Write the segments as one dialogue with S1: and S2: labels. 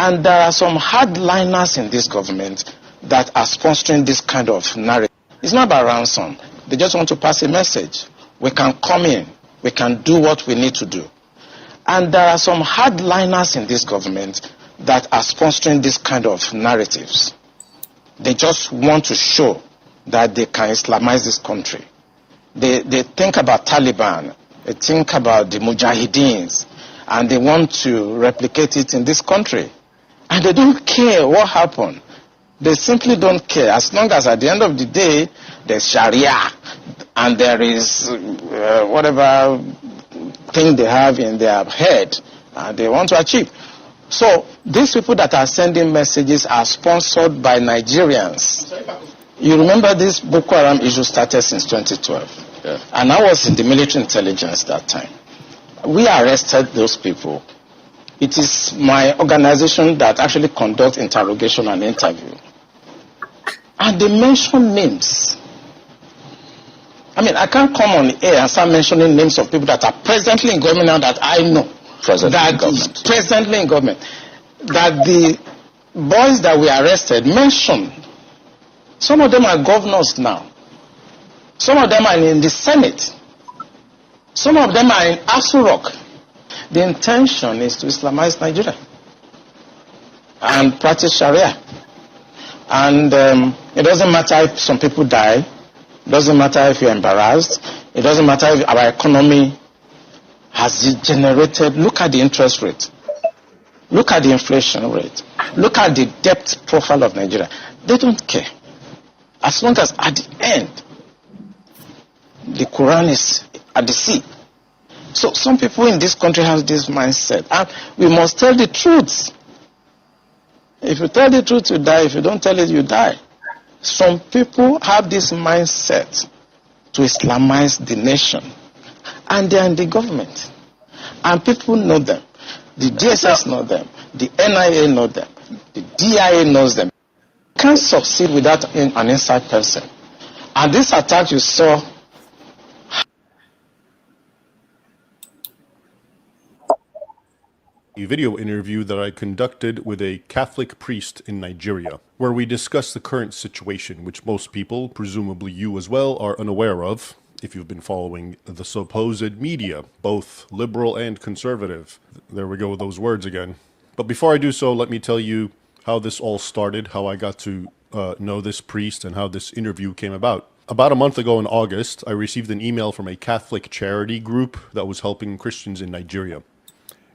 S1: And there are some hardliners in this government that are sponsoring this kind of narrative. It's not about ransom. They just want to pass a message. We can come in. We can do what we need to do. And there are some hardliners in this government that are sponsoring this kind of narratives. They just want to show that they can Islamize this country. They think about Taliban. They think about the Mujahideens. And they want to replicate it in this country. And they don't care what happened. They simply don't care. As long as at the end of the day, there's Sharia and there is whatever thing they have in their head they want to achieve. So these people that are sending messages are sponsored by Nigerians. You remember this Boko Haram issue started since 2012. Yeah. And I was in the military intelligence that time. We arrested those people. It is my organization that actually conducts interrogation and interview. And they mention names. I mean, I can't come on air and start mentioning names of people that are presently in government now that I know. Presently in government. That the boys that we arrested mentioned. Some of them are governors now. Some of them are in the Senate. Some of them are in Aso Rock. The intention is to Islamize Nigeria and practice Sharia. And it doesn't matter if some people die. It doesn't matter if you're embarrassed. It doesn't matter if our economy has degenerated. Look at the interest rate. Look at the inflation rate. Look at the debt profile of Nigeria. They don't care. As long as at the end, the Quran is at the sea. So some people in this country have this mindset. And we must tell the truth. If you tell the truth, you die. If you don't tell it, you die. Some people have this mindset to Islamize the nation. And they are in the government. And people know them. The DSS know them. The NIA know them. The DIA knows them. You can't succeed without an inside person. And this attack you saw.
S2: A video interview that I conducted with a Catholic priest in Nigeria, where we discussed the current situation, which most people, presumably you as well, are unaware of, if you've been following the supposed media, both liberal and conservative. There we go with those words again. But before I do so, let me tell you how this all started, how I got to know this priest, and how this interview came about. About a month ago in August, I received an email from a Catholic charity group that was helping Christians in Nigeria.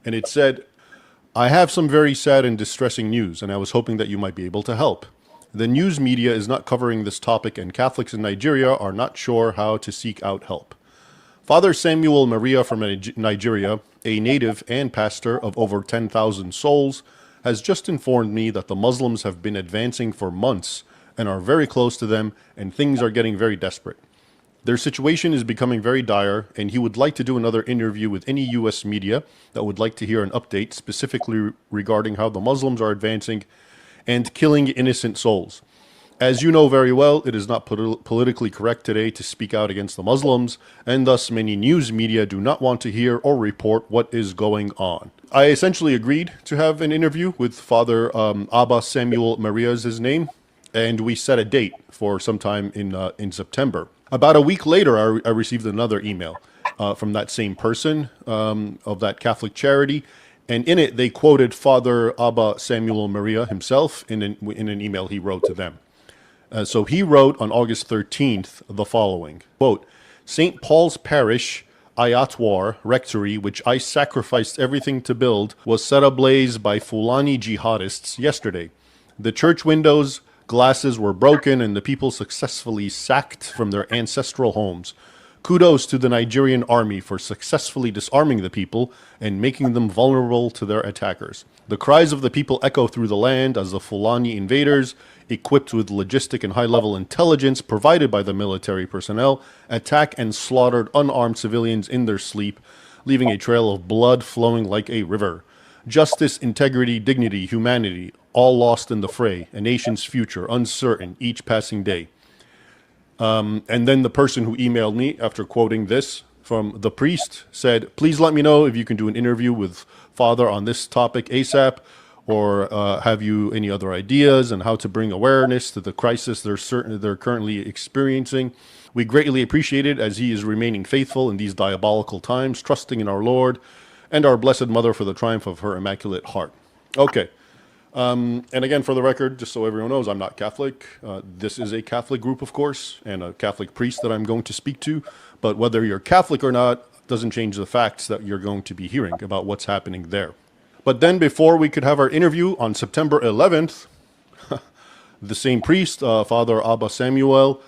S2: And it said, "I have some very sad and distressing news, and I was hoping that you might be able to help. The news media is not covering this topic, and Catholics in Nigeria are not sure how to seek out help. Father Samuel Maria from Nigeria, a native and pastor of over 10,000 souls, has just informed me that the Muslims have been advancing for months and are very close to them, and things are getting very desperate. Their situation is becoming very dire, and he would like to do another interview with any U.S. media that would like to hear an update specifically regarding how the Muslims are advancing and killing innocent souls. As you know very well, it is not politically correct today to speak out against the Muslims, and thus many news media do not want to hear or report what is going on." I essentially agreed to have an interview with Father Abba Samuel Maria is his name, and we set a date for sometime in September. About a week later, I received another email from that same person of that Catholic charity, and in it they quoted Father Abba Samuel Maria himself in an email he wrote to them. So he wrote on August 13th the following, quote, "St. Paul's Parish, Ayatwar Rectory, which I sacrificed everything to build, was set ablaze by Fulani jihadists yesterday. The church windows, glasses were broken, and the people successfully sacked from their ancestral homes. Kudos to the Nigerian army for successfully disarming the people and making them vulnerable to their attackers. The cries of the people echo through the land as the Fulani invaders, equipped with logistic and high-level intelligence provided by the military personnel, attack and slaughtered unarmed civilians in their sleep, leaving a trail of blood flowing like a river. Justice, integrity, dignity, humanity, all lost in the fray, a nation's future uncertain each passing day." And then the person who emailed me after quoting this from the priest said, "Please let me know if you can do an interview with Father on this topic ASAP, or have you any other ideas on how to bring awareness to the crisis they're currently experiencing? We greatly appreciate it, as he is remaining faithful in these diabolical times, trusting in our Lord and our Blessed Mother for the triumph of her Immaculate Heart. Okay. And again, for the record, just so everyone knows, I'm not Catholic. This is a Catholic group, of course, and a Catholic priest that I'm going to speak to. But whether you're Catholic or not doesn't change the facts that you're going to be hearing about what's happening there. But then before we could have our interview on September 11th, the same priest, Father Abba Samuel,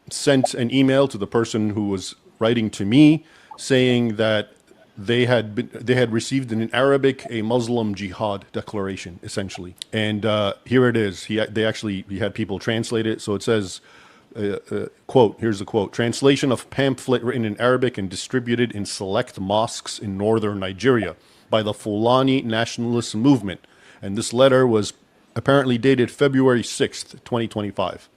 S2: sent an email to the person who was writing to me saying that they had received in Arabic a Muslim jihad declaration, essentially. And here it is. He had people translate it. So it says, quote, here's the quote: translation of pamphlet written in Arabic and distributed in select mosques in northern Nigeria by the Fulani nationalist movement. And this letter was apparently dated February 6th, 2025.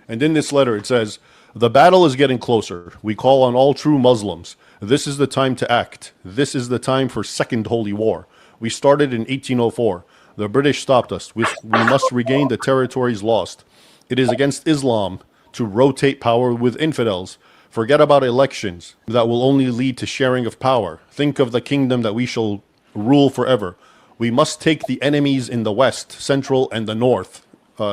S2: And in this letter, it says, the battle is getting closer. We call on all true Muslims. This is the time to act. This is the time for Second Holy War. We started in 1804. The British stopped us. We must regain the territories lost. It is against Islam to rotate power with infidels. Forget about elections. That will only lead to sharing of power. Think of the kingdom that we shall rule forever. We must take the enemies in the west, central, and the north.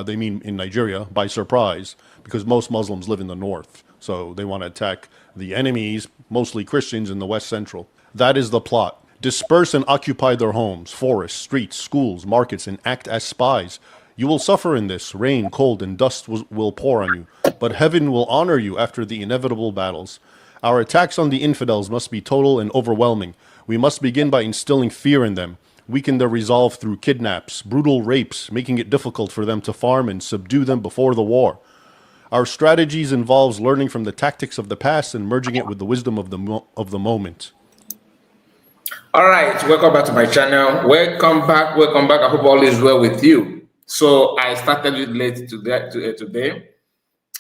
S2: They mean in Nigeria, by surprise, because most Muslims live in the north. So they want to attack the enemies, mostly Christians, in the west central. That is the plot. Disperse and occupy their homes, forests, streets, schools, markets, and act as spies. You will suffer in this. Rain, cold, and dust will pour on you. But heaven will honor you after the inevitable battles. Our attacks on the infidels must be total and overwhelming. We must begin by instilling fear in them. Weaken their resolve through kidnaps, brutal rapes, making it difficult for them to farm and subdue them before the war. Our strategies involves learning from the tactics of the past and merging it with the wisdom of the moment.
S3: All right, welcome back to my channel. Welcome back. I hope all is well with you. So I started it late today,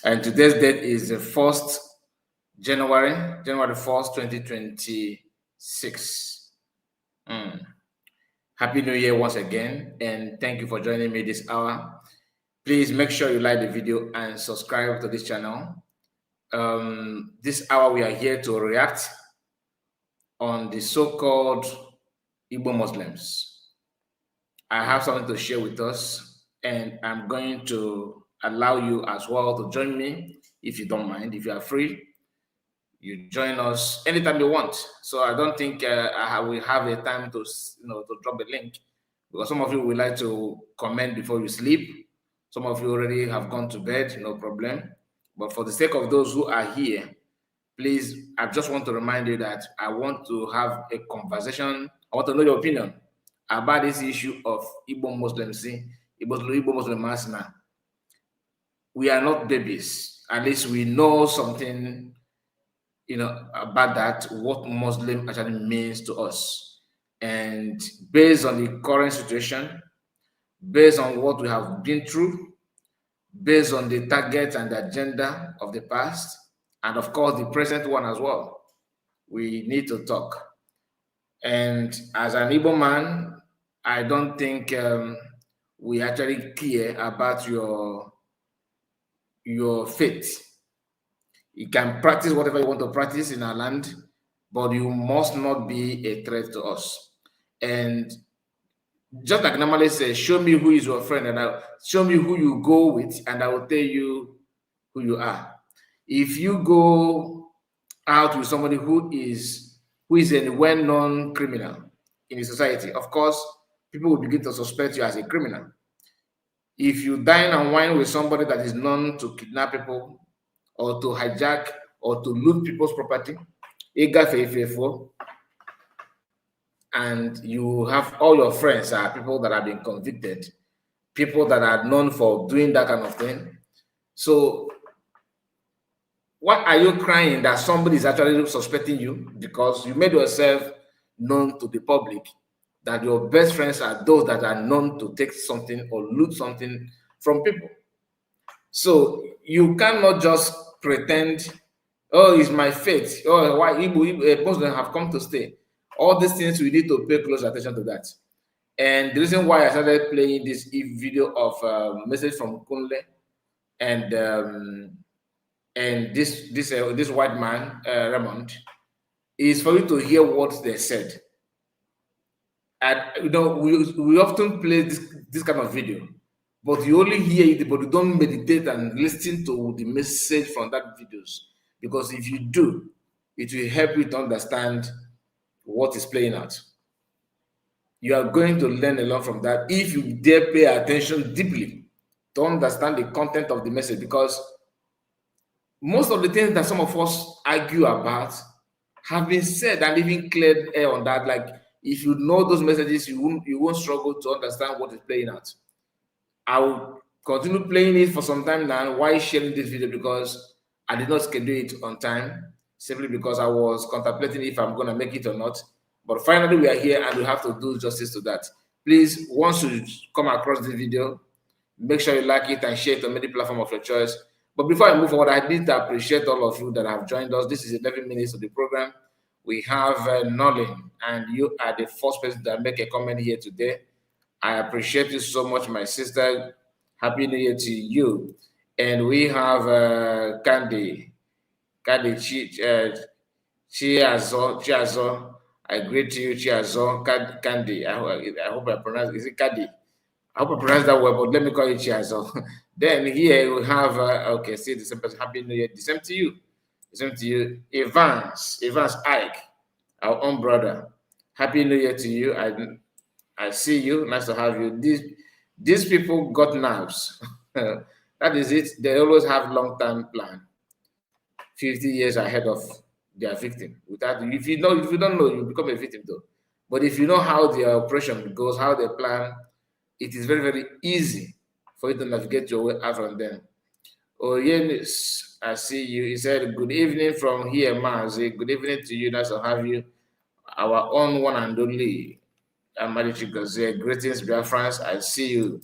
S3: and today's date is the 1st January 1st, 2026. Happy New Year once again, and thank you for joining me this hour. Please make sure you like the video and subscribe to this channel. This hour we are here to react on the so-called Igbo Muslims. I have something to share with us, and I'm going to allow you as well to join me if you don't mind. If you are free, you join us anytime you want. So I don't think we have a time to drop a link, because some of you would like to comment before you sleep. Some of you already have gone to bed, no problem. But for the sake of those who are here, please, I just want to remind you that I want to have a conversation. I want to know your opinion about this issue of Igbo Muslims, Igbo Muslim Masna. We are not babies. At least we know something, about that, what Muslim actually means to us. And based on the current situation, based on what we have been through, based on the targets and the agenda of the past, and of course the present one as well, we need to talk. And as an Igbo man, I don't think we actually care about your faith. You can practice whatever you want to practice in our land, but you must not be a threat to us. And just like normally say, show me who is your friend, and I'll show me who you go with, and I will tell you who you are. If you go out with somebody who is a well-known criminal in the society, of course, people will begin to suspect you as a criminal. If you dine and wine with somebody that is known to kidnap people, or to hijack, or to loot people's property, and you have all your friends are people that have been convicted, people that are known for doing that kind of thing. So why are you crying that somebody is actually suspecting you? Because you made yourself known to the public that your best friends are those that are known to take something or loot something from people. So you cannot just pretend, oh, it's my faith. Oh, why Igbo Muslims have come to stay. All these things, we need to pay close attention to that. And the reason why I started playing this video of message from Kunle and this white man, Raymond, is for you to hear what they said. And we often play this kind of video, but you only hear it, but you don't meditate and listen to the message from that videos. Because if you do, it will help you to understand what is playing out. You are going to learn a lot from that if you dare pay attention deeply to understand the content of the message, because most of the things that some of us argue about have been said and even cleared air on that. Like, if you know those messages, you won't struggle to understand what is playing out. I will continue playing it for some time now while sharing this video, because I did not schedule it on time, simply because I was contemplating if I'm going to make it or not. But finally, we are here and we have to do justice to that. Please, once you come across this video, make sure you like it and share it on any platform of your choice. But before I move forward, I did appreciate all of you that have joined us. This is 11 minutes of the program. We have Nolan, and you are the first person that make a comment here today. I appreciate you so much, my sister. Happy New Year to you. And we have Candy. Chiazo. I greet you, Chiazo. Candy. I hope I pronounce. Is it Candy? I hope I pronounced that well, but let me call you Chiazo. Then here we have, okay, see the same person. Happy New Year. The same to you. The same to you. Evans Ike, our own brother. Happy New Year to you. I see you. Nice to have you. These people got nerves. That is it. They always have long-term plan. 50 years ahead of their victim. Without, if you don't know, you become a victim though. But if you know how the operation goes, how they plan, it is very, very easy for you to navigate your way out from them. Oh, yes, I see you. He said, good evening from here, Mazi. Good evening to you. Nice to have you. Our own one and only Amadichi Gaze. Greetings, Biafrans. I see you.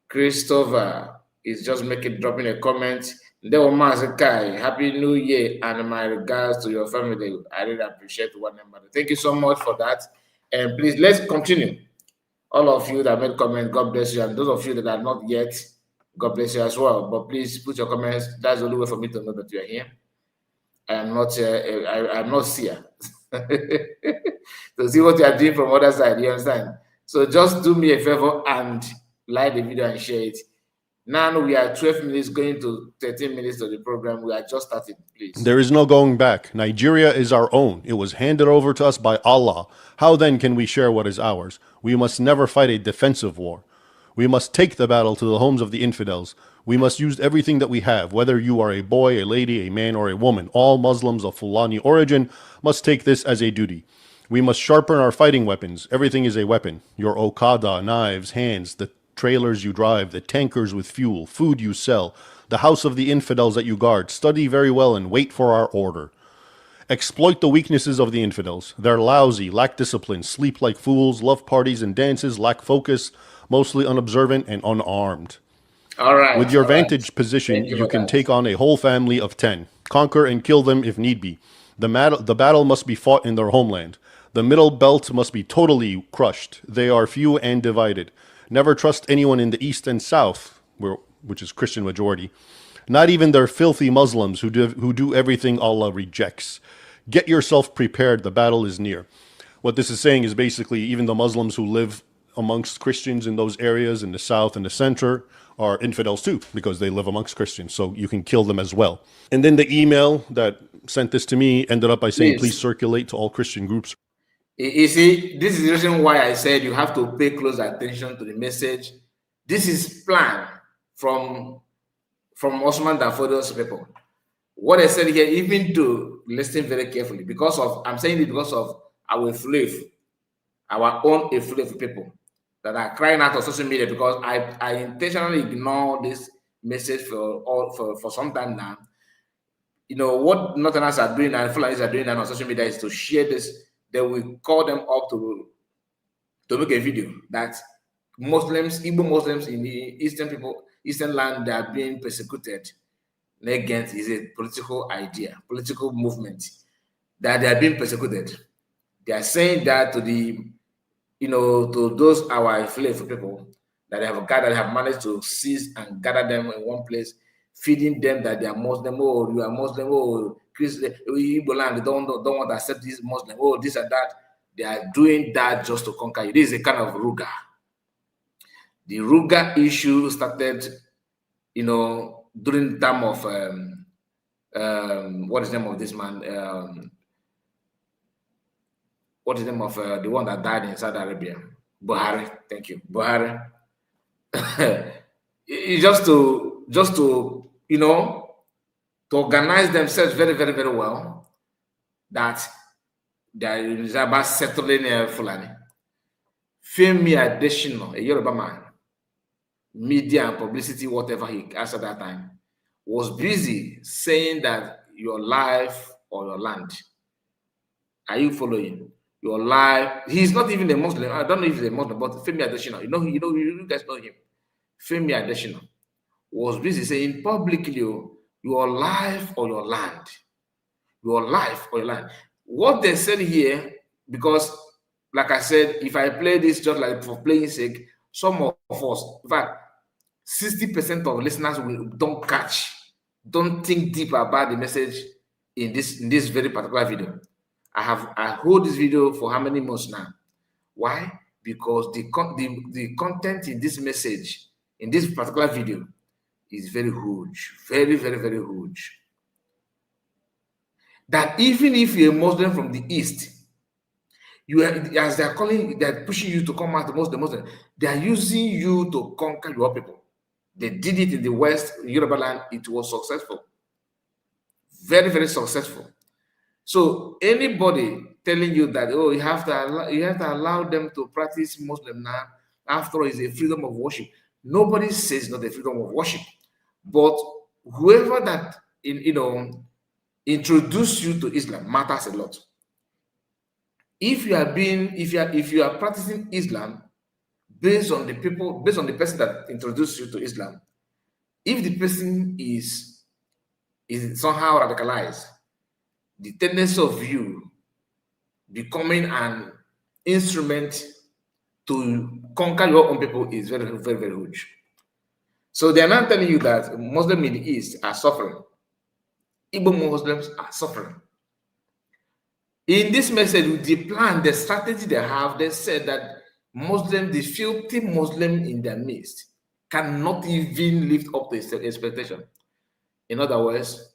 S3: Christopher is just dropping a comment. Kai, Happy New Year and my regards to your family. I really appreciate one another. Thank you so much for that. And please, let's continue. All of you that made comments, God bless you. And those of you that are not yet, God bless you as well. But please put your comments. That's the only way for me to know that you are here. I am not here to see what you are doing from other side. You understand? So just do me a favor and like the video and share it. Now we are 12 minutes going to 13 minutes of the program. We are just starting, please.
S2: There is no going back. Nigeria is our own. It was handed over to us by Allah. How then can we share what is ours? We must never fight a defensive war. We must take the battle to the homes of the infidels. We must use everything that we have, whether you are a boy, a lady, a man, or a woman. All Muslims of Fulani origin must take this as a duty. We must sharpen our fighting weapons. Everything is a weapon. Your Okada, knives, hands, the trailers you drive, the tankers with fuel, food you sell, the house of the infidels that you guard. Study very well and wait for our order. Exploit the weaknesses of the infidels. They're lousy, lack discipline, sleep like fools, love parties and dances, lack focus, mostly unobservant and unarmed.
S3: All right.
S2: With your vantage position, you can take on a whole family of 10. Conquer and kill them if need be. The battle must be fought in their homeland. The middle belt must be totally crushed. They are few and divided. Never trust anyone in the east and south, which is Christian majority. Not even their filthy Muslims who do everything Allah rejects. Get yourself prepared. The battle is near. What this is saying is basically even the Muslims who live amongst Christians in those areas in the south and the center are infidels too, because they live amongst Christians. So you can kill them as well. And then the email that sent this to me ended up by saying, please circulate to all Christian groups.
S3: You see, this is the reason why I said you have to pay close attention to the message. This is planned from Osman Dafodo's people. What I said here, even to listen very carefully, because of, I'm saying it because of our slave, our own slave people that are crying out on social media, because I intentionally ignore this message for some time now. You know, what Northerners are doing and Fulanis are doing on social media is to share this. They will call them up to make a video that Muslims, Igbo Muslims in the Eastern land, they are being persecuted. Against is a political idea, political movement, that they are being persecuted. They are saying that to the to those our enslaved people that they have gathered, have managed to seize and gather them in one place, feeding them that they are Muslim. Oh, you are Muslim. Oh, Christian, Igbo land, they don't want to accept this Muslim. Oh, this and that. They are doing that just to conquer you. This is a kind of ruga. The ruga issue started, during the time of what is the name of this man? What is the name of the one that died in Saudi Arabia? Buhari. Thank you, Buhari. just to to organize themselves very, very, very well, that there is about settling Fulani. Femi Adesina, a Yoruba man, media and publicity, whatever he has at that time, was busy saying that your life or your land. Are you following? Your life. He's not even a Muslim. I don't know if he's a Muslim, but Femi Adesina, you guys know him. Femi Adesina was busy saying publicly, your life or your land. Your life or your land. What they said here, because like I said, if I play this just like for playing sake, some of us, in fact, 60% of listeners don't think deep about the message in this very particular video. I hold this video for how many months now? Why? Because the content in this message, in this particular video, is very huge, very, very, very huge. That even if you're a Muslim from the East, as they're pushing you to come out the Muslim, they are using you to conquer your people. They did it in the West, in Yoruba land. It was successful, very, very successful. So anybody telling you that, oh, you have to allow them to practice Muslim now, after all, it's a freedom of worship. Nobody says not a freedom of worship, but whoever that introduce you to Islam matters a lot. If you are practicing Islam based on the person that introduced you to Islam, if the person is somehow radicalized, the tendency of you becoming an instrument to conquer your own people is very, very, very huge. So they are not telling you that Muslims in the East are suffering. Igbo Muslims are suffering. In this message, with the plan, the strategy they have, they said that Muslims, the filthy Muslim in their midst, cannot even lift up the expectation. In other words,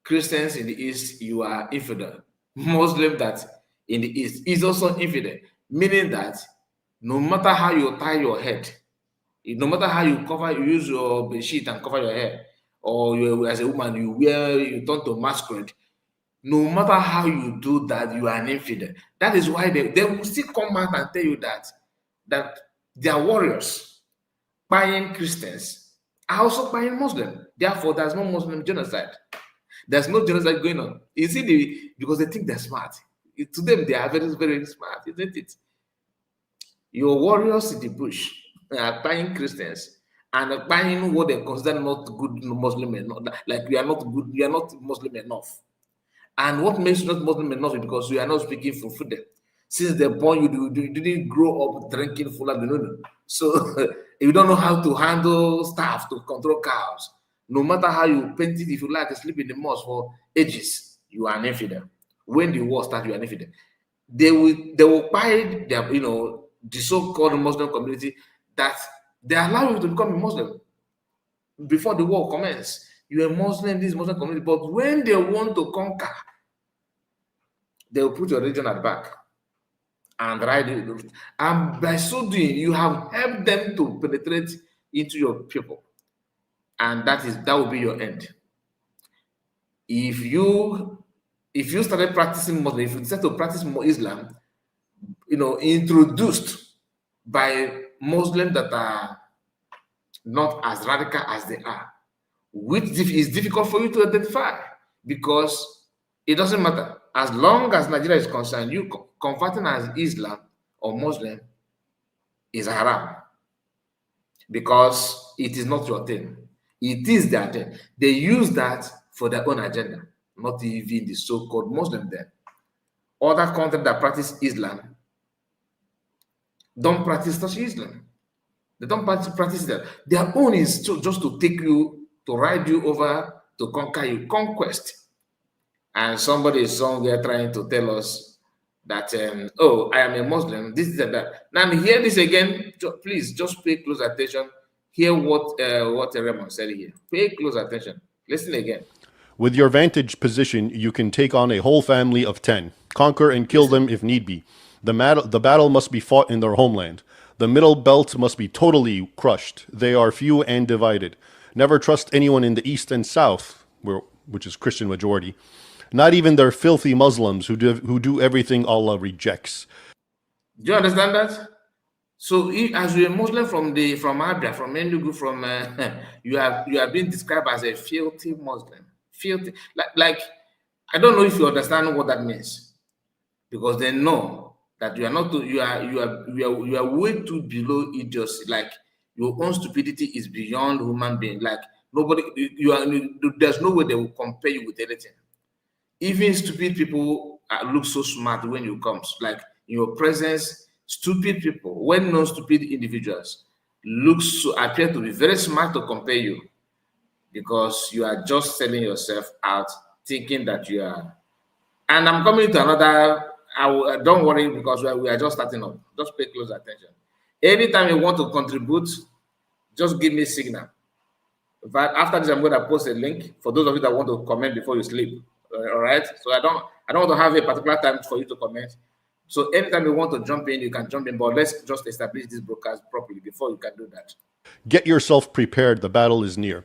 S3: Christians in the East, you are infidel. Muslim that in the East is also infidel, meaning that no matter how you tie your head, no matter how you use your bedsheet and cover your hair, or as a woman, you turn to masquerade, no matter how you do that, you are an infidel. That is why they will still come out and tell you that they are warriors, buying Christians, are also buying Muslim. Therefore, there's no Muslim genocide. There's no genocide going on. You see, because they think they're smart. To them, they are very, very smart, isn't it? Your warriors in the bush are buying Christians and buying what they consider not good Muslim enough. Like you are not good, you are not Muslim enough. And what makes you not Muslim enough is because you are not speaking for freedom. Since they're born, you didn't grow up drinking full of the So you don't know how to handle staff, to control cows. No matter how you paint it, if you like to sleep in the mosque for ages, you are an infidel. When the war starts, you are an infidel. They will buy their, the so-called Muslim community that they allow you to become a Muslim before the war commences. You're a Muslim, this Muslim community, but when they want to conquer, they will put your religion at the back and ride it. And by so doing, you have helped them to penetrate into your people. And that will be your end. If you started practicing Muslim, if you decide to practice Islam, introduced by Muslims that are not as radical as they are, which is difficult for you to identify, because it doesn't matter. As long as Nigeria is concerned, you converting as Islam or Muslim is haram, because it is not your thing. It is their thing. They use that for their own agenda, not even the so-called Muslim then. Other countries that practice Islam, don't practice such Islam. They don't practice that. Their own is just to take you, to ride you over, to conquer you, conquest. And somebody is somewhere trying to tell us that, oh, I am a Muslim, this is and that. Now, hear this again. Please, just pay close attention. Hear what Raymond said here. Pay close attention. Listen again.
S2: With your vantage position, you can take on a whole family of 10, conquer and kill them if need be. The battle must be fought in their homeland. The middle belt must be totally crushed. They are few and divided. Never trust anyone in the east and south, which is Christian majority. Not even their filthy Muslims who do everything Allah rejects.
S3: Do you understand that? So, as you're a Muslim from Abia, from Enugu, from you are being described as a filthy Muslim, filthy. Like I don't know if you understand what that means, because they know that you are not. You are way too below idiocy. Like your own stupidity is beyond human being. Like nobody. There's no way they will compare you with anything. Even stupid people look so smart when you come. Like in your presence, stupid people, well-known stupid individuals, appear to be very smart to compare you, because you are just selling yourself out, thinking that you are. And I'm coming to another. Don't worry, because we are just starting up. Just pay close attention. Anytime you want to contribute, just give me a signal. In fact, after this, I'm going to post a link for those of you that want to comment before you sleep. All right. So I don't want to have a particular time for you to comment. So anytime you want to jump in, you can jump in. But let's just establish this broadcast properly before you can do that.
S2: Get yourself prepared. The battle is near.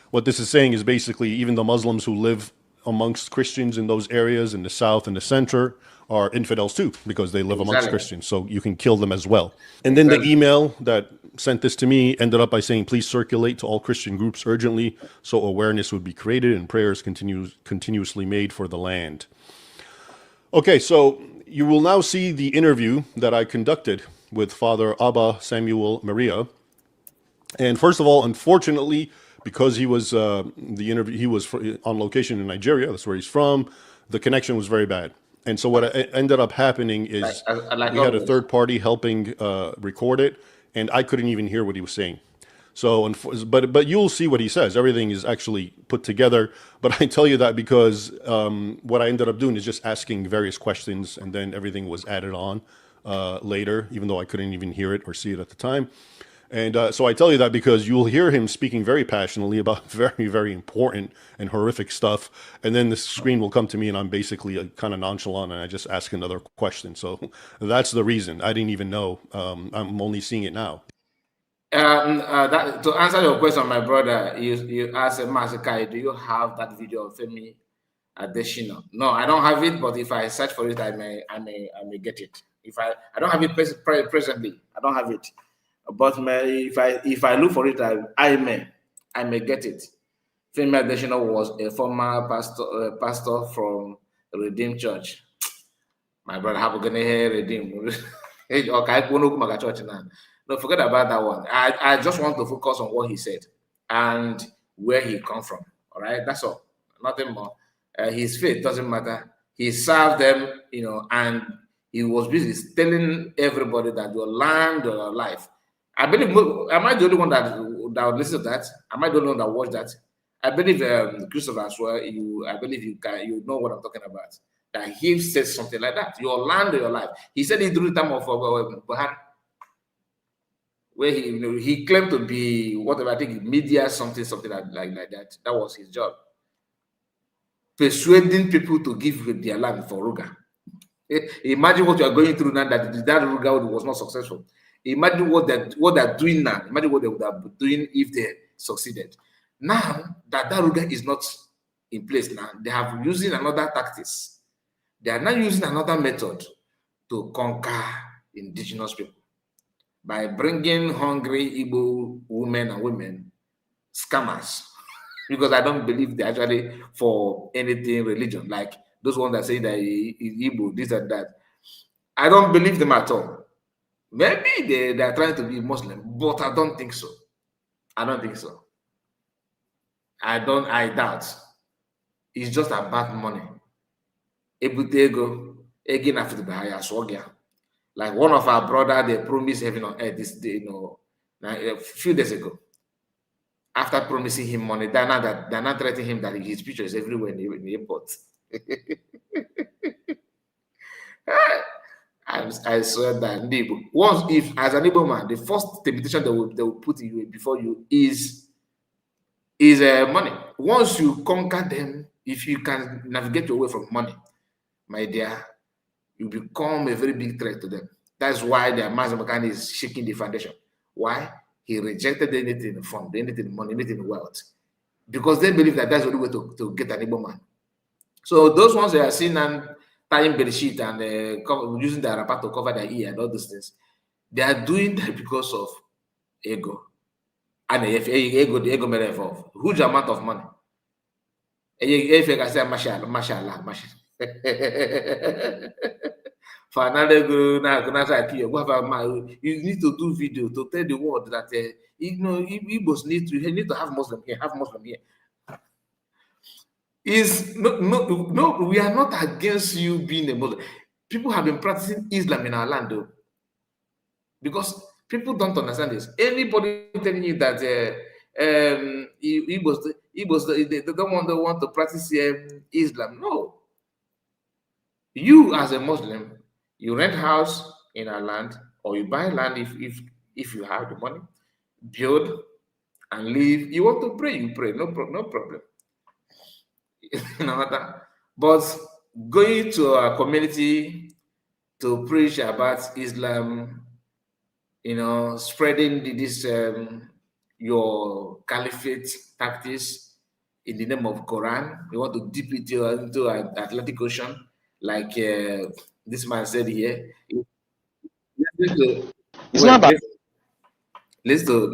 S2: What this is saying is basically even the Muslims who live amongst Christians in those areas in the south and the center are infidels too, because they live amongst Christians. So you can kill them as well. And then the email that sent this to me ended up by saying, please circulate to all Christian groups urgently so awareness would be created and prayers continuously made for the land. Okay, so you will now see the interview that I conducted with Father Abba Samuel Maria. And first of all, unfortunately, because he was on location in Nigeria, that's where he's from, the connection was very bad. And so what ended up happening is we had a third party helping record it, and I couldn't even hear what he was saying. So, but you'll see what he says. Everything is actually put together. But I tell you that because what I ended up doing is just asking various questions, and then everything was added on later, even though I couldn't even hear it or see it at the time. And so I tell you that because you'll hear him speaking very passionately about very, very important and horrific stuff. And then the screen will come to me and I'm basically kind of nonchalant and I just ask another question. So that's the reason. I didn't even know. I'm only seeing it now.
S3: To answer your question, my brother, you asked Masakai, do you have that video of Femi Adesina? No, I don't have it, but if I search for it, I may get it. If I don't have it presently, I don't have it. But if I look for it, I may get it. Femi Adesina was a former pastor from Redeemed Church. My brother, how gonna hear Redeemed? No, forget about that one. I just want to focus on what he said and where he come from. All right, that's all. Nothing more. His faith doesn't matter. He served them, and he was busy telling everybody that your land or your life. I believe. Am I the only one that would listen to that? Am I the only one that watched that? I believe Christopher as well. I believe you know what I'm talking about. That he says something like that. Your land or your life. He said it during the time of Buhari, where he claimed to be whatever, I think media something like that. That was his job. Persuading people to give their land for Ruga. Imagine what you are going through now that Ruga was not successful. Imagine what they're doing now. Imagine what they would have been doing if they succeeded. Now that Ruga is not in place now, they have using another tactics. They are now using another method to conquer indigenous people by bringing hungry Igbo women and women, scammers, because I don't believe they're actually for anything religion, like those ones that say that Igbo, this and that. I don't believe them at all. Maybe they are trying to be Muslim, but I don't think so. I don't think so. I doubt. It's just about money. Ebutego, egin after the Bahaya Swagya. Like one of our brother, they promised heaven on earth this day, a few days ago. After promising him money, they're not threatening him that his picture is everywhere in the airport. I swear that once, if as an Igbo man, the first temptation they will put you before you is money. Once you conquer them, if you can navigate your way from money, my dear, you become a very big threat to them. That's why the Master Mechanic is shaking the foundation. Why? He rejected anything fund, anything money, anything wealth, because they believe that that's the only way to get an Igbo man. So those ones that are seen and tying bed sheet and using the wrapper to cover their ear and all those things, they are doing that because of ego. And if the ego may involve huge amount of money. If you can say mashallah. For another you need to do video to tell the world that Igbos need to have Muslim here, Is no, we are not against you being a Muslim. People have been practicing Islam in our land, though, because people don't understand this. Anybody telling you that Igbos they don't want to practice Islam, no. You as a Muslim, you rent house in our land, or you buy land if you have the money, build and live. You want to pray, you pray, no problem. But going to a community to preach about Islam, spreading this your caliphate tactics in the name of Quran, you want to dip it into an Atlantic Ocean, like this man said here. Let's do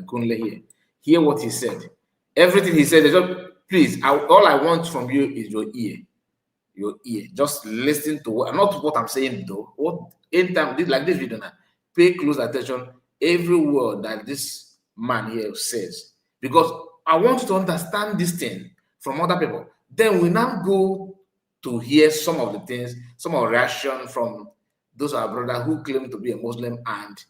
S3: Kunle here. Hear what he said. Everything he said, please, all I want from you is your ear. Your ear. Just listen to not what I'm saying though. What anytime like this video now, pay close attention every word that this man here says. Because I want you to understand this thing from other people. Then we now go to hear some of the things, some of the reaction from those our brothers who claim to be a Muslim and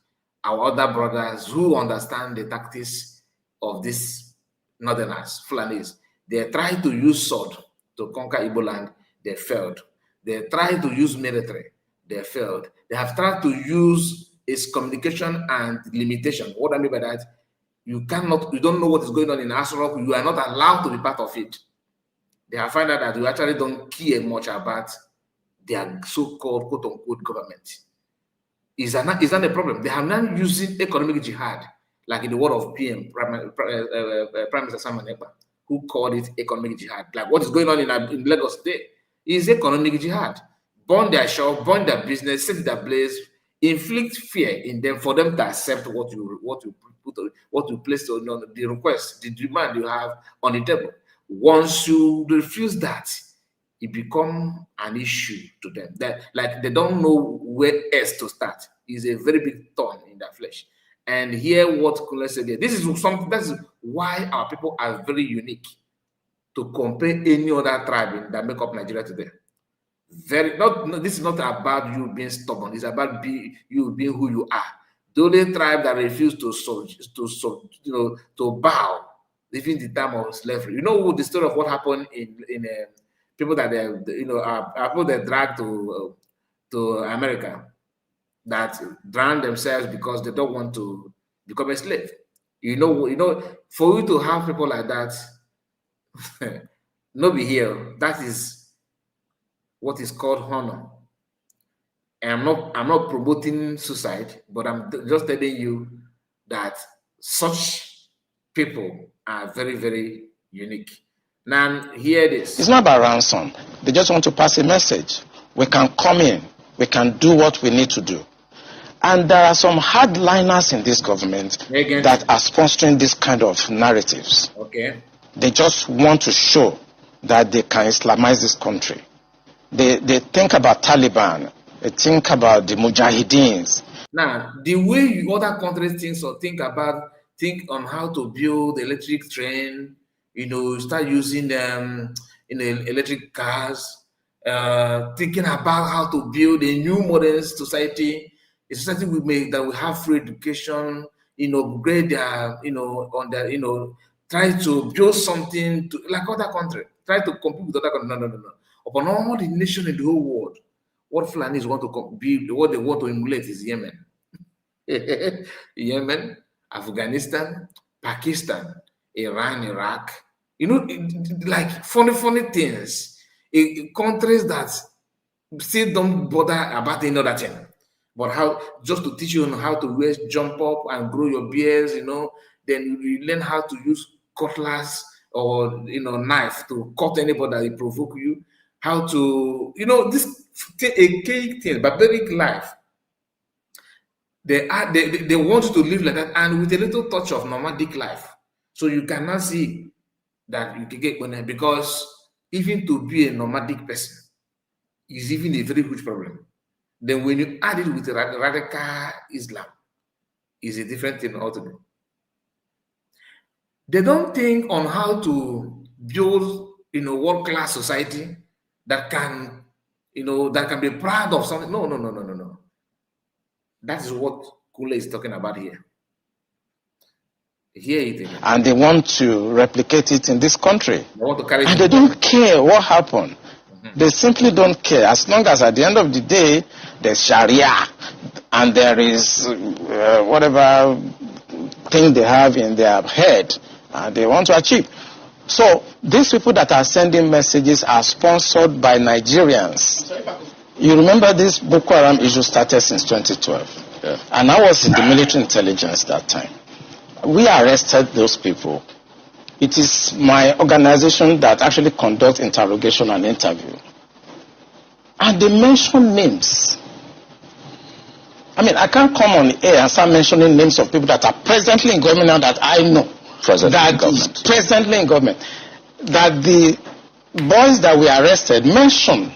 S3: our other brothers who understand the tactics of these northerners, Fulanis. They tried to use sword to conquer Igbo land. They failed. They tried to use military. They failed. They have tried to use its communication and limitation. What I mean by that, you don't know what is going on in Asarok. You are not allowed to be part of it. They have found out that you actually don't care much about their so-called quote-unquote government. Is that not a problem? They are now using economic jihad, like in the word of Prime Minister Simon Ekpa, who called it economic jihad. Like what is going on in Lagos today is economic jihad. Burn their shop, burn their business, set their place, inflict fear in them for them to accept what you place on the request, the demand you have on the table. Once you refuse that, it becomes an issue to them. That like they don't know where else to start. It's a very big thorn in their flesh. And hear what Kunle said here. This is something. That's why our people are very unique to compare any other tribe that make up Nigeria today. This is not about you being stubborn. It's about you being who you are. The only tribe that refuse to bow, even the time of slavery. You know the story of what happened in people that people that dragged to America that drown themselves because they don't want to become a slave. You know, for you to have people like that, no be here. That is what is called honor. And I'm not promoting suicide, but I'm just telling you that such people are very, very unique. Now, hear this.
S1: It's not about ransom. They just want to pass a message. We can come in. We can do what we need to do. And there are some hardliners in this government that are sponsoring this kind of narratives.
S3: Okay.
S1: They just want to show that they can Islamize this country. They think about Taliban. They think about the Mujahideens.
S3: Now, the way other countries think on how to build electric train, start using electric cars, thinking about how to build a new modern society, a society we make that will have free education, upgrade their, on their, try to build something to like other country, try to compete with other countries. No, no, no, no. Upon all the nation in the whole world, what Fulanis want to build, what they want to emulate is Yemen. Yemen, Afghanistan, Pakistan, Iran, Iraq. Like funny things. Countries that still don't bother about another thing. But how just to teach you on how to jump up and grow your beards, then you learn how to use cutlass or knife to cut anybody that provoke you. How to this archaic thing, barbaric life. They want you to live like that and with a little touch of nomadic life. So you cannot see that you can get money because even to be a nomadic person is even a very huge problem. Then when you add it with radical Islam, is a different thing altogether. They don't think on how to build, world-class society that can, that can be proud of something. No. That is what Kule is talking about here. Hear it again.
S1: And they want to replicate it in this country.
S3: They want to carry
S1: and they don't care what happened. They simply don't care. As long as at the end of the day, there's Sharia and there is whatever thing they have in their head and they want to achieve. So these people that are sending messages are sponsored by Nigerians. You remember this Boko Haram issue started since 2012. Yeah. And I was in the military intelligence that time. We arrested those people. It is my organization that actually conducts interrogation and interview. And they mention names. I mean, I can't come on air and start mentioning names of people that are presently in government now that I know. Presently in government. That the boys that we arrested mentioned.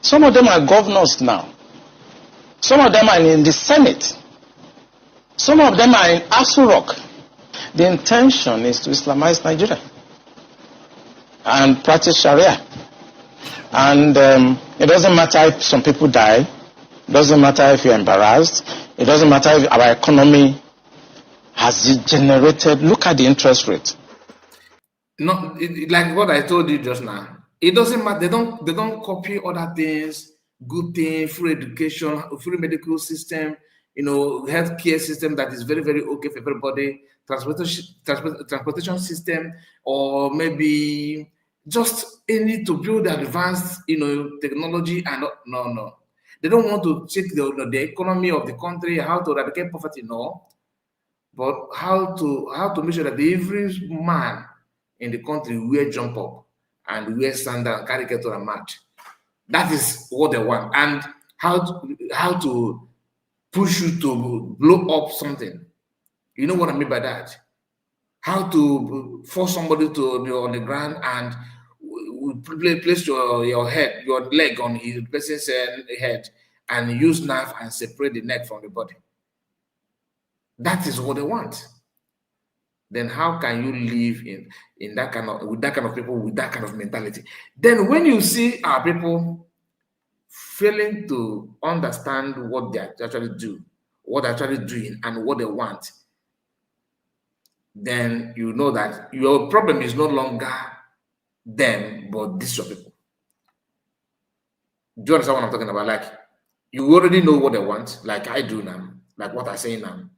S1: Some of them are governors now. Some of them are in the Senate. Some of them are in Asu Rock. The intention is to Islamize Nigeria and practice Sharia. And it doesn't matter if some people die. It doesn't matter if you're embarrassed. It doesn't matter if our economy has degenerated. Look at the interest rate.
S3: No, like what I told you just now. It doesn't matter. They don't copy other things, good things, free education, free medical system, healthcare system that is very, very okay for everybody, transportation system, or maybe just any to build advanced, technology and no. They don't want to check the economy of the country, how to eradicate poverty, no. But how to make sure that every man in the country will jump up and wear sandal and carry kettle and mat. That is what they want. And how to push you to blow up something. You know what I mean by that? How to force somebody to on the ground and place your head, your leg on his person's head and use knife and separate the neck from the body. That is what they want. Then how can you live in that kind of with that kind of people with that kind of mentality? Then when you see our people failing to understand what they actually do, what they're actually doing, and what they want, then you know that your problem is no longer them, but these are people. Do you understand what I'm talking about? Like you already know what they want, like I do now, like what I say now.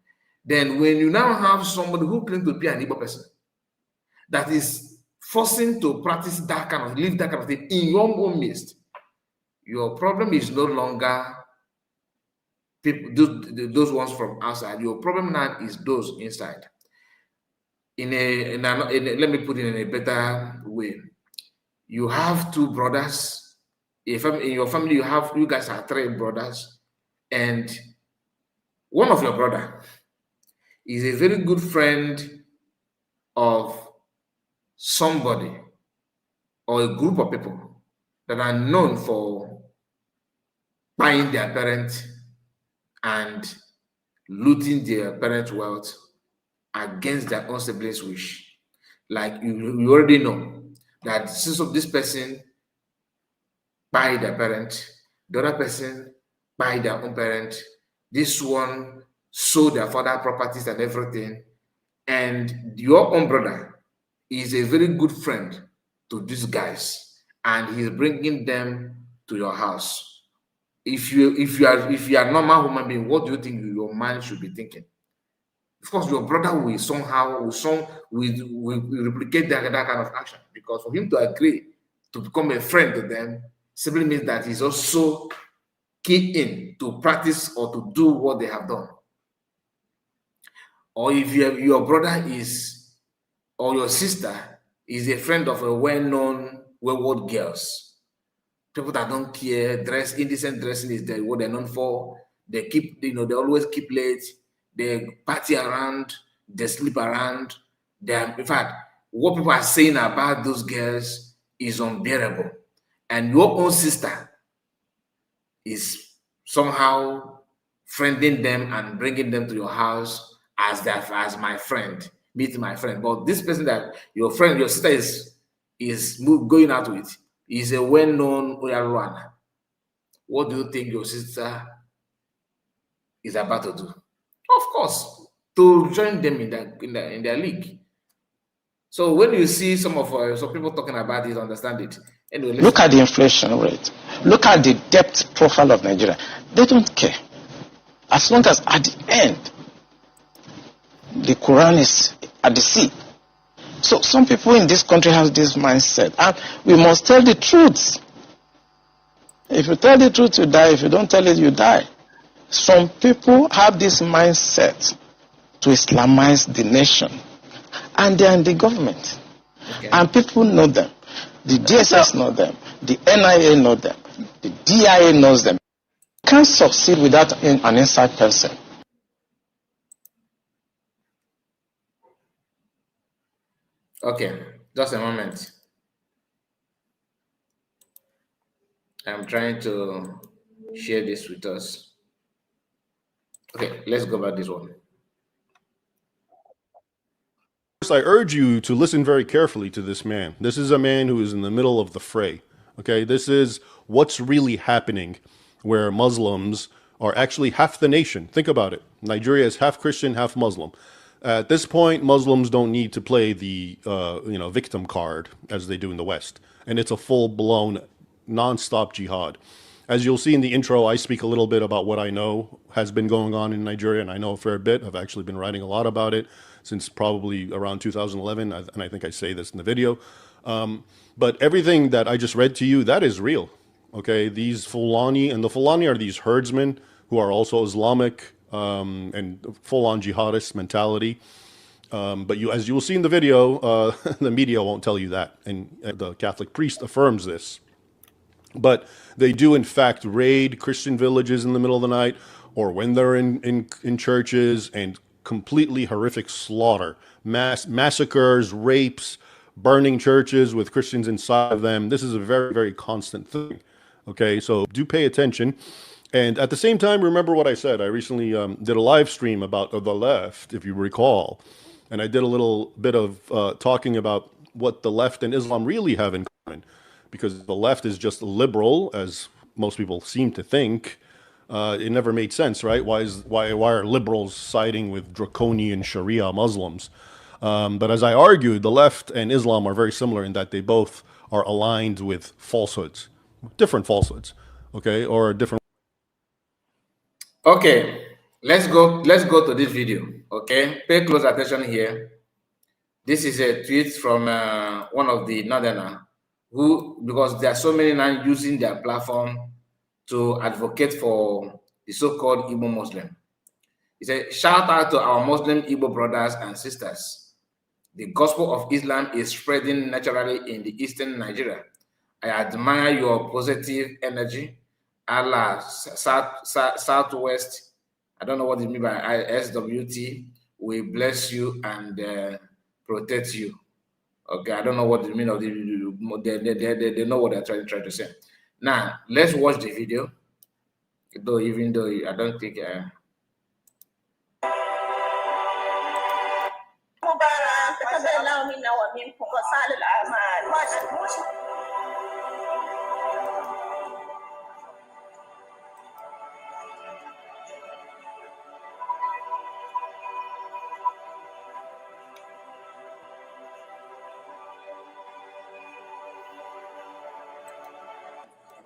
S3: Then when you now have somebody who claims to be an Igbo person that is forcing to practice that kind of, live that kind of thing in your own midst, your problem is no longer people, those ones from outside. Your problem now is those inside. Let me put it in a better way. You have two brothers. In your family, you guys are three brothers, and one of your brother is a very good friend of somebody or a group of people that are known for buying their parents and looting their parents' wealth against their own siblings' wish. Like you already know that since of this person by their parent, the other person by their own parent, this one sold their father properties and everything, and your own brother is a very good friend to these guys, and he's bringing them to your house. If you are a normal human being, what do you think your mind should be thinking? Of course, your brother will somehow will replicate that kind of action, because for him to agree to become a friend to them simply means that he's also key in to practice or to do what they have done. Or if your brother is or your sister is a friend of a well-known wayward girls, people that don't care, indecent dressing is what they're known for. They keep, they always keep late, they party around, they sleep around. In fact, what people are saying about those girls is unbearable. And your own sister is somehow friending them and bringing them to your house as my friend, meet my friend. But this person that your friend, your sister is going out with is a well-known Oyaruana. What do you think your sister is about to do? Of course, to join them in their league. So when you see some people talking about it, understand it. Anyway,
S1: look at the inflation rate. Look at the debt profile of Nigeria. They don't care. As long as at the end, the Quran is at the sea. So some people in this country have this mindset, and we must tell the truth. If you tell the truth, you die. If you don't tell it, you die. Some people have this mindset to Islamize the nation, and they are in the government. Okay. And people know them. The DSS know them. The NIA know them. The DIA knows them. You can't succeed without an inside person.
S3: Okay, just a moment. I'm trying to share this with us. Okay, let's go back this one.
S2: I urge you to listen very carefully to this man. This is a man who is in the middle of the fray. Okay, this is what's really happening, where Muslims are actually half the nation. Think about it. Nigeria is half Christian, half Muslim. At this point, Muslims don't need to play the victim card as they do in the West, and it's a full-blown, non-stop jihad. As you'll see in the intro, I speak a little bit about what I know has been going on in Nigeria, and I know a fair bit. I've actually been writing a lot about it since probably around 2011, and I think I say this in the video. But everything that I just read to you, that is real. Okay, these Fulani, and the Fulani are these herdsmen who are also Islamic and full-on jihadist mentality. But as you will see in the video, the media won't tell you that, and the Catholic priest affirms this. But they do, in fact, raid Christian villages in the middle of the night, or when they're in churches, and completely horrific slaughter, massacres, rapes, burning churches with Christians inside of them. This is a very, very constant thing. Okay, so do pay attention. And at the same time, remember what I said. I recently did a live stream about the left, if you recall. And I did a little bit of talking about what the left and Islam really have in common. Because the left is just liberal, as most people seem to think. It never made sense, right? Why are liberals siding with draconian Sharia Muslims? But as I argued, the left and Islam are very similar in that they both are aligned with falsehoods, different falsehoods, okay, or different.
S3: Okay, let's go to this video. Okay, pay close attention here. This is a tweet from one of the northerner who, because there are so many now using their platform to advocate for the so-called Igbo Muslim. He said, shout out to our Muslim Igbo brothers and sisters. The gospel of Islam is spreading naturally in the eastern Nigeria. I admire your positive energy. Allah, Southwest, I don't know what it means by SWT, we bless you and protect you. Okay, I don't know what the meaning of they know what they're trying to say. Now, let's watch the video. Even though I don't think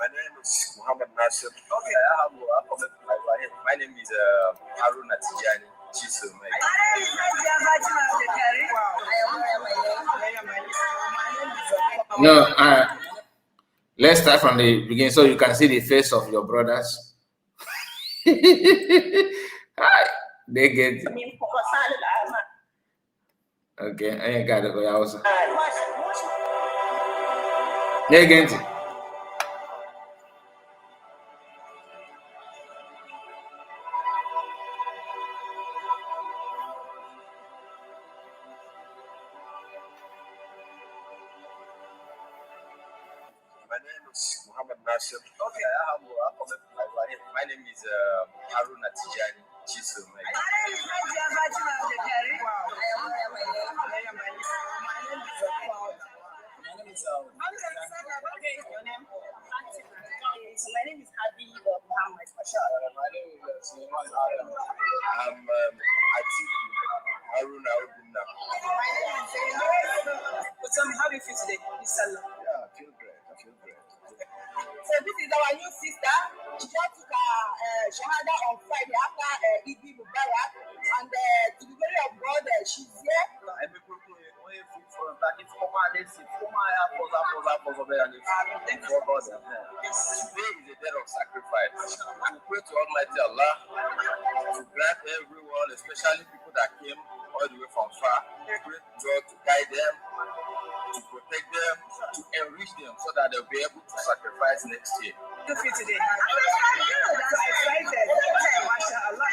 S4: My name is Muhammad Nasir. Okay, my name is Haruna Tijani.
S3: No, let's start from the beginning so you can see the face of your brothers. Hi, they get it. Okay, I ain't got to go also. They get it.
S4: My name is Muhammad Nasir. Okay, my name is Haruna Tijani.
S5: My name is Hadi Muhammad.
S4: My name is I'm Atik Haruna Obinna.
S5: But tell me, how do you feel today?
S4: Yeah, I feel great.
S5: So this is our new sister. She just took her Shahada on Friday after Igbo Mubarak, and to the glory of God, she's here.
S4: Today is a day of sacrifice. We pray to Almighty Allah to grant everyone, especially people that came all the way from far, we pray to God to guide them, to protect them, to enrich them so that they'll be able to sacrifice next year.
S5: You feel today? I'm excited. MashaAllah.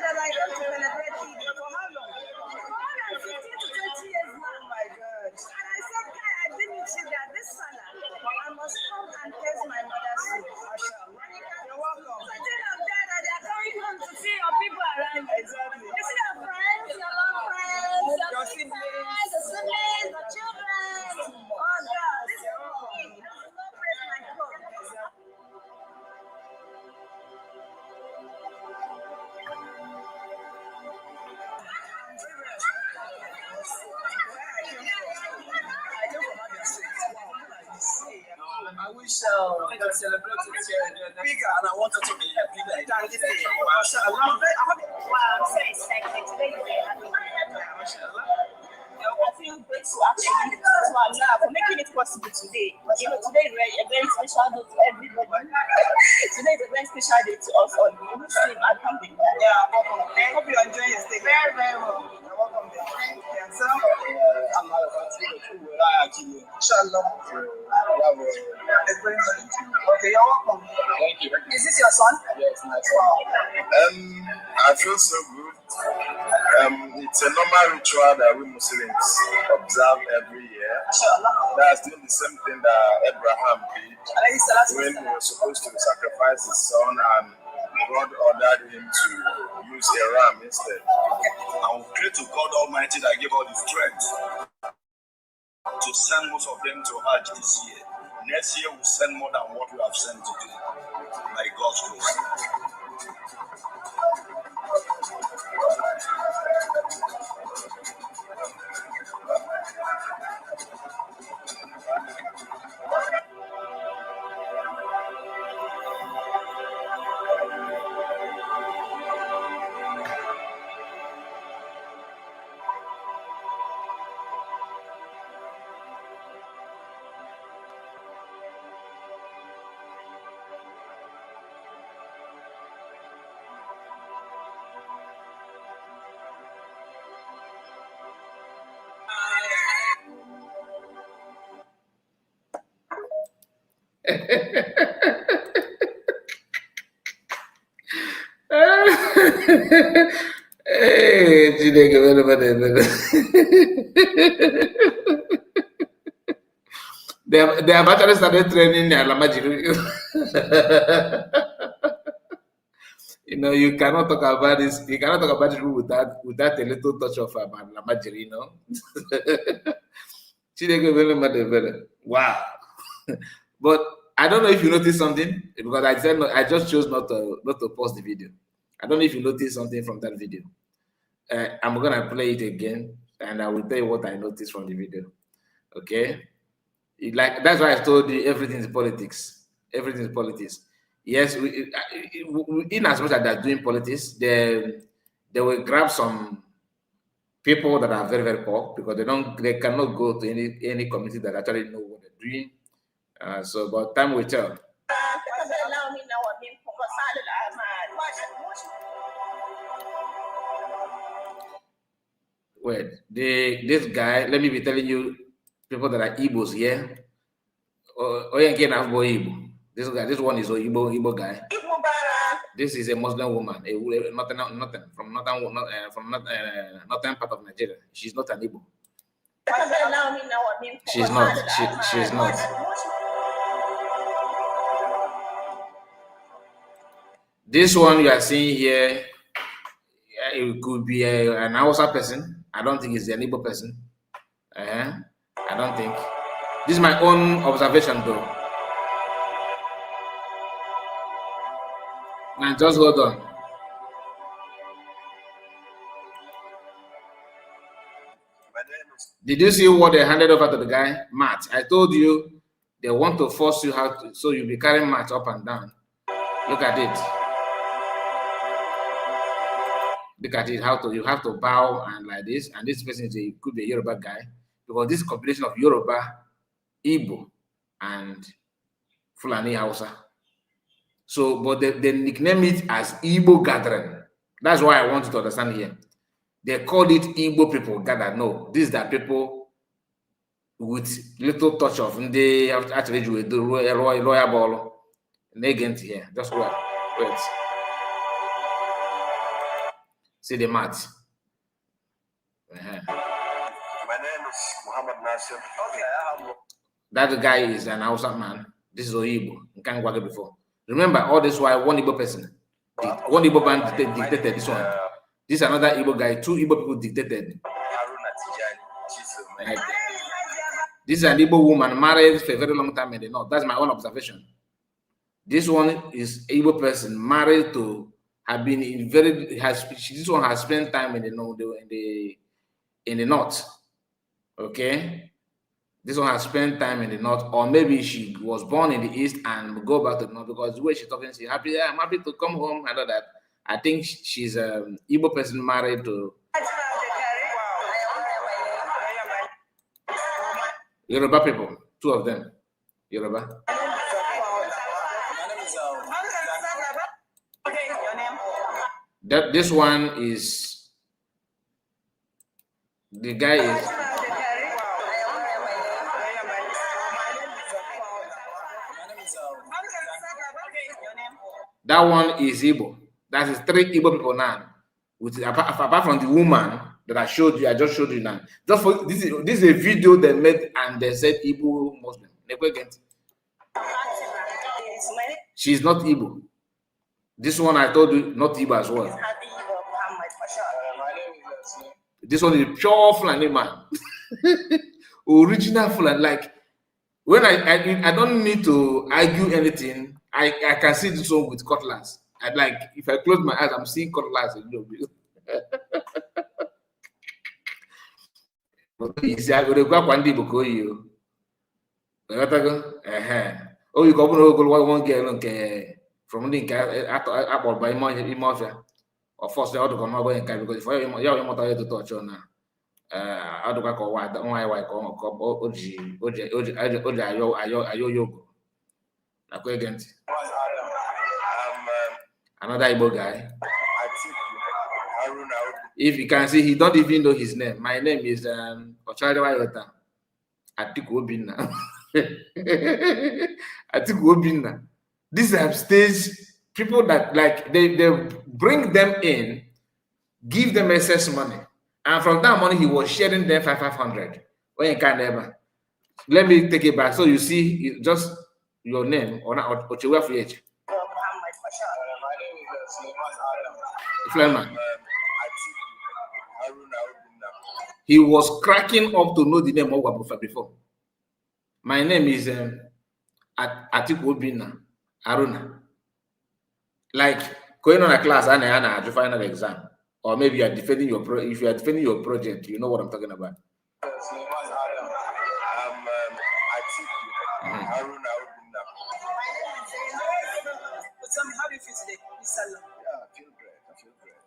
S5: That I get to celebrate Eid for how long? More than 15 to 20 years now. Oh my God. And I said, I didn't see that this Salah, I must come and taste my mother's food. MashaAllah. You're welcome. So I'm there that they're coming home to see your people around. Exactly. You see your friends, your long friends, your siblings, the siblings, the children. Oh God, this is me. No praise my God.
S4: I wish we can celebrate it bigger, and I want it to be bigger than this year.
S5: Wow, I'm so excited. Today is very happy. I feel grateful actually to Allah for making it possible today. You know, today is a very special day to everybody. Today is a very special day to us all. Muslim, alhamdulillah. Yeah, welcome. I hope you enjoy your stay. Very, very well. You're welcome. Yeah, so, inshallah. Okay, you're welcome.
S4: Thank you.
S5: Is this your son?
S4: Yes, my son. I feel so good. It's a normal ritual that we Muslims observe every year. That's doing the same thing that Abraham did when he was supposed to sacrifice his son, and God ordered him to use a ram instead.
S6: I will pray to God Almighty that give us the strength to send most of them to Hajj this year. Next year we'll send more than what we have sent today. By God's grace.
S3: Hey, Chineke, they have actually started training Alamajiri. You know, you cannot talk about this. You cannot talk about it without a little touch of Alamajiri, you know. Wow. But I don't know if you noticed something, because I said no, I just chose not to pause the video. I don't know if you noticed something from that video. I'm gonna play it again, and I will tell you what I noticed from the video. Okay, that's why I told you everything is politics. everything is politics. Yes, in as much as they're doing politics, they will grab some people that are very, very poor because they cannot go to any community that actually know what they're doing. So, but time will tell. Wait, this guy, let me be telling you, people that are Igbos here. This guy, this one is an Igbo guy. This is a Muslim woman, nothing from northern part of Nigeria. She's not an Igbo. She's not. She's not. This one you are seeing here, it could be an Hausa person. I don't think it's an Igbo person. I don't think. This is my own observation, though. And just hold on. Did you see what they handed over to the guy? Mat. I told you they want to force you how to, so you'll be carrying mat up and down. Look at it. Look at it. You have to bow and like this. And this person could be a Yoruba guy because this combination of Yoruba, Igbo, and Fulani Hausa. So, but they nickname it as Igbo gathering. That's why I want you to understand here. They called it Igbo people gather. No, these are people with little touch of they actually do royal ball. Negent here. Just wait. See the mat.
S6: My name is Muhammad Nasir. Okay.
S3: That guy is an Hausa man. This is Igbo. You can't work it before. Remember, all this while one Igbo person, one Igbo man dictated this one. This is another Igbo guy. Two Igbo people dictated. This is an Igbo woman married for a very long time in the north. That's my own observation. This one is Igbo person married to have been in this one has spent time in the north. Okay. This one has spent time in the north, or maybe she was born in the east and go back to the north because the way she's talking, she's happy. I'm happy to come home. I know that. I think she's an Igbo person married to Yoruba people. Two of them, Yoruba. This one is the guy is. That one is Igbo. That is 3 Igbo people now. Apart from the woman that I showed you, I just showed you now. Just for this is a video they made and they said Igbo Muslim. She's not Igbo. This one I told you not Igbo as well. This one is pure Fulani man. Original Fulani. Like when I don't need to argue anything. I can see this one with cutlass. And like if I close my eyes, I'm seeing cutlass a little bit. Oh, you go one girl from the by mafia. Of course, the other come over because if you're not to touch on I don't know why another Igbo guy. If you can see, he don't even know his name. My name is Atiku Obinna. Atiku Obinna. These are stage people that like they bring them in, give them excess money, and from that money he was sharing them 500. When you can never. Let me take it back. So you see, just your name or not or your age. He was cracking up to know the name of Wabufa before. My name is Atiku Obinna Aruna. Like going on a class and to final exam, or maybe you are defending if you are defending your project, you know what I'm talking about.
S5: do you feel today? Inshallah.
S4: Yeah, I feel great. I feel great.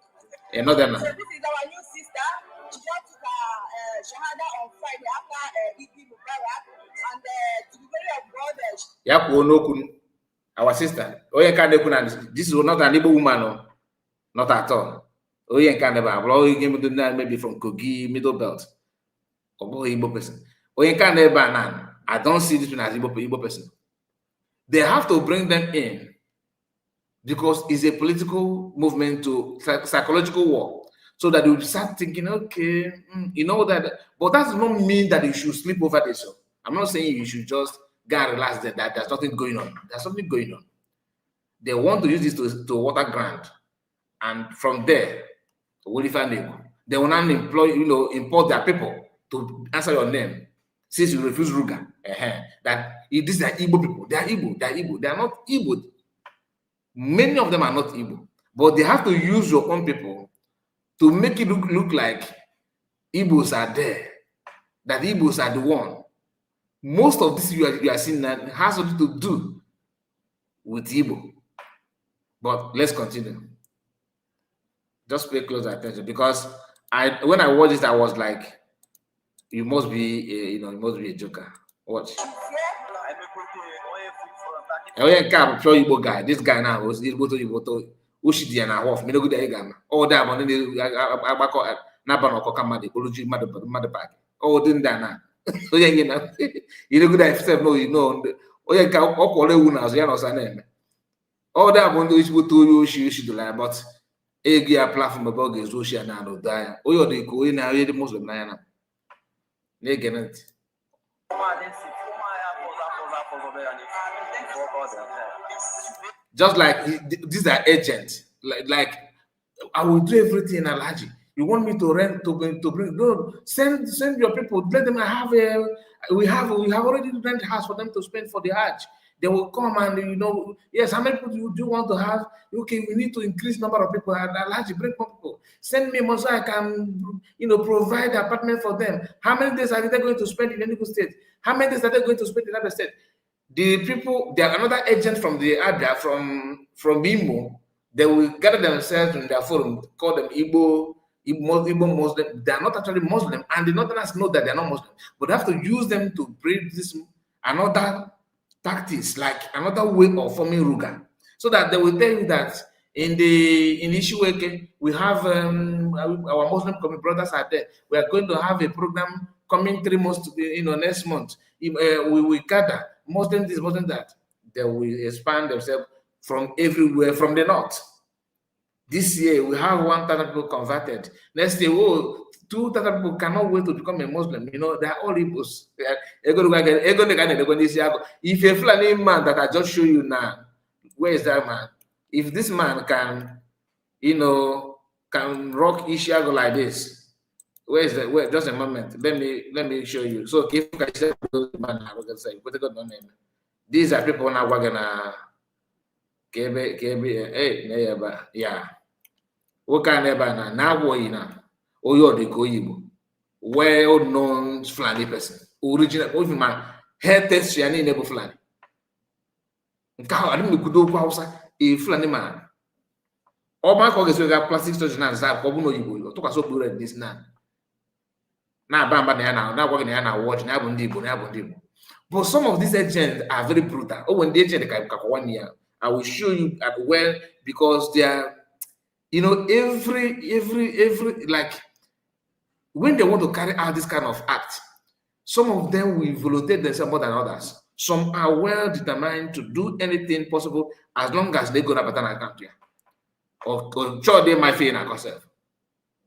S3: You know them
S5: So
S3: now.
S5: this is our new sister. She just took her shahada on Friday after Igbo Mubarak, and to the glory of God,
S3: Our sister. This is not an Igbo woman, no. Not at all. Maybe from Kogi, Middle Belt. Or Igbo person. I don't see this one as Igbo person. They have to bring them in because it's a political movement to psychological war. So that you start thinking, okay, you know that, but that does not mean that you should sleep over this. So I'm not saying you should just go and relax that there's nothing going on. There's something going on. They want to use this to water ground, and from there, they will now import their people to answer your name since you refuse Ruga. That these are Igbo people. They are Igbo. They are Igbo. They are not Igbo. Many of them are not Igbo, but they have to use your own people to make it look like Igbos are there, that Igbos are the one. Most of this you are seeing that has something to do with Igbo. But let's continue. Just pay close attention, because when I watched this, I was like, you must be a joker. Watch. I'm sure Igbo guy. This guy now was Igbo to Igbo to Ushidi and Wolf. Me no good again. All that one in the Nabano Kokamadi, Ology Mother Park. Oh, didn't that now? So yeah, you know, you know good except no, you know. Oh yeah, all the winners, you know, name. All that one is what to you, she should lie, but a gear platform about the Zoshi and Nano die. Oh, you're the go in now, you're the Muslim Nana. They get it. Just like these are agents, like I will do everything, Alaji. You want me to rent to bring? No, send your people. Let them have we have already rent house for them to spend for the Hajj. They will come and yes. How many people you do want to have? Okay, we need to increase number of people. Alaji, bring more people. Send me money so I can provide apartment for them. How many days are they going to spend in Enugu State? How many days are they going to spend in other state? The people, they are another agent from the area, from Imo. They will gather themselves in their forum, call them Igbo Muslim. They are not actually Muslim, and the Northerners know that they are not Muslim, but they have to use them to breed this another tactics, like another way of forming Ruga, so that they will tell you that in Ishiweke we have our Muslim brothers are there. We are going to have a program coming 3 months, next month. We will gather Muslim this, Muslim that. They will expand themselves from everywhere, from the north. This year we have 1,000 people converted. Next year, 2,000 people cannot wait to become a Muslim. They are all Igbos. If a Fulani man that I just show you now, where is that man? If this man can, can rock Ishiago like this, where is that? Wait, just a moment. Let me show you. So if you can say man, these are people now we're gonna yeah. What kind of now well-known Fulani person, original, even my head test Fulani neighbor Fulani. I didn't go to Hausa, a Fulani man. All my colleagues will have plastic surgeon and Zab, you took us so good this now. Now, Bamba, now working now, watching Abundibo. But some of these agents are very brutal. Oh, when the agent can 1 year, I will show you well, because they are, every like when they want to carry out this kind of act, some of them will volunteer themselves more than others. Some are well determined to do anything possible as long as they go to an account here. Or sure they might feel in ourselves.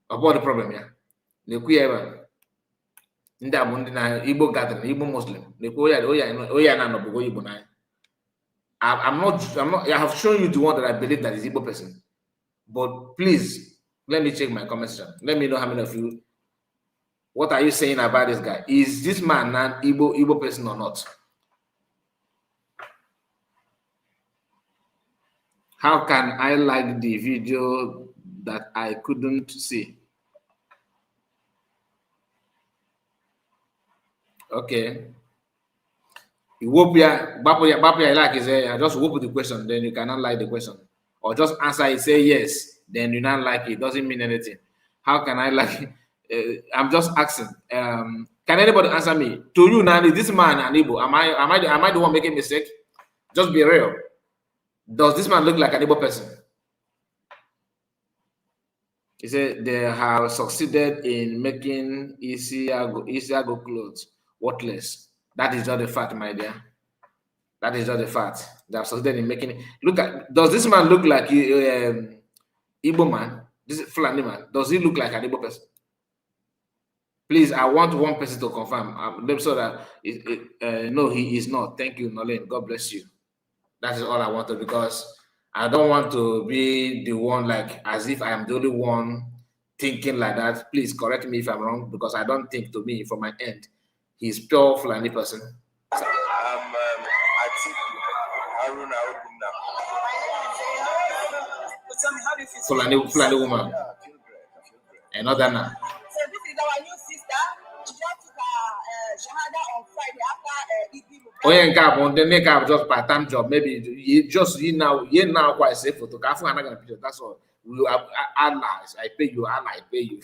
S3: About the problem here. The queer Igbo gathering, Igbo Muslim. I'm not, I have shown you the one that I believe that is Igbo person. But please, let me check my comment section. Let me know how many of you, what are you saying about this guy? Is this man an Igbo person or not? How can I like the video that I couldn't see? Okay. Bapia like is just whoop the question, then you cannot like the question. or just answer it, say yes, then you not like it. Doesn't mean anything. How can I like it? I'm just asking. Can anybody answer me? To you now, is this man an Igbo? Am I the one making mistake? Just be real. Does this man look like an Igbo person? He said they have succeeded in making Isiago clothes worthless. That is not the fact, my dear. That is not the fact. They have succeeded in making it. Look at, does this man look like Igbo man? This Fulani man, does he look like an Igbo person? Please, I want one person to confirm. So that no, he is not. Thank you, Nolene. God bless you. That is all I wanted, because I don't want to be the one like as if I am the only one thinking like that. Please correct me if I'm wrong, because I don't think, to me, from my end, he's pure Fulani person.
S4: I think Haruna
S3: Fulani woman.
S4: I feel great.
S3: Another now.
S5: So this is our new sister. She just took her shahada on Friday after Igbo.
S3: Oh yeah, just part-time job. Maybe you now quite say photo. That's all. Allah, I pay you. Allah, I pay you.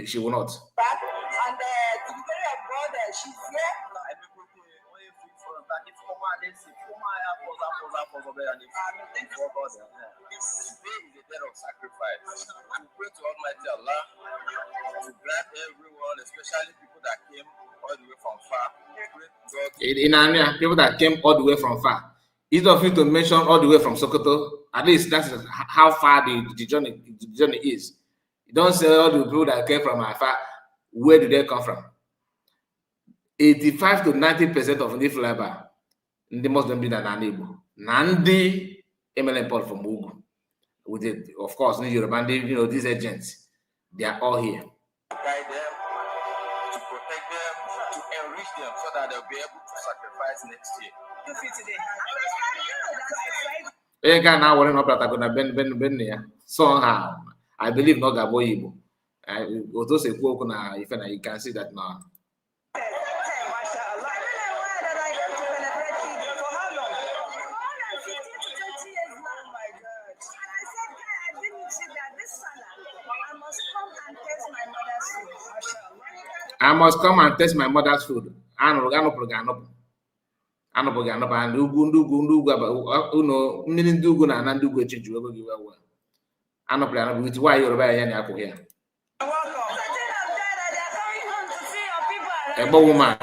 S3: She will not.
S5: And to the glory of God, she's here.
S4: Today is a day of sacrifice. We pray to Almighty Allah to grant everyone, especially people that came all the way from far.
S3: In Ania, people that came all the way from far. Instead of you to mention all the way from Sokoto, at least that's how far the journey is. You don't say all the people that came from afar. Where do they come from? 85 to 90% of the fiber, the Muslim be that Igbo. Nandi MLM Paul from Ugu. With it, of course, these agents, they are all here.
S4: Guide them, to protect them, to enrich them so that they'll be able to sacrifice next year.
S3: Somehow, I believe not Gabo Igbo. You can see that now. I must come and taste my mother's food. And with why you're a woman.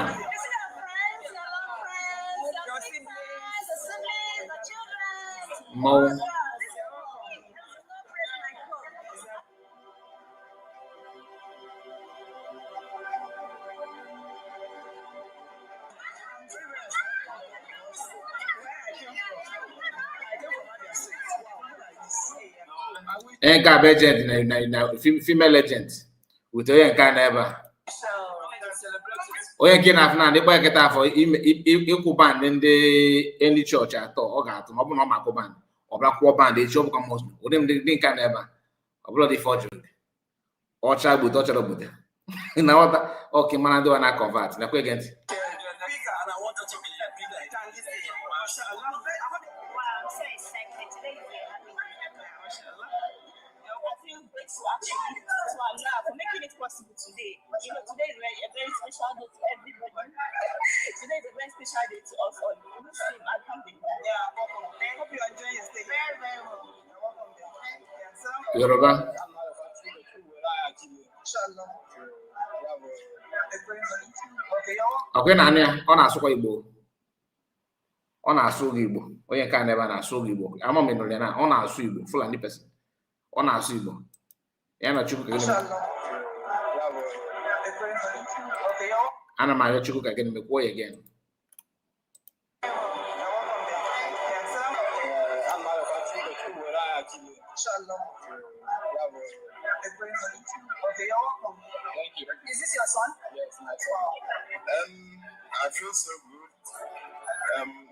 S3: Mo. Agent, female agent with a kind of onye nke na-afụ na ndị kpa nkịta afọ ịkwụ band ndị chọọchị atọ ọ ga-atụ ma ọ bụ na ọ makụ band ọ bụla kwụọ band echi ọ bụkwa muslim ụdị ndị nka na ebe a ọ bụla dị fọjụrụ ọcha gbute ọ chọrọ gbute na nghọta ọka mara ndị wa na convert na kwe ntị
S5: to Allah for making it possible today. You know, today is a very special day to everybody. Today is a very special day to us all. Muslim, alhamdulillah. Yeah, welcome. I hope you enjoy your stay. Very, very well. You're welcome.
S3: Yoruba. Okay, Nanya, ọ na-asụkwa Igbo. Ọ na-asụ Igbo. Onye nke a na-ebe a na-asụ Igbo. Ama m nụrụ ya na ọ na-asụ Igbo. Fulani person. Ọ na-asụ Igbo. Ya na Chukwu ka gịnị ana m arịọ Chukwu ka gịnị mekwuo ya again.
S5: Thank you. Is this your son?
S4: Yes, my son. I feel so good.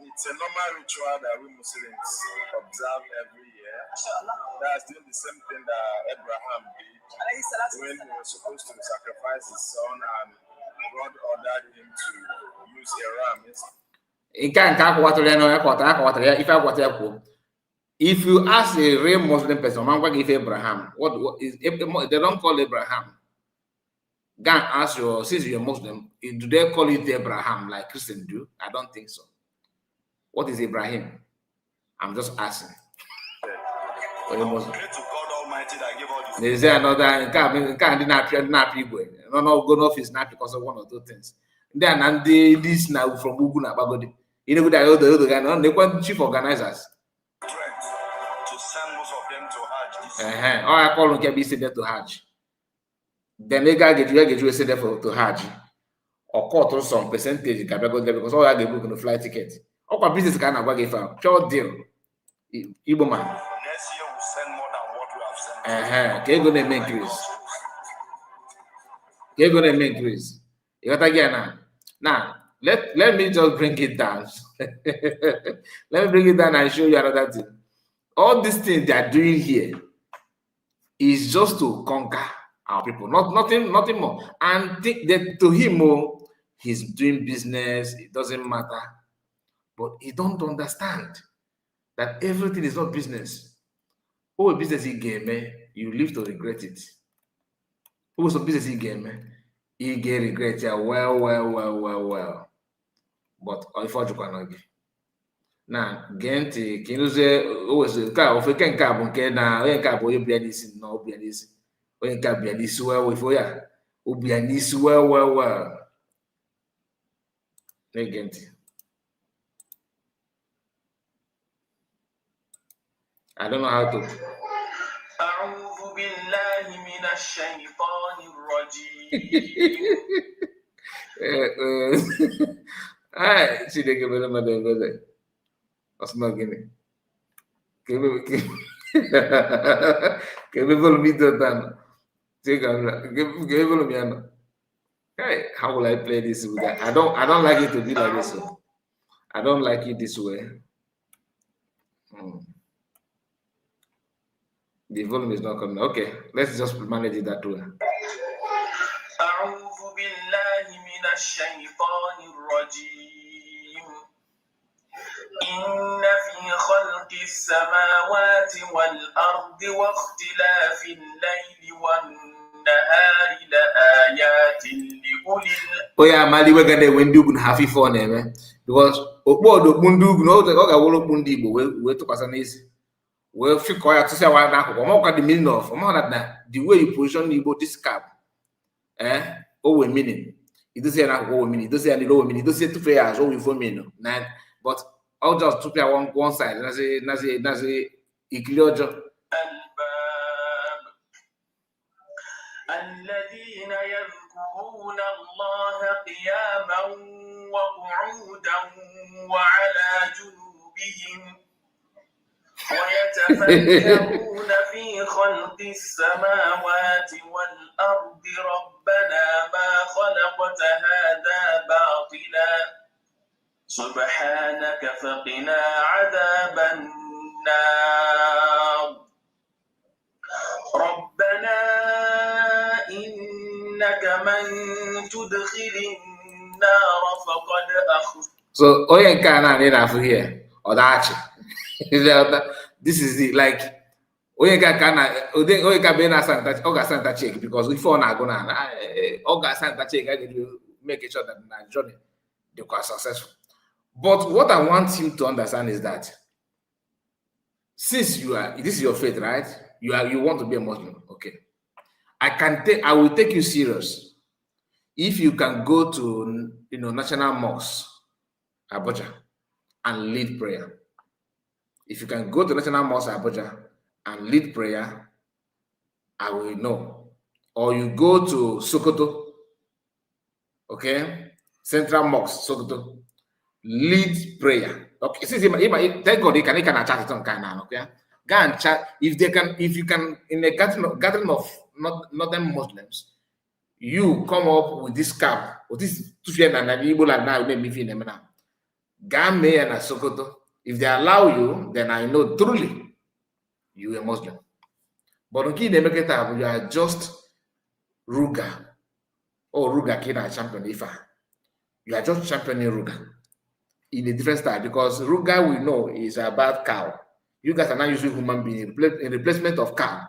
S4: It's a normal ritual that we Muslims observe every year. That's doing the same thing that Abraham did when he was supposed to sacrifice his son, and God ordered him to use a ram.
S3: If you ask a real Muslim person, if Abraham, what is they don't call Abraham. Go and ask your, since you're Muslim, do they call it Abraham like Christians do? I don't think so. What is Ibrahim? I'm just asking.
S6: Pray to God Almighty that gave all this.
S3: They say another can't Igbo. No, go off is not because of one or two things. Then and this now from Ugu na Bagodi. You know that other guy, no, they want chief organizers.
S6: To send most of them to Hajj this
S3: year. All I call them can be sent there to Hajj. Then they get you sent there to Hajj. Or cut some percentage can go there because all I get book on the flight ticket. Or business can have a pure deal. Igbo man.
S6: Next year we'll send more than what we have sent.
S3: Can go to make increase. Can go to make increase. You got again now. Let me just bring it down. Let me bring it down and show you another thing. All these things they are doing here is just to conquer our people, nothing more. And to him, he's doing business. It doesn't matter, but he don't understand that everything is not business. Who a business he game, you live to regret it. Who was a business he game, he get regret. Yeah, well. But if you cannot give. Now, Gente, can you say, always a car of a can carbon can now, a car boy, Bianis, no Bianis, or a car Bianis well with ya, Ubianis well. Gente. I don't know how to.
S6: أعوذ بالله من الشيطان الرجيم.
S3: Hi, see they give me the that's not giving. Can we follow me to that? Give me. Hey, how will I play this with that? I don't like it to be like this. I don't like it this way. The volume is not coming. Okay, let's just manage it that way.
S6: أعوذ بالله من الشيطان الرجيم. إن في خلق السماوات والأرض واختلاف الليل والنهار لآيات لأولي.
S3: Oh yeah, Mali, we're gonna win Dugun happy for them, because Obo Mundu, no, the Oga will Mundi, we took us an easy. Well, if you call to say why now, I'm not the meaning of the way you position Igbo this cap. We meaning. It doesn't say that meaning, it doesn't say any low meaning, it doesn't say 2 players, we for meaning. But I'll just 2 player one side, that's a clear job.
S6: الذين يذكرون الله قياما وقعودا وعلى جنوبهم ويتفكرون في خلق السماوات والأرض ربنا ما خلقت هذا باطلا سبحانك فقنا عذاب النار ربنا إنك من تدخل النار فقد أخذ.
S3: So, Oyen Kana here, or that. This is it. Like, Oyen Kana Santa check because we fall now go now. Oga Santa check, I need to make sure that my journey they are successful. But what I want him to understand is that since this is your faith, right? You want to be a Muslim, okay? I will take you serious if you can go to National Mosque, Abuja, and lead prayer. If you can go to National Mosque, Abuja, and lead prayer, I will know. Or you go to Sokoto, okay? Central Mosque, Sokoto, lead prayer. Okay, thank God they can chat it on kind, okay? Go and chat. If you can, in a gathering of northern Muslims, you come up with this cap, or this Tufian and Igbo and now let me feel them now. Game and Sokoto. If they allow you, then I know truly you are Muslim. But okay, you are just Ruga oh, Ruga Kina champion Ifa. You are just championing Ruga in a different style, because Ruga we know is about cow. You guys are now using human being in replacement of cow,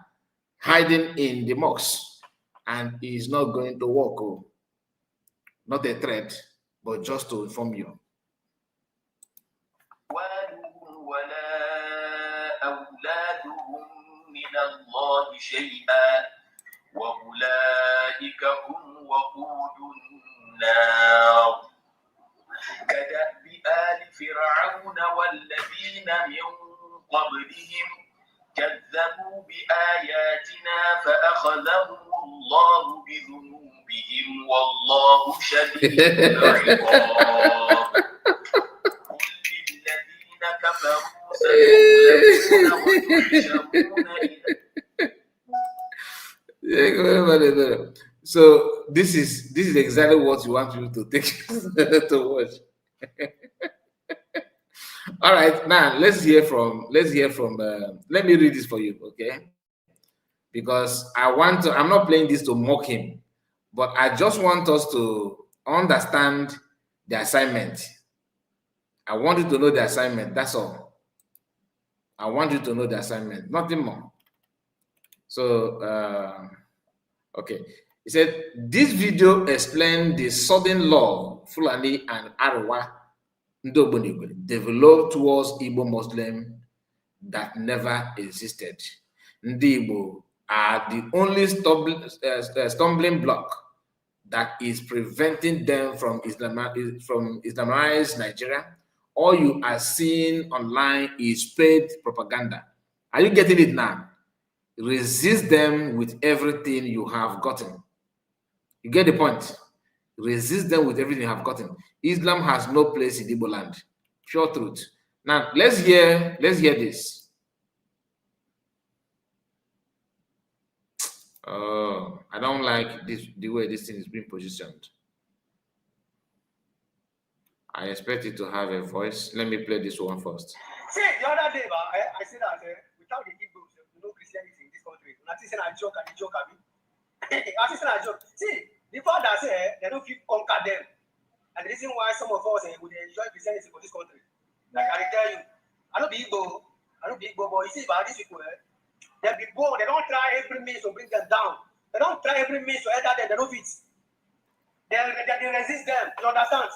S3: hiding in the mosque, and it's not going to work. Oh. Not a threat, but just to inform you.
S7: وأولئك هم وقود النار كدأب آل فرعون والذين من قبلهم كذبوا بآياتنا فأخذهم الله بذنوبهم والله شديد العقاب قل للذين كفروا سيغلبون ويحشرون إلى.
S3: So this is exactly what you want people to take to watch. All right, now let's hear from let me read this for you, okay? Because I'm not playing this to mock him, but I just want us to understand the assignment. I want you to know the assignment, that's all. I want you to know the assignment, nothing more. So, okay. He said, this video explained the sudden love Fulani and Arawa developed towards Igbo Muslim that never existed. Igbo are the only stumbling block that is preventing them from Islamized Nigeria. All you are seeing online is paid propaganda. Are you getting it now? Resist them with everything you have gotten. You get the point? Resist them with everything you have gotten. Islam has no place in Igbo land. Pure truth. Now let's hear this. Oh, I don't like the way this thing is being positioned. I expect it to have a voice. Let me play this one first.
S8: See, the other day, I said that without the Igbos, no Christianity in this country. I think I joke. I joke. See, the fact that they don't feel conquer them, and the reason why some of us would enjoy Christianity for this country. Like I tell you, I don't be Igbo, but you see about these people, they be born. They don't try every means to bring them down. They don't try every means to enter them. They don't fit. They resist them. You understand?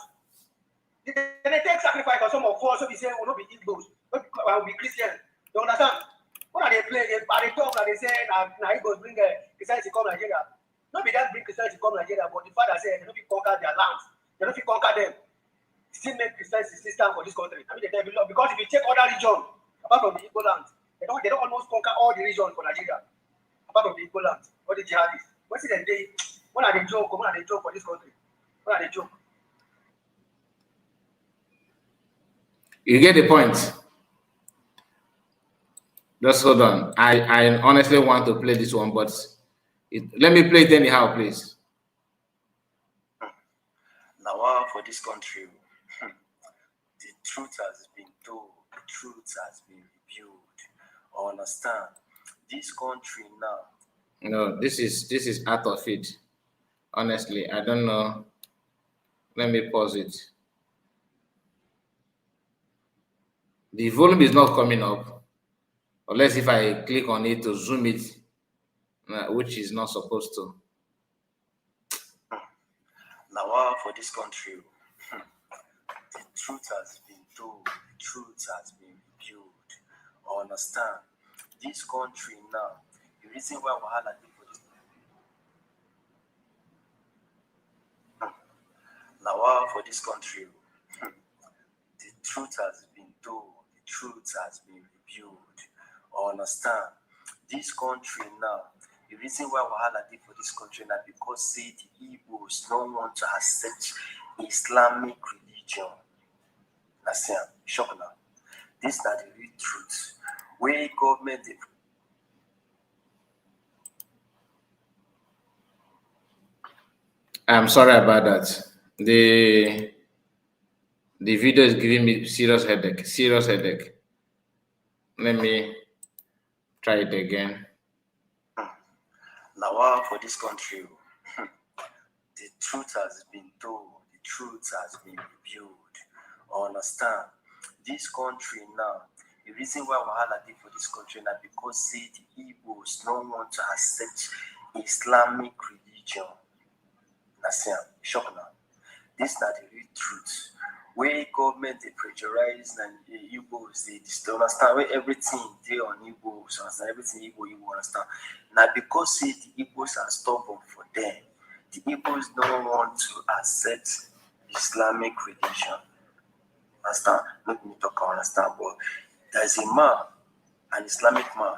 S8: They take sacrifice for some of us. So we say we will not be Igbos, we will be Christian. You understand? What are they playing? They talk like they say, now Igbos bring Christianity come Nigeria. Not be that bring Christianity come Nigeria, but the father said they don't conquer their lands. They don't conquer them. Still make Christianity system for this country. I mean, they belong because if you take other regions apart from the Igbo land, they don't almost conquer all the regions for Nigeria apart from the Igbo land. What the jihadists? What are they joke? What are they joke for this country? What are they joke?
S3: You get the point. Just hold on. I honestly want to play this one, but let me play it anyhow, please.
S7: Now, for this country, the truth has been told, the truth has been revealed. Understand? This country now.
S3: No, this is out of it. Honestly, I don't know. Let me pause it. The volume is not coming up, unless if I click on it to zoom it, which is not supposed to.
S7: Now, for this country, the truth has been told, the truth has been revealed. Understand? This country now, the reason why Wahala did for this. Now, for this country, the truth has been told, the truth has been revealed. Understand? This country now, the reason why Wahala did for this country now because say the Igbos don't want to accept Islamic religion. That's shock now. This is the real truth. Where government
S3: I'm sorry about that. The video is giving me serious headache. Let me try it again.
S7: Now, for this country, the the truth has been told, the truth has been revealed. Understand? This country now, the reason why wahala dey for this country now because say the Igbos don't want to accept Islamic religion. Nasia, shock now. This is not the real truth. Where government they pressurize and the Igbos they understand where everything they on Igbos understand everything Igbo understand. Now because say the Igbos are stubborn for them, the Igbos don't want to accept Islamic religion. Understand? Let me talk understand, but there's a man, an Islamic man,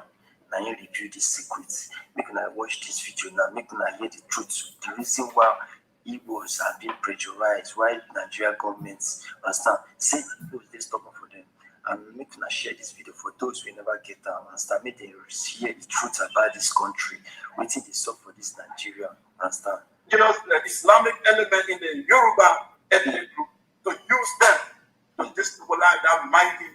S7: now you review this secret. Make I watch this video now, make I hear the truth. The reason why Igbos are being pressurized, why Nigeria governments understand, say Igbos they stop for them. And make I share this video for those who never get down, understand, make they hear the truth about this country, waiting they stop for this Nigeria, understand.
S9: You know, the Islamic element in the Yoruba ethnic group to use them to destabilize that mighty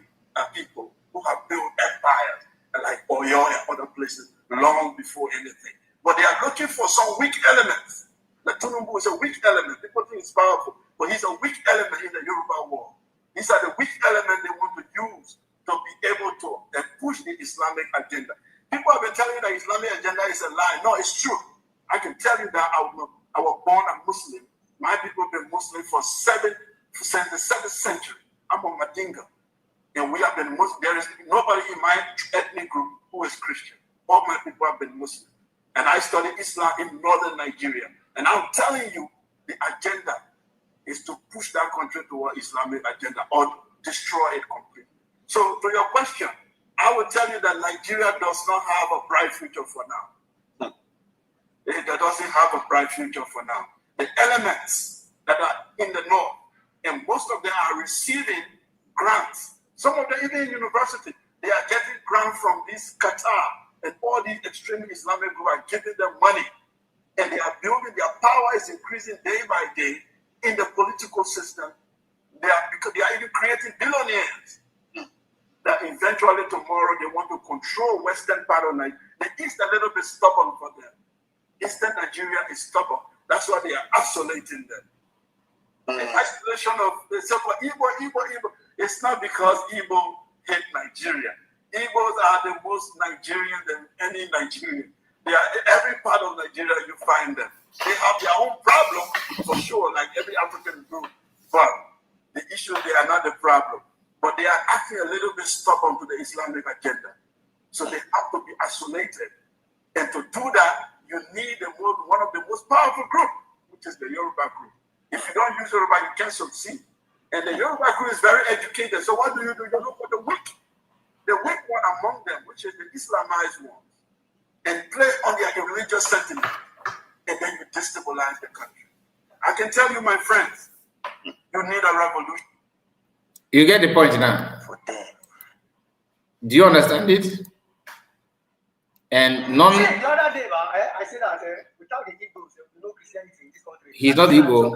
S9: people who have built empires like Oyo and other places long before anything. But they are looking for some weak elements. The Tunumbu is a weak element. People think it's powerful, but he's a weak element in the Yoruba war. These are the weak elements they want to use to be able to push the Islamic agenda. People have been telling you that Islamic agenda is a lie. No, it's true. I can tell you that I was born a Muslim. My people have been Muslim since the 7th century. I'm a Madinga. And we have been Muslim. There is nobody in my ethnic group who is Christian. All my people have been Muslim. And I studied Islam in northern Nigeria. And I'm telling you, the agenda is to push that country toward Islamic agenda or destroy it completely. So to your question, I will tell you that Nigeria does not have a bright future for now. It doesn't have a bright future for now. The elements that are in the north, and most of them are receiving grants. Some of them, even in university, they are getting grants from this Qatar, and all these extremely Islamic groups are giving them money. And they are building, their power is increasing day by day in the political system. Because they are even creating billionaires that eventually tomorrow they want to control western part of Nigeria. The East a little bit stubborn for them. Eastern Nigeria is stubborn. That's why they are isolating them. The isolation of the so-called Igbo. It's not because Igbo hate Nigeria. Igbos are the most Nigerian than any Nigerian. They are every part of Nigeria you find them. They have their own problem for sure, like every African group. But the issue they are not the problem. But they are acting a little bit stubborn to the Islamic agenda. So they have to be isolated. And to do that, you need one of the most powerful groups, which is the Yoruba group. If you don't use Yoruba, you can't succeed. And the Yoruba group is very educated. So what do? You look for the weak one among them, which is the Islamized ones, and play on their religious sentiment, and then you destabilize the country. I can tell you, my friends, you need a revolution.
S3: You get the point now.
S7: For them.
S3: Do you understand it? And none.
S8: See, the other day, I said that without the Igbos, no Christianity in this country.
S3: He's not Igbo.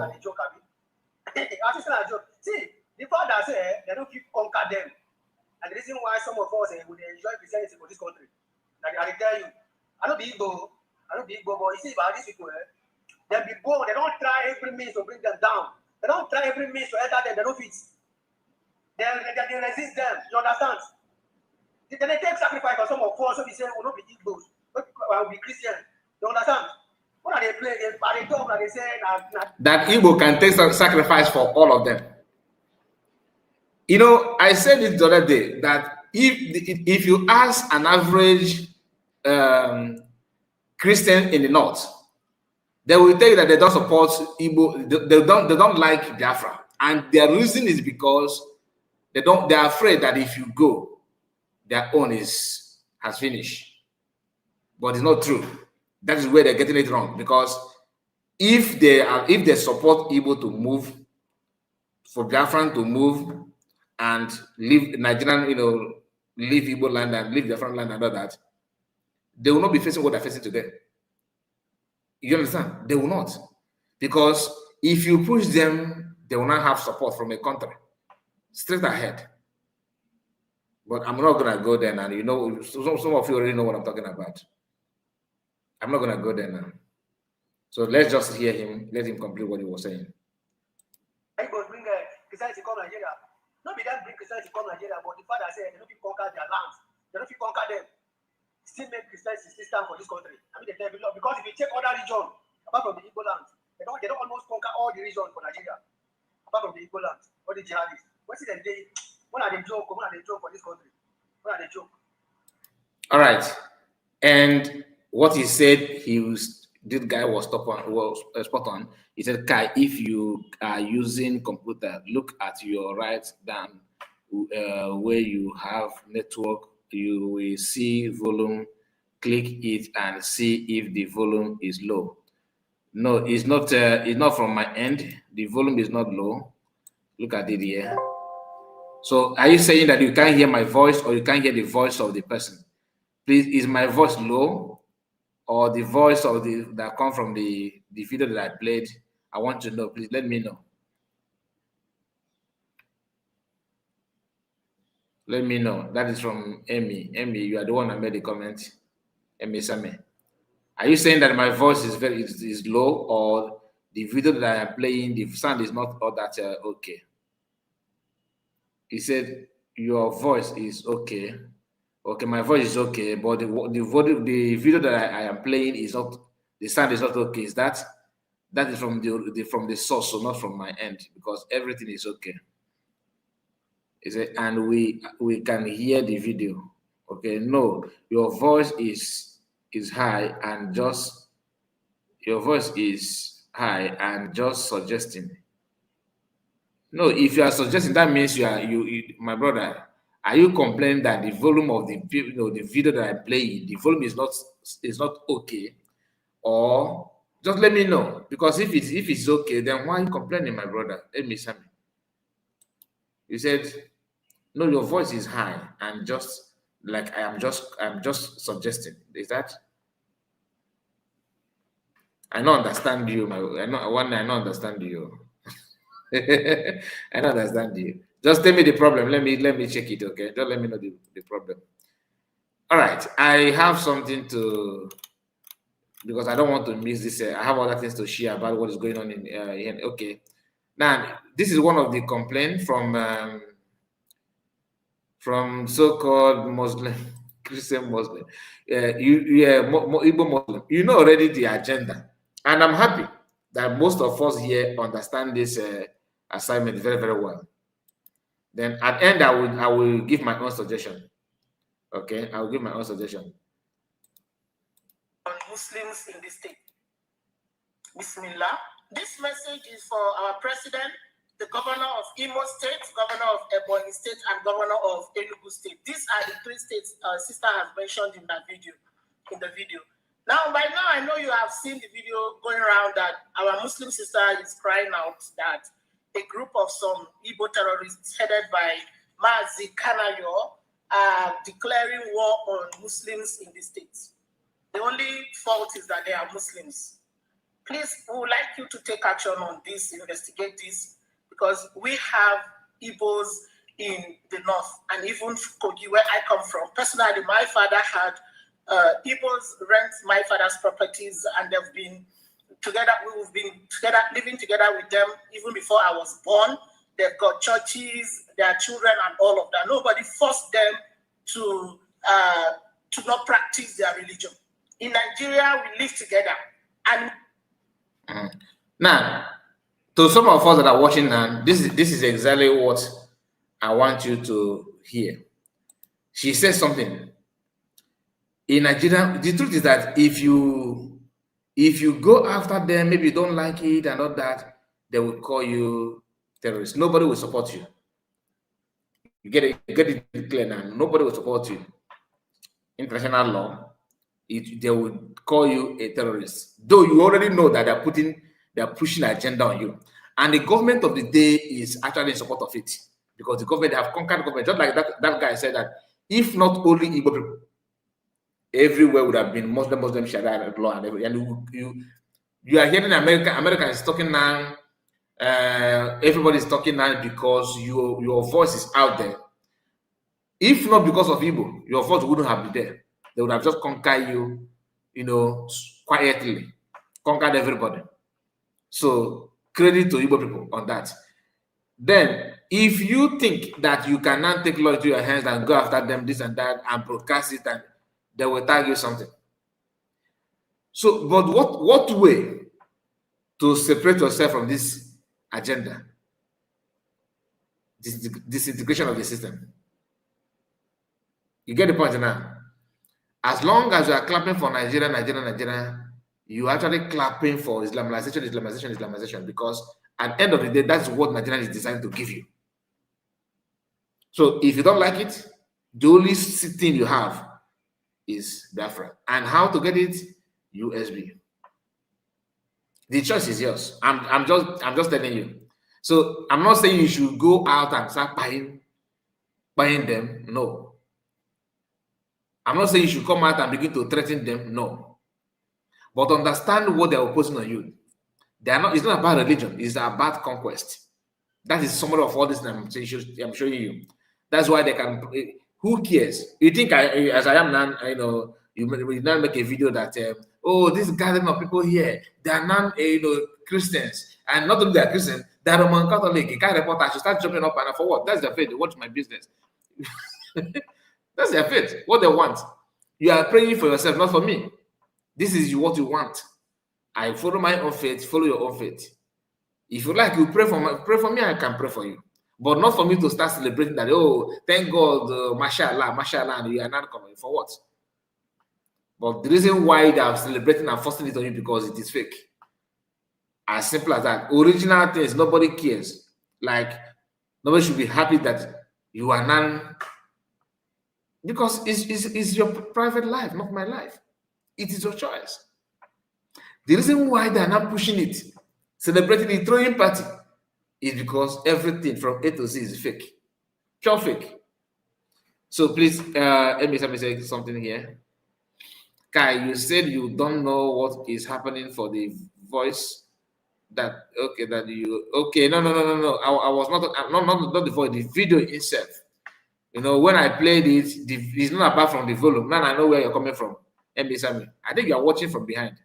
S8: See, the fact that they don't keep conquer them, and the reason why some of us would enjoy Christianity for this country. Like I tell you, I don't be Igbo, but you see about these people, they be born, they don't try every means to bring them down. They don't try every means to enter them, they don't fit. They resist them, you understand? Then they take sacrifice for some of us, so we say, we'll not be Igbos, we'll be Christian. You understand? What are they playing? They talk and they say,
S3: that Igbo can take sacrifice for all of them. You know, I said it the other day that if you ask an average Christian in the north, they will tell you that they don't support Igbo, they don't like Biafra, and their reason is because they are afraid that if you go, their own has finished. But it's not true. That is where they're getting it wrong, because if they support Igbo to move, for Biafran to move and leave Nigerian, leave Igbo land and leave Biafran land and all that, they will not be facing what they're facing today. You understand? They will not. Because if you push them, they will not have support from a country. Straight ahead. But I'm not going to go there now. Some of you already know what I'm talking about. I'm not going to go there now. So let's just hear him. Let him complete what he was saying.
S8: Igbos bring Christianity come Nigeria. Not be that bring Christianity come Nigeria, but the father said they don't conquer their lands. They don't conquer them. Still make Christianity system for this country. I mean, they tell you because if you take other region apart from the Igbo land, they don't almost conquer all the regions for Nigeria apart from the Igbo land, all the jihadists. When are they joke for this country? When are they joke?
S3: All right, and what he said, this guy was spot on. He said, Kai, if you are using computer, look at your right down where you have network, you will see volume, click it and see if the volume is low. No, it's not from my end. The volume is not low. Look at it here. So are you saying that you can't hear my voice or you can't hear the voice of the person? Please, is my voice low? Or the voice of that come from the video that I played? I want to know. Please let me know. Let me know. That is from Emmy. Emmy, you are the one that made the comment. Emmy Same. Are you saying that my voice is low, or the video that I am playing, the sound is not all that okay? He said your voice is okay. Okay, my voice is okay, but the video that I am playing is not, the sound is not okay. Is that is from the source, so not from my end, because everything is okay. Is it? And we can hear the video. Okay, no, your voice is high and just suggesting. No, if you are suggesting, that means you my brother. Are you complaining that the volume of the video that I play, the volume is not okay? Or just let me know, because if it's okay, then why are you complaining, my brother? Let me say. You said no, your voice is high and just like I'm just suggesting. Is that? I don't understand you, I don't understand you. I don't understand you. Just tell me the problem. Let me check it, okay? Just let me know the problem. All right. I have something to, because I don't want to miss this. I have other things to share about what is going on in here. Okay. Now, this is one of the complaints from so-called Muslim, Christian Muslim, Igbo Muslim. You know already the agenda, and I'm happy that most of us here understand this assignment very, very well. Then at the end, I will give my own suggestion. Okay, I will give my own suggestion.
S10: On Muslims in this state. Bismillah. This message is for our president, the governor of Imo State, governor of Ebonyi State, and governor of Enugu State. These are the three states sister has mentioned in the video. Now, by now, I know you have seen the video going around that our Muslim sister is crying out that a group of some Igbo terrorists headed by Mazi Kanayo are declaring war on Muslims in the states. The only fault is that they are Muslims. Please, we would like you to take action on this, investigate this, because we have Igbos in the north and even Kogi, where I come from. Personally, my father had Igbos rent my father's properties, and they've been together. We've been together, living together with them even before I was born. They've got churches, their children, and all of that. Nobody forced them to not practice their religion. In Nigeria, we live together. And
S3: now, to some of us that are watching now, this is exactly what I want you to hear. She says something. In Nigeria, the truth is that if you go after them, maybe you don't like it and all that, they will call you terrorist. Nobody will support you. You get it clear now. Nobody will support you. International law, they will call you a terrorist. Though you already know that they're pushing an agenda on you. And the government of the day is actually in support of it. Because the government have conquered the government. Just like that guy said that if not only Igbo people, everywhere would have been Muslim Sharia law and everything. And you are hearing America is talking now. Everybody's talking now because your voice is out there. If not because of Igbo, your voice wouldn't have been there. They would have just conquered you, quietly. conquered everybody. So credit to Igbo people on that. Then, if you think that you cannot take law into your hands and go after them, this and that, and broadcast it, and they will tag you something. So, but what way to separate yourself from this agenda? Disintegration of the system. You get the point now? As long as you are clapping for Nigeria, you are actually clapping for Islamization, because at the end of the day, that's what Nigeria is designed to give you. So if you don't like it, the only thing you have is Biafra. And how to get it? USB. The choice is yours. I'm just telling you. So I'm not saying you should go out and start buying them. No. I'm not saying you should come out and begin to threaten them. No. But understand what they're opposing on you. It's not about religion, it's about conquest. That is some of all this I'm showing you. That's why they can. Who cares? You think as I am now, you now make a video that this gathering of people here, they are non Christians, and not only they are Christians, they are Roman Catholic. You can't report. I should start jumping up and for what? That's their faith. What's my business? That's their faith. What they want. You are praying for yourself, not for me. This is what you want. I follow my own faith. Follow your own faith. If you like, you pray for me. I can pray for you. But not for me to start celebrating that, thank God, mashallah, and you are not coming. For what? But the reason why they are celebrating and forcing it on you because it is fake. As simple as that. Original things, nobody cares. Like, nobody should be happy that you are non. Because it's your private life, not my life. It is your choice. The reason why they are not pushing it, celebrating the throwing party, is because everything from A to Z is fake. Pure fake. So please, let me say something here. Kai, you said you don't know what is happening for the voice. No. I was not the voice, the video itself. When I played it, it's not apart from the volume. Now I know where you're coming from. I think you are watching from behind.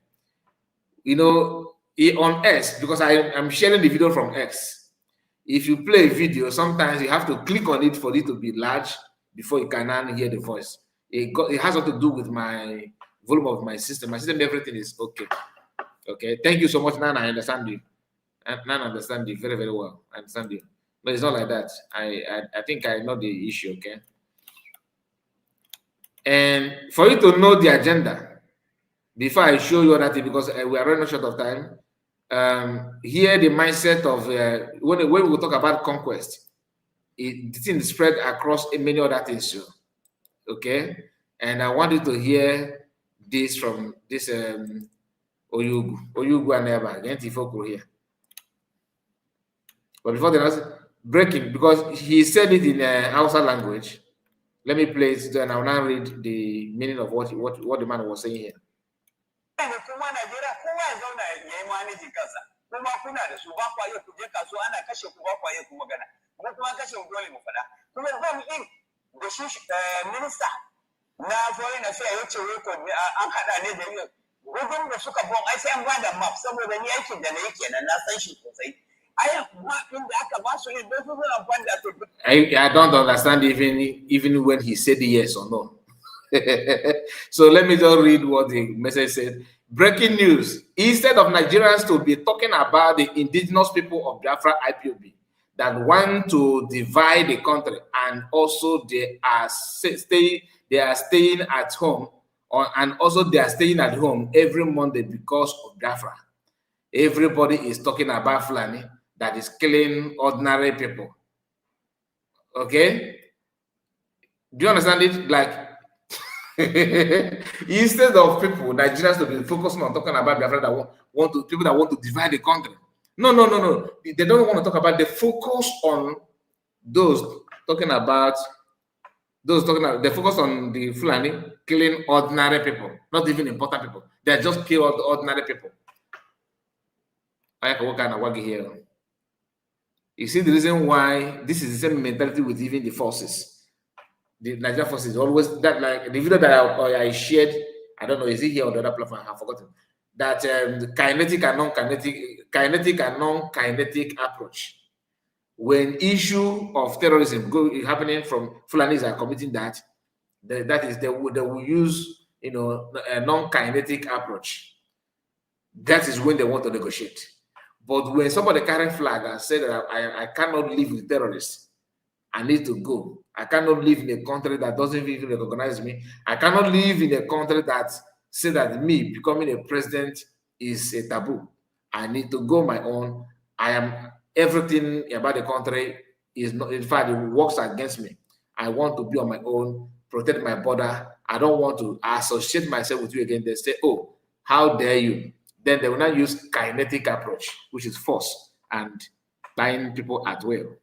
S3: On X, because I'm sharing the video from X. If you play a video, sometimes you have to click on it for it to be large before you can hear the voice. It has to do with my volume of my system. My system, everything is okay. Okay, thank you so much. Now I understand you. Now I understand you very, very well. I understand you. But it's not like that. I think I know the issue, okay? And for you to know the agenda, before I show you that, because we are running short of time, here the mindset of when we talk about conquest, the thing is spread across many other things too. Okay, and I want you to hear this from this Oyugu and Eba against here. But before the breaking, because he said it in Hausa language. Let me play it, and I'll now read the meaning of what the man was saying here. I don't understand even when he said yes or no. So let me just read what the message said. Breaking news. Instead of Nigerians to be talking about the indigenous people of Biafra IPOB that want to divide the country, and also they are staying at home, and also they are staying at home every Monday because of Biafra. Everybody is talking about Fulani that is killing ordinary people. Okay? Do you understand it? Like, instead of people, Nigerians to be focusing on talking about Biafra that people that want to divide the country. No. They don't want to talk about. They focus on those talking about. They focus on the Fulani killing ordinary people, not even important people. They just kill ordinary people. I can work on here. You see the reason why this is the same mentality with even the forces. The Nigerian forces always that, like the video that I shared. I don't know, is it here or the other platform? I have forgotten. that the kinetic and non-kinetic approach. When issue of terrorism happening from Fulanis are committing that, that is they will use a non-kinetic approach. That is when they want to negotiate. But when somebody carry flag and say that I cannot live with terrorists, I need to go. I cannot live in a country that doesn't even recognize me. I cannot live in a country that say that me becoming a president is a taboo. I need to go my own. I am everything about the country is not, in fact, it works against me. I want to be on my own, protect my border. I don't want to associate myself with you again. They say, oh, how dare you? Then they will not use kinetic approach, which is force and buying people at will.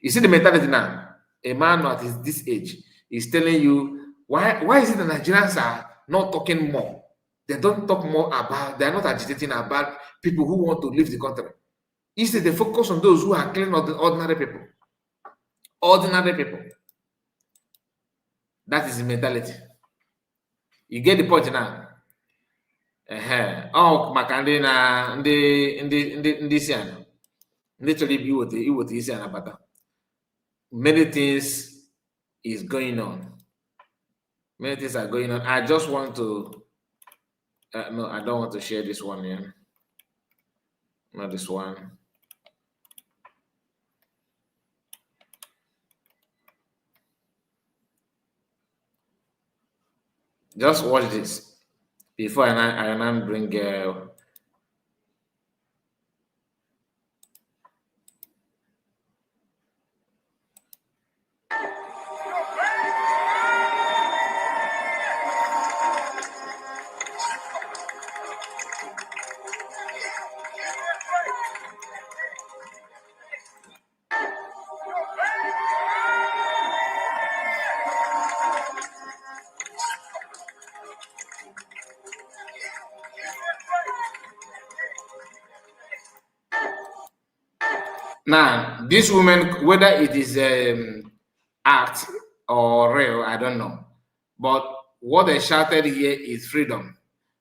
S3: You see the mentality now. A man at this age is telling you, why is it the Nigerians are not talking more? They don't talk more about, they're not agitating about people who want to leave the country. Instead, they focus on those who are killing ordinary people. Ordinary people. That is the mentality. You get the point now. Oh, maka ndị na ndị isi ana ndị chọrọ iweta isi ana bata. Many things is going on. Many things are going on. I just want to no, I don't want to share this one here. Not this one. Just watch this before I bring now, this woman, whether it is act or real, I don't know. But what they shouted here is freedom.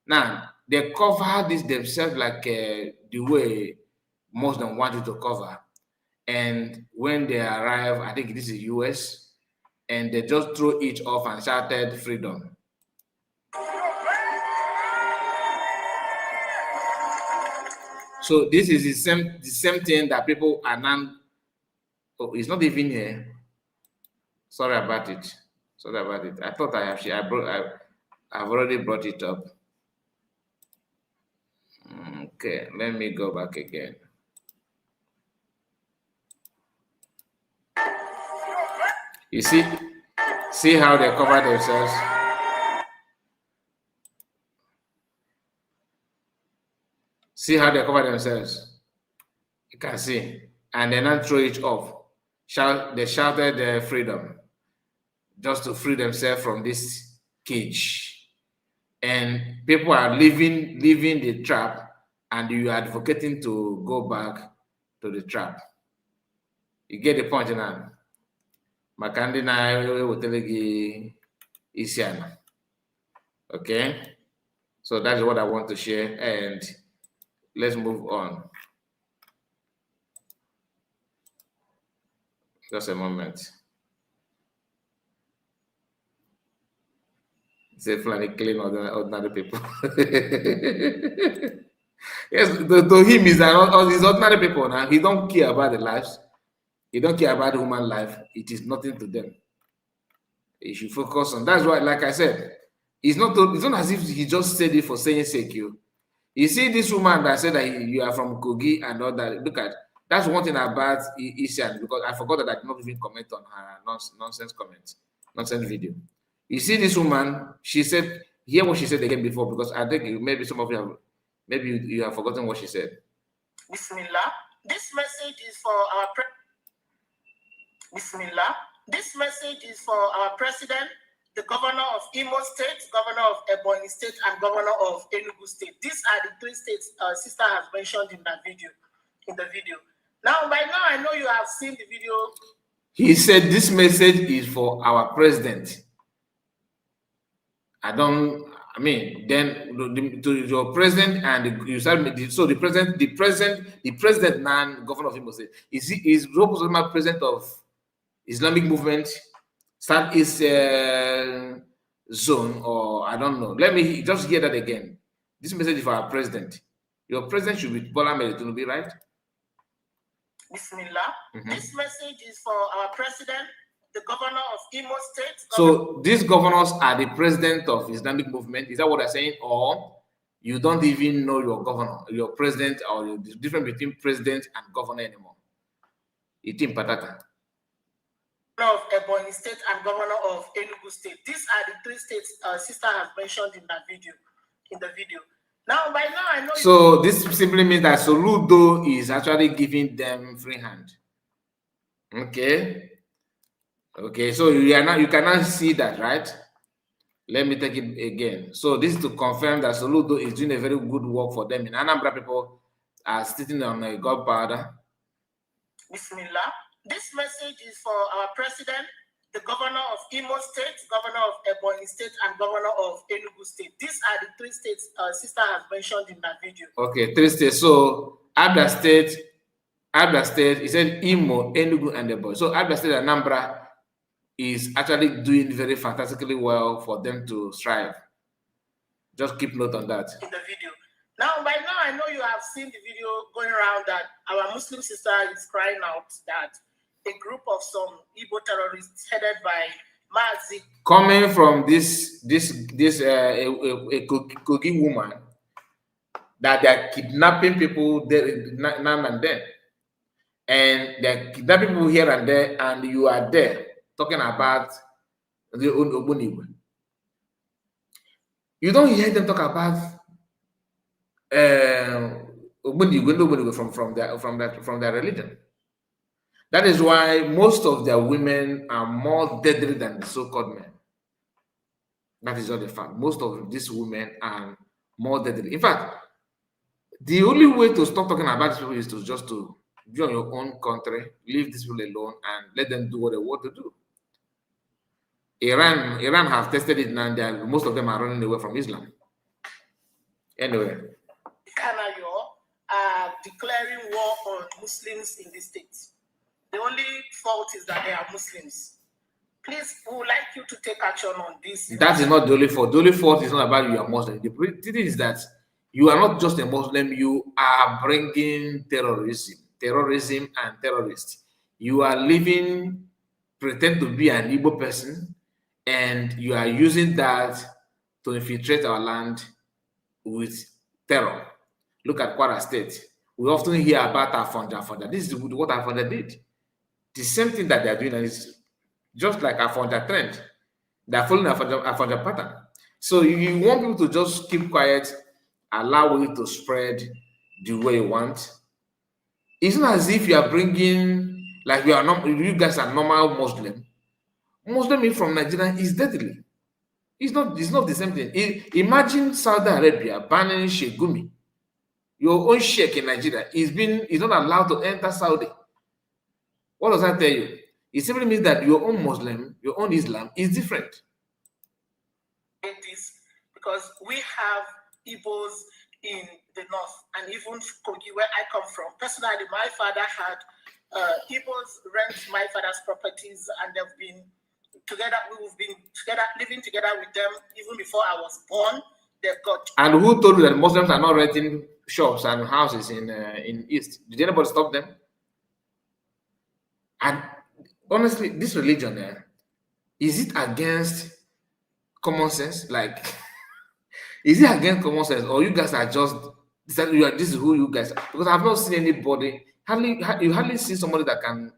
S3: Now, they cover this themselves like the way most of them wanted to cover. And when they arrive, I think this is US, and they just threw it off and shouted freedom. So this is the same thing that people are now. Oh, it's not even here. Sorry about it. Sorry about it. I thought I've already brought it up. Okay, let me go back again. You see how they cover themselves. See how they cover themselves. You can see, and then not throw it off. They shouted freedom, just to free themselves from this cage. And people are leaving the trap, and you are advocating to go back to the trap. You get the point now. Makandi na hotelegi isiana. Okay, so that's what I want to share, and let's move on. Just a moment. Say Fulani killing ordinary people. Yes, to him is ordinary people now. He don't care about the lives. He don't care about human life. It is nothing to them. He should focus on. That's why, like I said, it's not as if he just said it for saying sake. You see this woman that said that you are from Kogi and all that. Look at that's one thing about Isian, because I forgot that I did not even comment on her nonsense video. You see this woman, she said, hear what she said again before, because I think maybe some of you have forgotten what she said.
S10: Bismillah. This message is for our Bismillah. This message is for our president, the governor of Imo State, governor of Ebonyi State, and governor of Enugu State. These are the three states sister has mentioned in the video. Now, by now, I know you have seen the video.
S3: He said this message is for our president. I don't I mean, then to your president and you start. So the president man, governor of Imo State, is Robo Solomon president of Islamic movement, Southeast zone, or I don't know. Let me just hear that again. This message is for our president. Your president should be Bola Ahmed Tinubu, right?
S10: Bismillah. This message is for our president, the governor of Imo State.
S3: So these governors are the president of Islamic movement. Is that what they're saying? Or you don't even know your governor, your president, or the difference between president and governor anymore? Itim Patata.
S10: Governor of Ebonyi State and governor of Enugu State. These are the three states sister has mentioned in the video. Now, by now, I know.
S3: So this simply means that Soludo is actually giving them free hand. Okay. Okay. So you cannot see that, right? Let me take it again. So this is to confirm that Soludo is doing a very good work for them. In Anambra, people are sitting on a gunpowder.
S10: Bismillah. This message is for our president, the governor of Imo State, governor of Ebonyi State, and governor of Enugu State. These are the three states sister has mentioned in that video.
S3: Okay, three states. So Abia State, he said Imo, Enugu, and Ebonyi. So Abia State and Anambra is actually doing very fantastically well for them to strive. Just keep note on that.
S10: In the video. Now, by now, I know you have seen the video going around that our Muslim sister is crying out that a group of some Igbo terrorists headed by Mazi,
S3: coming from this Kogi woman, that they are kidnapping people there now and then, and they're kidnapping people here and there, and you are there talking about the Ogbonigwe. You don't hear them talk about Ogbonigwe from their religion. That is why most of their women are more deadly than the so-called men. That is not the fact. Most of these women are more deadly. In fact, the only way to stop talking about these people is to just to be on your own country, leave these people alone, and let them do what they want to do. Iran have tested it now, and most of them are running away from Islam. Anyway.
S10: Kanayo are declaring war on Muslims in the states. The only fault is that they are Muslims. Please, we would like you to take action on this.
S3: That is not the only fault. The only fault is not about you are Muslim. The thing is that you are not just a Muslim, you are bringing terrorism and terrorists. You are living, pretend to be an Igbo person, and you are using that to infiltrate our land with terror. Look at Kwara State. We often hear about Afonja. This is what Afonja did. The same thing that they are doing is just like Afonja trend. They are following Afonja pattern. So you want people to just keep quiet, allow it to spread the way you want. It's not as if you are bringing, like you guys are normal Muslim. Muslim from Nigeria is deadly. It's not the same thing. Imagine Saudi Arabia banning Sheikh Gumi. Your own sheikh in Nigeria is not allowed to enter Saudi. What does that tell you? It simply means that your own Muslim, your own Islam is different.
S10: This because we have Igbos in the north and even Kogi, where I come from. Personally, my father had Igbos rent my father's properties, and they've been together. We've been together, living together with them even before I was born. They've got.
S3: And who told you that Muslims are not renting shops and houses in East? Did anybody stop them? And honestly, this religion, is it against common sense? Like, is it against common sense, or you guys are just this is who you guys are? Because I've not seen anybody. You hardly see somebody that can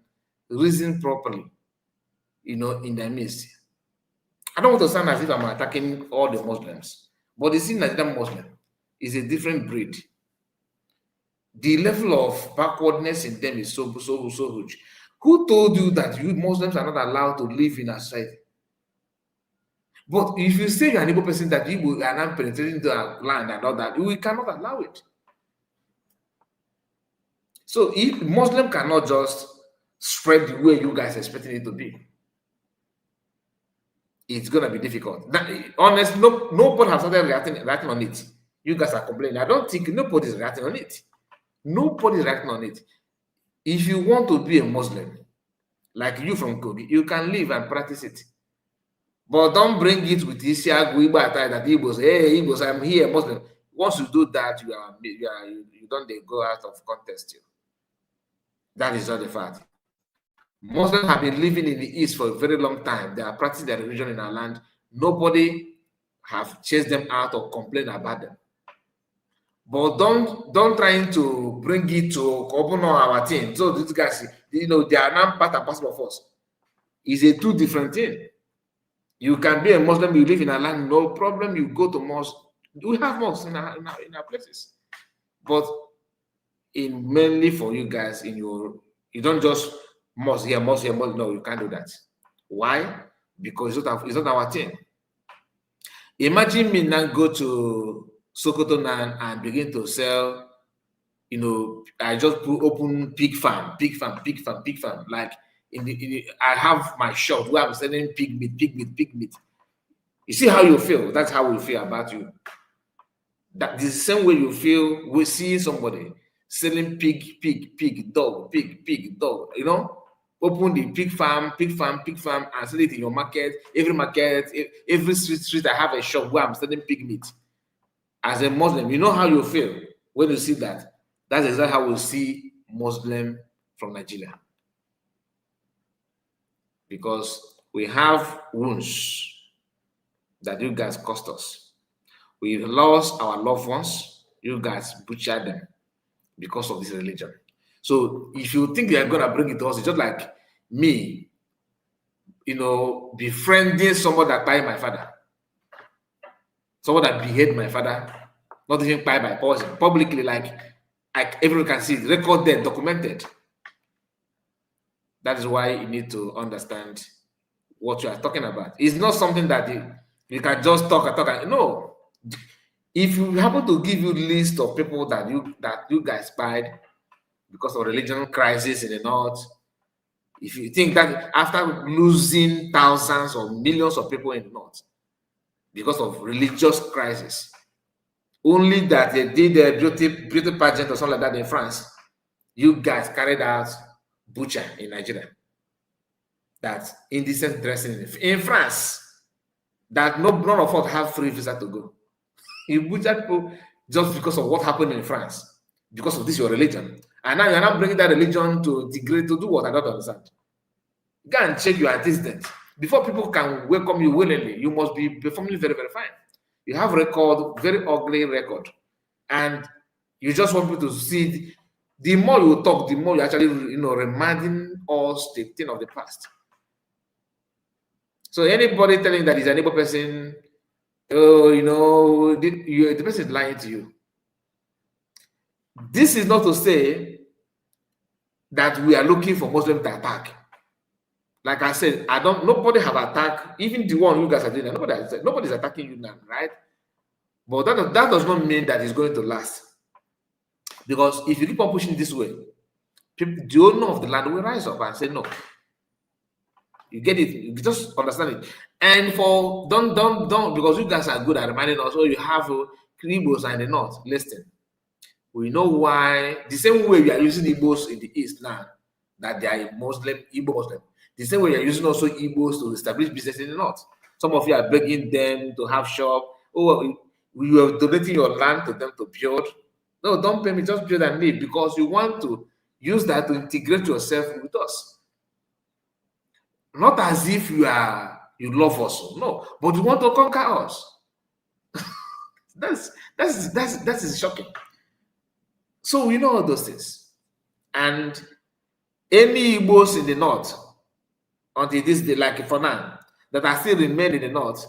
S3: reason properly, in their midst. I don't want to sound as if I'm attacking all the Muslims, but the Nigerian Muslim is a different breed. The level of backwardness in them is so huge. Who told you that you Muslims are not allowed to live in a society? But if you say you're an Igbo person that you are not penetrating into our land and all that, we cannot allow it. So if Muslim cannot just spread the way you guys are expecting it to be. it's gonna be difficult. Honestly, nobody has started reacting on it. You guys are complaining. I don't think nobody's reacting on it. Nobody's reacting on it. If you want to be a Muslim, like you from Kogi, you can live and practice it. But don't bring it with Isiagu Igbo attire that Igbos, hey, Igbos, I'm here, Muslim. Once you do that, you don't go out of context. That is not the fact. Muslims have been living in the East for a very long time. They are practicing their religion in our land. Nobody have chased them out or complained about them. But don't trying to bring it to open our team. So these guys, they are now part and parcel of us. It's a two different thing. You can be a Muslim, you live in our land, no problem. You go to mosque. We have mosques in our places. But mainly for you guys, you don't just mosque here, mosque here, mosque. No, you can't do that. Why? Because it's not our thing. Imagine me now go to Sokoto now and begin to sell, I just open pig farm. Like I have my shop where I'm selling pig meat. You see how you feel? That's how we feel about you. That is the same way you feel we see somebody selling pig, dog. Open the pig farm, and sell it in your market. Every street, I have a shop where I'm selling pig meat. As a Muslim, you know how you feel when you see that. That's exactly how we see Muslim from Nigeria. Because we have wounds that you guys cost us. We lost our loved ones. You guys butchered them because of this religion. So if you think they're going to bring it to us, it's just like me, befriending somebody that died my father. Someone that beheaded my father, not even by poison, publicly, like everyone can see, recorded, documented. That is why you need to understand what you are talking about. It's not something that you can just talk. No. If you happen to give you a list of people that you guys spied because of religion crisis in the north, if you think that after losing thousands or millions of people in the north because of religious crisis, only that they did a beauty pageant or something like that in France, you guys carried out butcher in Nigeria. That's indecent dressing in France. That none of us have free visa to go. You butcher people just because of what happened in France, because of this your religion, and now you're not bringing that religion to integrate to do what? I don't understand. Go and check your antecedents before people can welcome you willingly. You must be performing very, very fine. You have record, very ugly record, and you just want people to see. The more you talk, the more you actually, reminding us the thing of the past. So anybody telling that is an Igbo person, the person is lying to you. This is not to say that we are looking for Muslims to attack. Like I said, nobody have attacked, even the one you guys are doing, nobody's attacking you now, right? But that does not mean that it's going to last. Because if you keep on pushing this way, people, the owner of the land will rise up and say no. You get it? You just understand it. And don't because you guys are good at reminding us, you have Igbos in the north. Listen, we know why. The same way we are using Igbos in the east now, that they are Igbo Muslim. The same way we are using also Igbos to establish business in the north. Some of you are begging them to have shop. We are donating your land to them to build. No, don't pay me, just build and live, because you want to use that to integrate yourself with us. Not as if you love us, no, but you want to conquer us. That is shocking. So we know all those things. And any Igbos in the north, until this day, like for now, that are still remain in the north,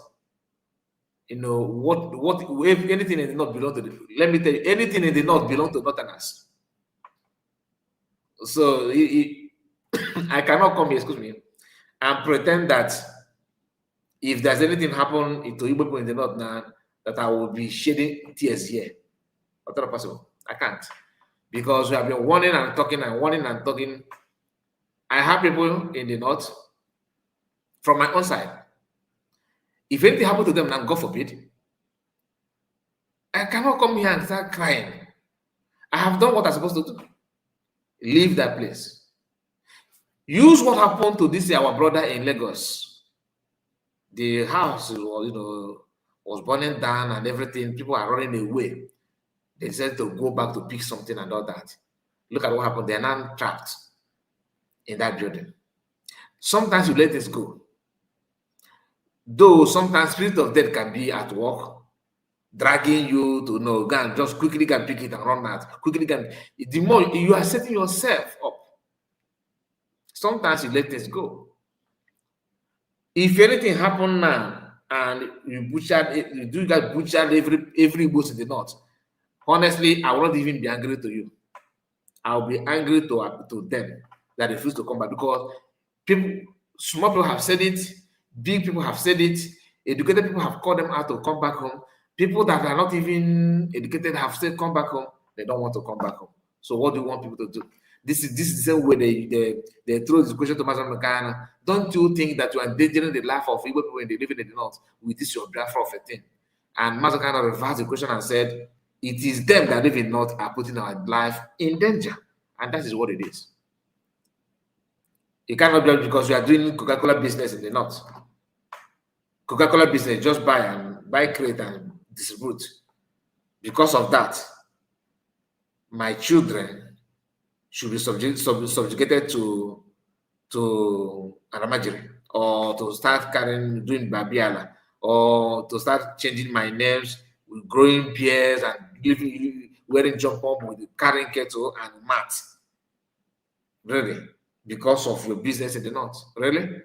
S3: if anything in the north belongs to let me tell you, anything in the north belongs to northerners. So I cannot come here, excuse me, and pretend that if there's anything happen to Igbo people in the north now, that I will be shedding tears here. That's not possible. I can't. Because we have been warning and talking and warning and talking. I have people in the north from my own side If anything happened to them, now God forbid, I cannot come here and start crying. I have done what I'm supposed to do. Leave that place. Use what happened to this our brother in Lagos. The house was burning down and everything. People are running away. They decided to go back to pick something and all that. Look at what happened. They're now trapped in that building. Sometimes you let this go. Though sometimes spirit of death can be at work, dragging you to go and just quickly can pick it and run out. Quickly can. The more you are setting yourself up. Sometimes you let this go. If anything happen now and you do that butchered every boss in the north, honestly, I will not even be angry to you. I'll be angry to them that refuse to come back, because small people have said it, big people have said it, educated people have called them out to come back home. People that are not even educated have said come back home. They don't want to come back home. So what do you want people to do? This is the same way they throw this question to Master Ghana. Don't you think that you are endangering the life of Igbo people when they live in the north with this your Biafra of a thing? And Master Ghana reversed the question and said, it is them that live in north are putting our life in danger. And that is what it is. You cannot be because you are doing Coca-Cola business in the north. Coca-Cola business, just buy crate and distribute. Because of that, my children should be subjugated to Aramajiri, or to start doing Babiala, or to start changing my names with growing beards and wearing jump up with carrying kettle and mat. Really? Because of your business in the north? Really?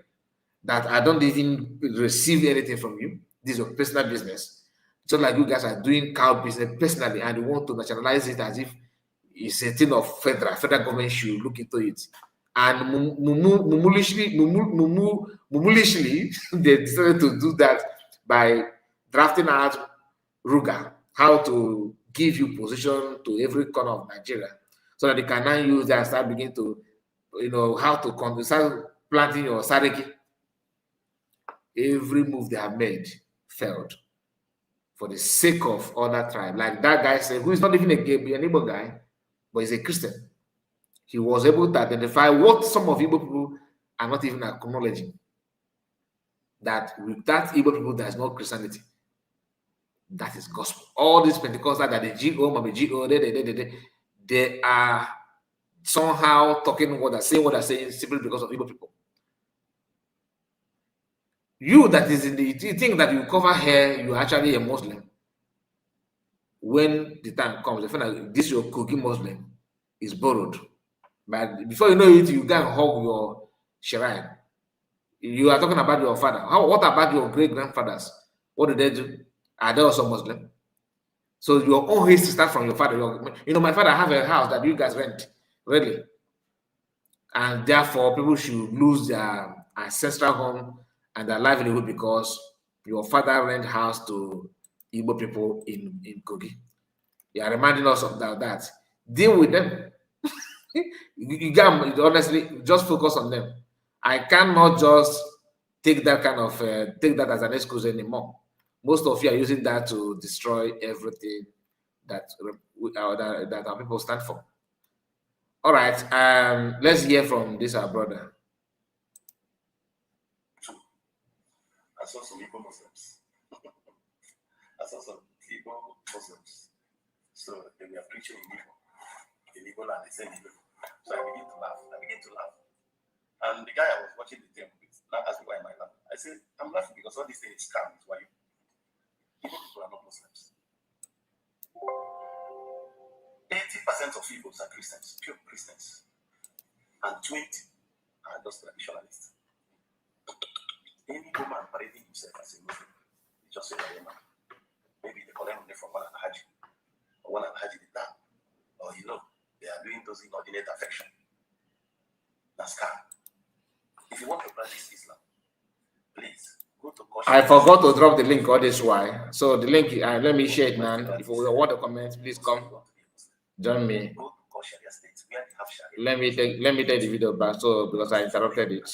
S3: That I don't even receive anything from you. This is your personal business. Just like you guys are doing cow business personally and you want to nationalize it as if it's a thing of federal government should look into it. And mumulishly, they decided to do that by drafting out Ruga, how to give you position to every corner of Nigeria, so that they can now use that and start beginning to, how to start planting your sariki. Every move they have made failed for the sake of other tribe. Like that guy said, who is not even an Igbo guy, but he's a Christian. He was able to identify what some of Igbo people are not even acknowledging. That with that Igbo people, there is no Christianity. That is gospel. All these Pentecostals that the GO, they are somehow talking what they're saying simply because of Igbo people. You that is you think that you cover hair, you're actually a Muslim. When the time comes, you find that this your cookie Muslim is borrowed. But before you know it, you go and hug your shrine. You are talking about your father. What about your great-grandfathers? What did they do? Are they also Muslim? So your own history starts from your father. My father have a house that you guys rent, really. And therefore, people should lose their ancestral home and their livelihood because your father rent house to Igbo people in Kogi. You are reminding us of that. Deal with them. You can honestly just focus on them. I cannot just take that as an excuse anymore. Most of you are using that to destroy everything that our people stand for. All right, let's hear from this our brother.
S6: I saw some Igbo Muslims. I saw some Igbo Muslims. So they were preaching in Igbo land. They said Igbo. So I began to laugh. And the guy I was watching the thing with now asked me why am I laughing. I said, I'm laughing because all these things is scam. Why Igbo people are not Muslims. 80% of Igbos are Christians, pure Christians. And 20 are just traditionalists. Any woman parading himself as a Muslim, he just said a woman. Maybe they collect money from one Al-Haji, or one Al-Haji did that. Or they are doing those inordinate affection. That's scam. If you want to practice Islam, please go to Kosher.
S3: I forgot to drop the link all this while. So the link, let me share it, man. If you want to comment, please come join me.
S6: Go to Kosher State where they have Sharia.
S3: Let me take the video back because I interrupted it.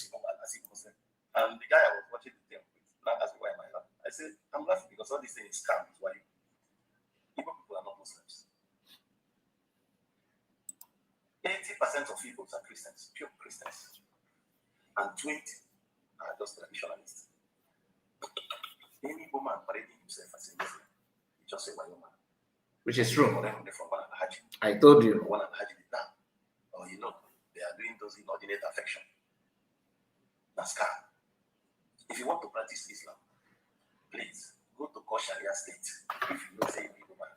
S6: And the guy I was watching the thing with now asked me why am I laughing. I
S7: I'm laughing because all these things is scam. Why? Igbo people are not Muslims. 80% of Igbos are Christians, pure Christians, and 20 are just traditionalists. Any woman parading himself as a Muslim, he just say Wayo man.
S3: Which is true.
S7: From
S3: I told you.
S7: One and Haji now. Or you know, they are doing those inordinate affection. That's car. If you want to practice Islam, please go to Sharia state. If you don't say Igbo man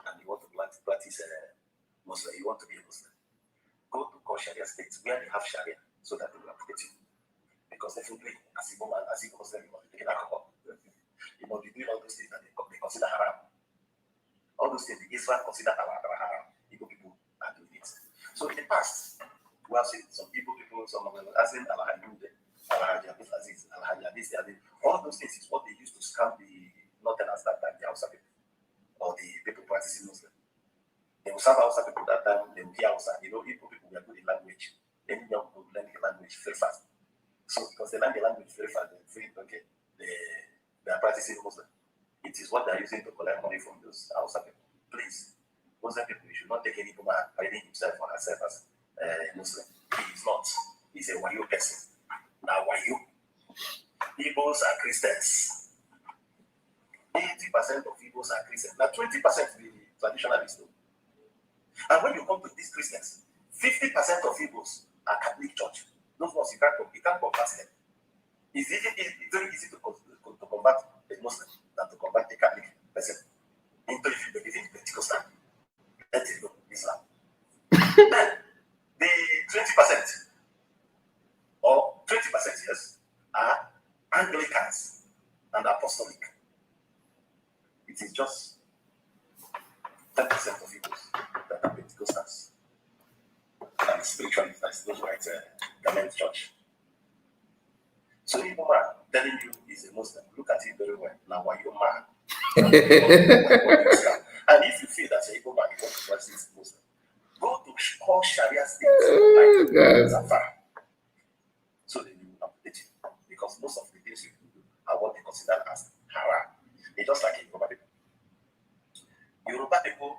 S7: and you want to practice Muslim, you want to be a Muslim, go to Sharia states where they have Sharia so that they will protect you. Because definitely, as a woman, as a Muslim, you must be taking alcohol. You must be doing all those things that they consider haram. All those things Israel consider haram. Igbo people are doing it. So in the past, we have seen some Igbo people, some of them asking Al-Hajj, Al-Hajj Aziz, Al-Hajj Aziz. All those things is what they used to scam the Northerners that time, the Hausa people, or the people practicing Muslim. They will serve Hausa people that time, they will hear Hausa. You know, Igbo people were good in language. Then young people learn the language very fast. So because they learn the language very fast, they feel okay, they are practicing Muslim. It is what they are using to collect money from those Hausa people. Please, Muslim people, you should not take any woman hiding himself or herself as Muslim. He is not. He's a Wayo person. Now, Wayo. Igbos are Christians. 80% of Igbos are Christians. Now, 20% will be traditionalists. And when you come to these Christians, 50% of Igbos are Catholic Church. Those ones you can't convert them. It's very easy to convert a Muslim than to convert a Catholic person into if you believe in Pentecostal. Let it go, Islam. Then the 20% or 20%, yes, are Anglicans and Apostolic. It is just 10% of Igbos that are Pentecostals and spiritualists, that's those right Garment Church. So if man telling you is a Muslim, look at it very well. Now why you man? And if you feel that a Igbo man you want to practice Muslim, go to all Sharia states like Zafar. So they will update you. Because most of the things you do are what they consider as haram. It's just like Yoruba people. Yoruba people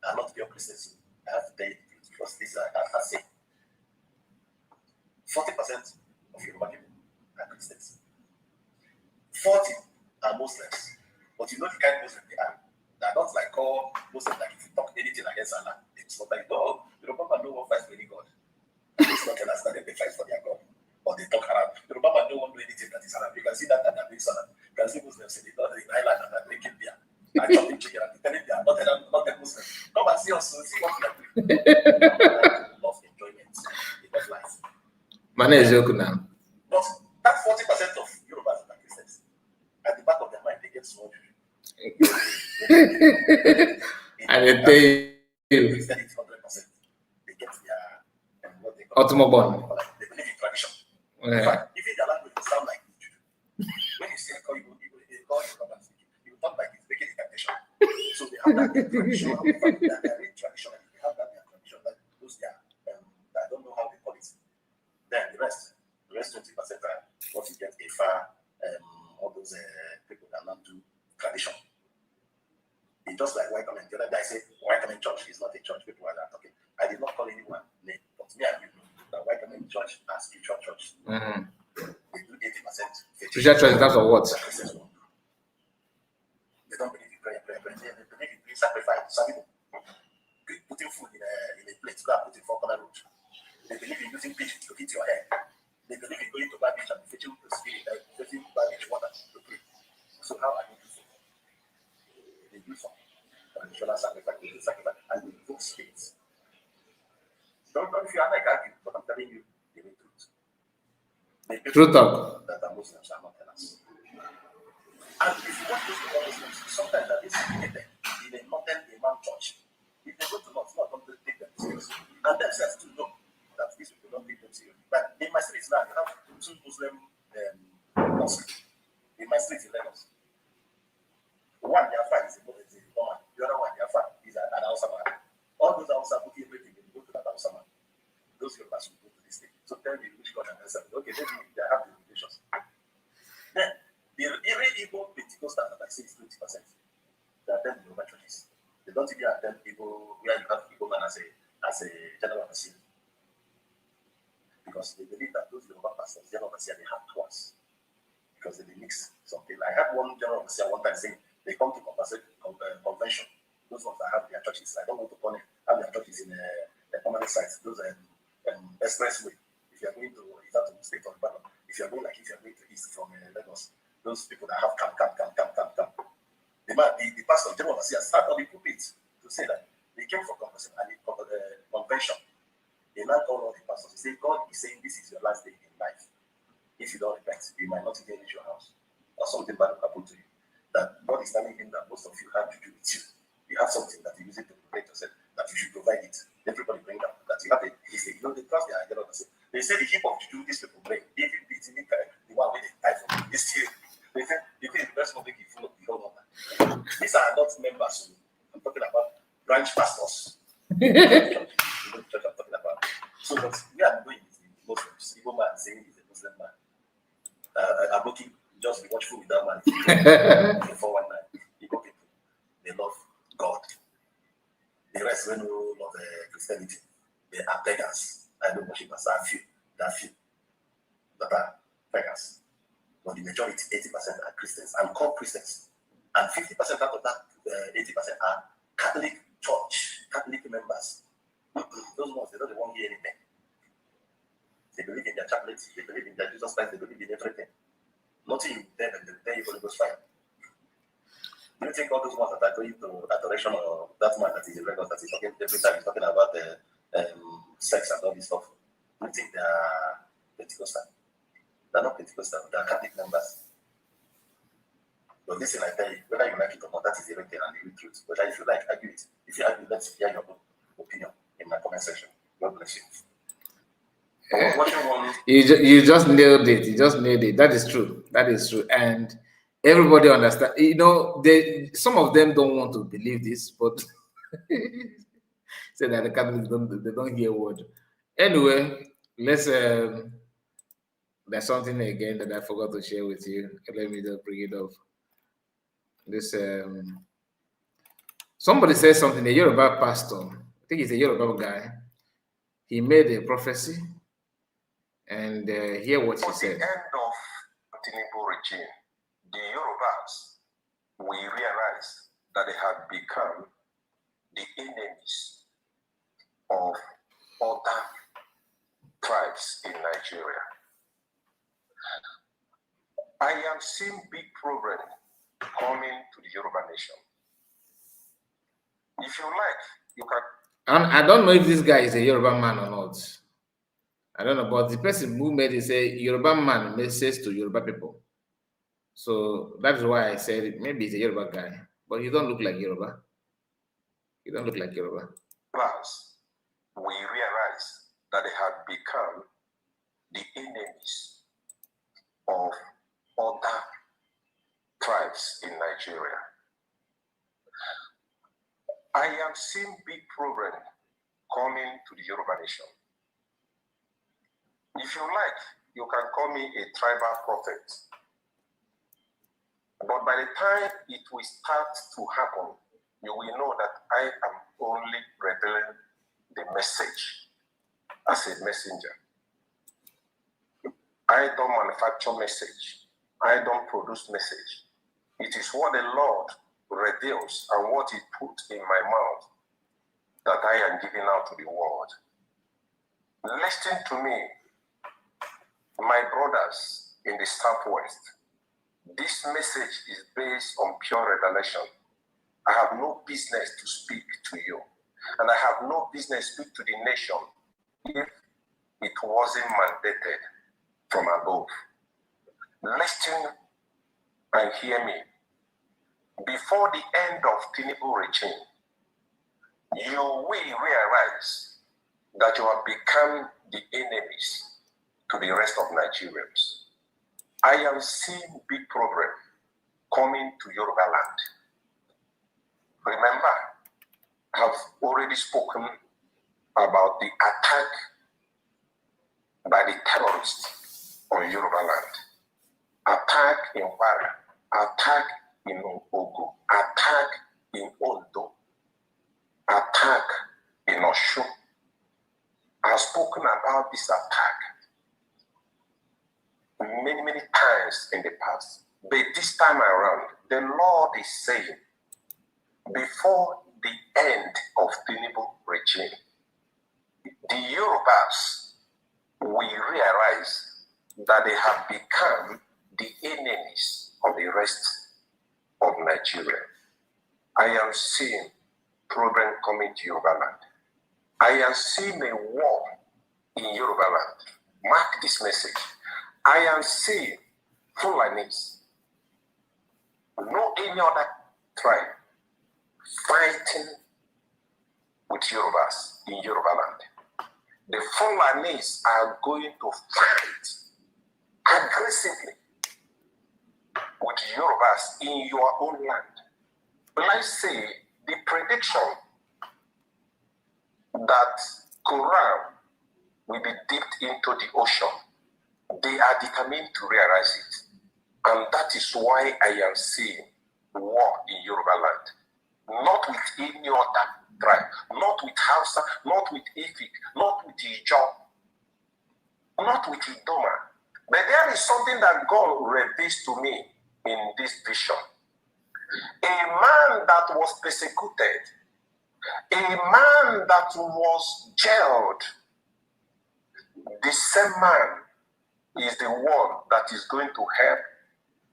S7: are not pure Christians. I have to tell you because this I say 40% of Yoruba people are Christians. 40 are Muslims. But you know the kind of Muslims they are. They are not like all Muslims, like if you talk anything against Allah, it's not like, no, Yoruba man no one fights for any God. It's not understand that they fight for their God. Or they talk Arab. Yoruba man no one do anything that is Arab. You can see that and they're doing Salah. You can see Muslims in the island and they're drinking beer. And chopping chicken and telling they are not a Muslim. Come and see us, see what we are doing. Love enjoyment. They love life.
S3: Man is joking now.
S7: But that 40% of Yorubas are Christians. At the back of their mind, they get small.
S3: And they tell you,
S7: Christianity 100%. They get their what they
S3: call
S7: they believe in tradition.
S3: Yeah.
S7: In fact, even their language will sound like it. When you say call you you talk like it's making a tradition. So they have that tradition. They are very traditional. They have that tradition that those they are. I don't know how they call it. Then the rest 20% are what you get Ifa, all those people that not do tradition. It's just like White Garment. The other day I said White Garment Church is not a church. People are talking. I did not call anyone name, but me and you know that White Garment Church are spiritual church.
S3: Mm-hmm.
S7: They do 80%.
S3: Spiritual church in terms of what?
S7: They don't believe in prayer. They believe in doing sacrifice. Some people putting food in a plate, go and put it in 4 corner road. They believe in using pitch to hit your head. They believe in going to bad beach and fetching the spirit, fetching bad beach water to pray. So how are you doing? They do some traditional sacrifice, and they invoke spirits. Don't if you are like arguing, but I'm telling you the truth.
S3: True talk.
S7: That are Muslims are not tenants. And if you want to go to Muslims, sometimes that is indicated in a northern Imam church. If they go to North, don't take them serious. And themselves to know that these people don't take them serious. But in my streets now, you have 2 Muslim mosques. In my street in Lagos. One, their father is a woman. The other one, their father is an Hausa man. All those Hausa put everything, they go to that Hausa man. Those Yorubas will go to this thing. So tell me which God and answer. Okay, maybe they have the limitations. Then, the Igbo Pentecostal
S6: Yoruba churches. They don't even attend people where you have Igbo man as a general overseer. Because they believe that those Yoruba pastors, general overseer, they have twice. Because they mix something. I had one general overseer one time saying they come to convention. Those ones that have their churches, I don't want to call it, have their churches in a permanent site. Those are expressway. If you are going to the state of Ibadan, if you are going to east from Lagos, those people that have camp. The pastor, general overseer, start on the pulpit to say that they came for convention. They now call all the pastors. They say, God is saying this is your last day in life. If you don't repent, you might not even reach your house. Or something bad will happen to you. That God is telling him that most of you have to do with you. You have something that you use it to protect yourself, that you should provide it. Everybody bring up that you have a history. You know, they trust their idea. They say the heap of to do this people bring, even beating the one where they die from this year. They say the best of the full of the whole number. These are not members. I'm talking about branch pastors. The church I'm talking about. So what we are doing is the Muslims. Igbo man saying he's a Muslim man. I'm looking just be watchful with that man. 419. Igbo people, they love God. The rest when you love Christianity, they are beggars. I don't worship as few that are beggars. But the majority, 80% are Christians and called Christians. And 50% out of that 80% are Catholic church, Catholic members. Those ones, they don't want to hear anything. They believe in their chaplains, they believe in their Jesus Christ, they believe in everything. Nothing you tell them, they Holy Ghost fire. Do you think all those ones that are going to adoration or that man that is in Lagos that is talking every time he's talking about sex and all this stuff? Do you think they are Pentecostal? They're not Pentecostal, they are Catholic members. But listen, I tell you, whether you like it or not, that is the real thing and the real truth. But if you like, argue it. If you argue, let's hear your opinion in my comment section. God bless you.
S3: You just nailed it. You just nailed it. That is true. That is true. And everybody understand. You know, some of them don't want to believe this, but say that the Catholics don't hear word. Anyway, let's. There's something again that I forgot to share with you. Let me just bring it up. This somebody said something. A Yoruba pastor, I think he's a Yoruba guy. He made a prophecy, and hear what he said.
S11: At the end of Tinubu regime, the Yorubas we realize that they have become the enemies of other tribes in Nigeria. I am seeing big progress coming to the Yoruba nation. If you like, you can.
S3: And I don't know if this guy is a Yoruba man or not. I don't know, but the person who made it say Yoruba man message to Yoruba people. So that's why I said maybe he's a Yoruba guy, but he don't look like Yoruba. He don't look like Yoruba.
S11: Plus, we realize that they have become the enemies of other tribes in Nigeria. I am seeing big progress coming to the Yoruba nation. If you like, you can call me a tribal prophet. But by the time it will start to happen, you will know that I am only revealing the message as a messenger. I don't manufacture message. I don't produce message. It is what the Lord reveals and what He put in my mouth that I am giving out to the world. Listen to me, my brothers in the Southwest. This message is based on pure revelation. I have no business to speak to you, and I have no business to speak to the nation if it wasn't mandated from above. Listen and hear me. Before the end of Tinubu regime, you will realize that you have become the enemies to the rest of Nigerians. I am seeing big progress coming to Yoruba land. Remember, I have already spoken about the attack by the terrorists on Yoruba land. Attack in Kwara, attack in Ogun, attack in Ondo, attack in Osho. I've spoken about this attack many, many times in the past. But this time around, the Lord is saying, before the end of Tinubu regime, the Yorubas will realize that they have become the enemies of the rest of Nigeria. I am seeing problem coming to Yoruba land. I am seeing a war in Yoruba land. Mark this message. I am seeing Fulanis, no any other tribe, fighting with Yorubas in Yoruba land. The Fulanis are going to fight aggressively with Yorubas in your own land. Will I say the prediction that Quran will be dipped into the ocean, they are determined to realize it. And that is why I am seeing war in Yoruba land. Not with any other tribe, not with Hausa, not with Efik, not with Ijaw, not with Idoma. But there is something that God reveals to me in this vision. A man that was persecuted, a man that was jailed, the same man is the one that is going to help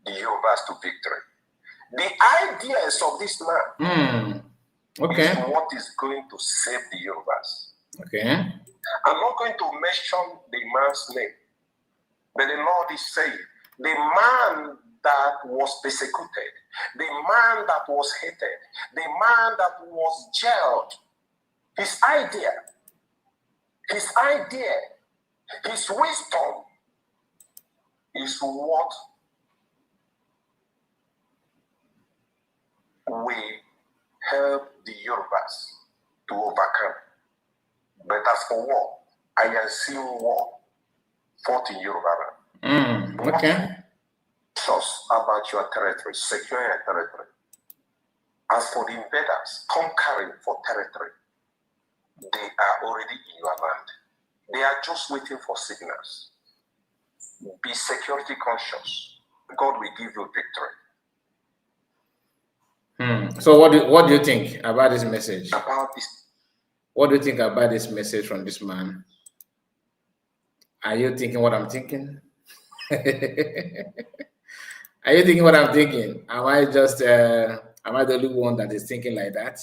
S11: the Yorubas to victory. The ideas of this man is what is going to save the Yorubas.
S3: Okay.
S11: I'm not going to mention the man's name, but the Lord is saying, the man that was persecuted, the man that was hated, the man that was jailed, his idea, his wisdom is what will help the Yorubas to overcome. But as for war, I am seeing war fought in Yoruba.
S3: Okay.
S11: Trust about your territory, secure your territory. As for the invaders conquering for territory, they are already in your land. They are just waiting for signals. Be security conscious. God will give you victory.
S3: So what do you think about this message?
S11: About this.
S3: What do you think about this message from this man? Are you thinking what I'm thinking? Are you thinking what I'm thinking? Am I the only one that is thinking like that?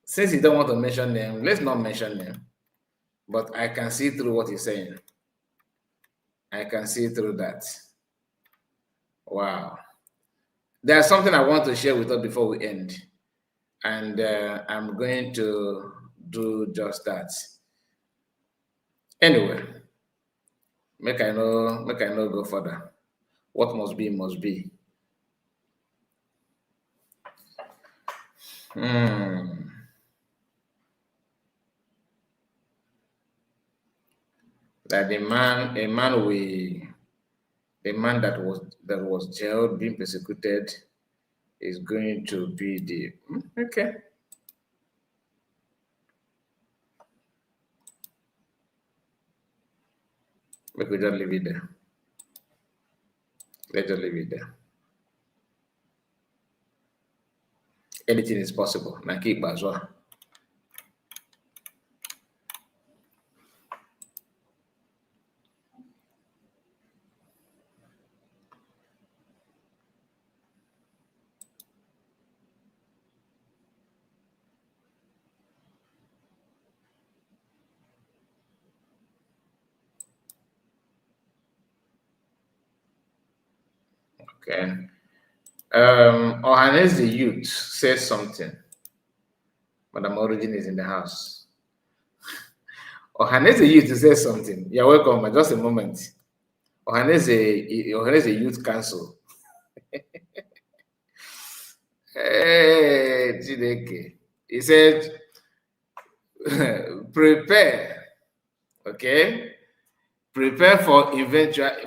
S3: Since you don't want to mention them, let's not mention them. But I can see through what he's saying. I can see through that. Wow. There's something I want to share with us before we end. And I'm going to do just that. Anyway, make I know go further. What must be, must be. That a man that was jailed, being persecuted, is going to be the okay. We could just leave it there. Let's just leave it there. Anything is possible. Now keep as well. Okay. Ohanes the youth says something. Madam Origin is in the house. Ohanes the youth says something. You're welcome. Just a moment. Ohanes the youth council. Hey, Chideke. He said, prepare. Okay. Prepare for eventual, I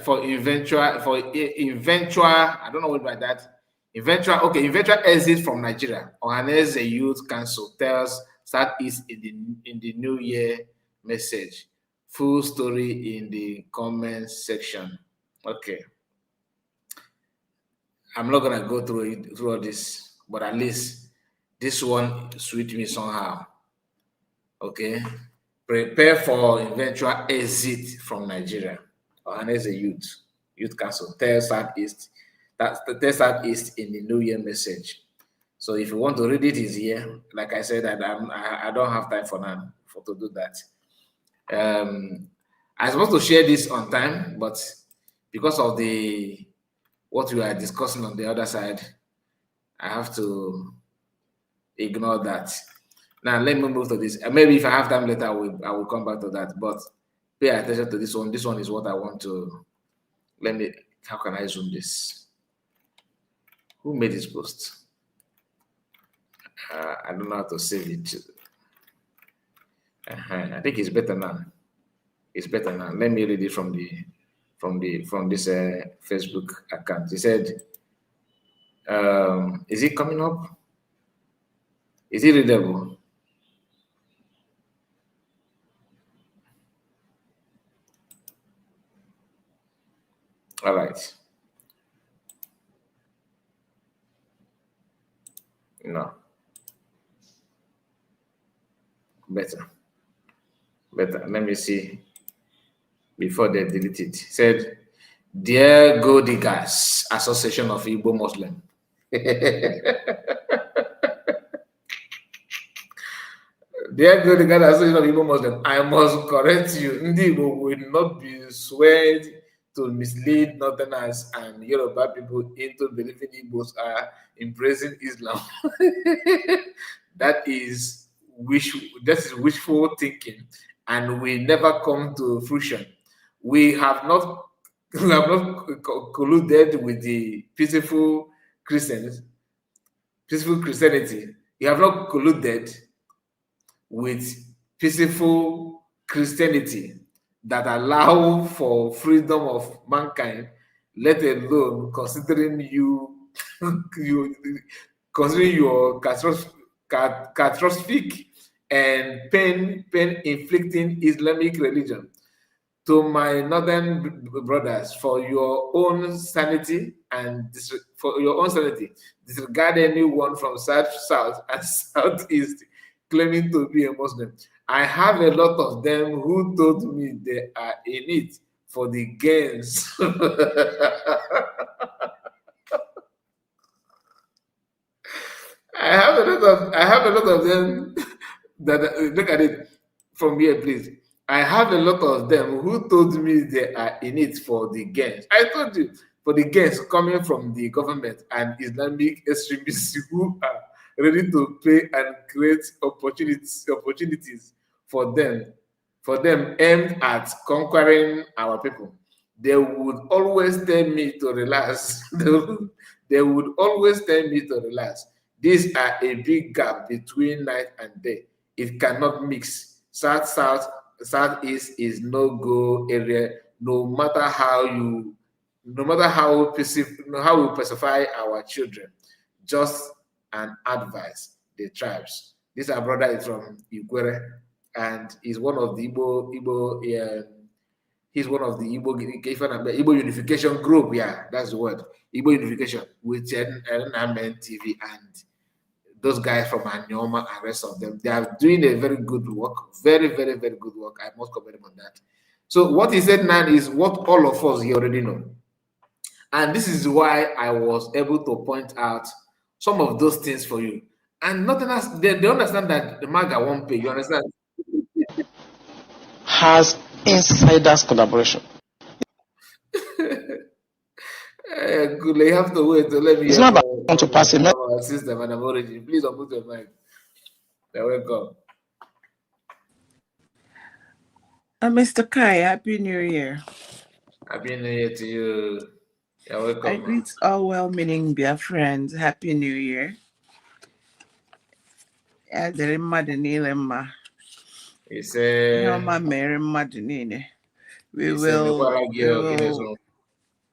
S3: don't know what by that, Eventual exit from Nigeria. Ohaneze Youth Council tells Southeast in the New Year message. Full story in the comments section. Okay. I'm not gonna go through all this, but at least this one sweet me somehow. Okay. Prepare for eventual exit from Nigeria. Ohaneze Youth Council tells Southeast in the New Year message. So if you want to read it, is here. Like I said, I don't have time for now to do that. I'm supposed to share this on time, but because of what we are discussing on the other side, I have to ignore that. Now let me move to this. Maybe if I have time later, I will come back to that. But pay attention to this one. This one is what I want to. How can I zoom this? Who made this post? I don't know how to save it. I think it's better now. It's better now. Let me read it from this Facebook account. He said, "Is it coming up? Is it readable?" All right. No. Better. Let me see. Before they delete it. He said, "Dear Gold Diggers Association of Igbo Muslim." Dear Gold Diggers Association of Igbo Muslim, I must correct you. Ndi Igbo will not be swayed to mislead Northerners and Yoruba people into believing Igbos are embracing Islam. That is wishful thinking, and will never come to fruition. We have not colluded with the peaceful Christianity. We have not colluded with peaceful Christianity that allow for freedom of mankind, let alone considering considering your catastrophic and pain-inflicting Islamic religion. To my northern brothers, for your own sanity, disregard anyone from south and southeast claiming to be a Muslim. I have a lot of them who told me they are in it for the gains. I have a lot of them that look at it from here, please. I have a lot of them who told me they are in it for the gains. I told you, for the gains coming from the government and Islamic extremists who are ready to pay and create opportunities for them aimed at conquering our people. They would always tell me to relax. They would always tell me to relax. These are a big gap between night and day. It cannot mix. Southeast is no-go area, no matter how we pacify our children. Just an advice, the tribes. This our brother is from Ikwere, and he's one of the Igbo he's one of the Igbo unification group. Yeah, that's the word. Igbo unification with NMN TV and those guys from Anyoma and rest of them. They are doing a very good work. Very, very, very good work. I must commend them on that. So what he said now is what all of us here already know. And this is why I was able to point out some of those things for you. And nothing else, they understand that the MAGA won't pay. You understand?
S1: Has insiders collaboration.
S3: You have to wait to let me.
S1: It's not about to pass a message.
S3: System and origin. Please unmute your mic. You're welcome.
S12: Mr. Kai, Happy New Year.
S3: Happy New Year to you. You're welcome.
S12: I greet all well-meaning dear friends. Happy New Year.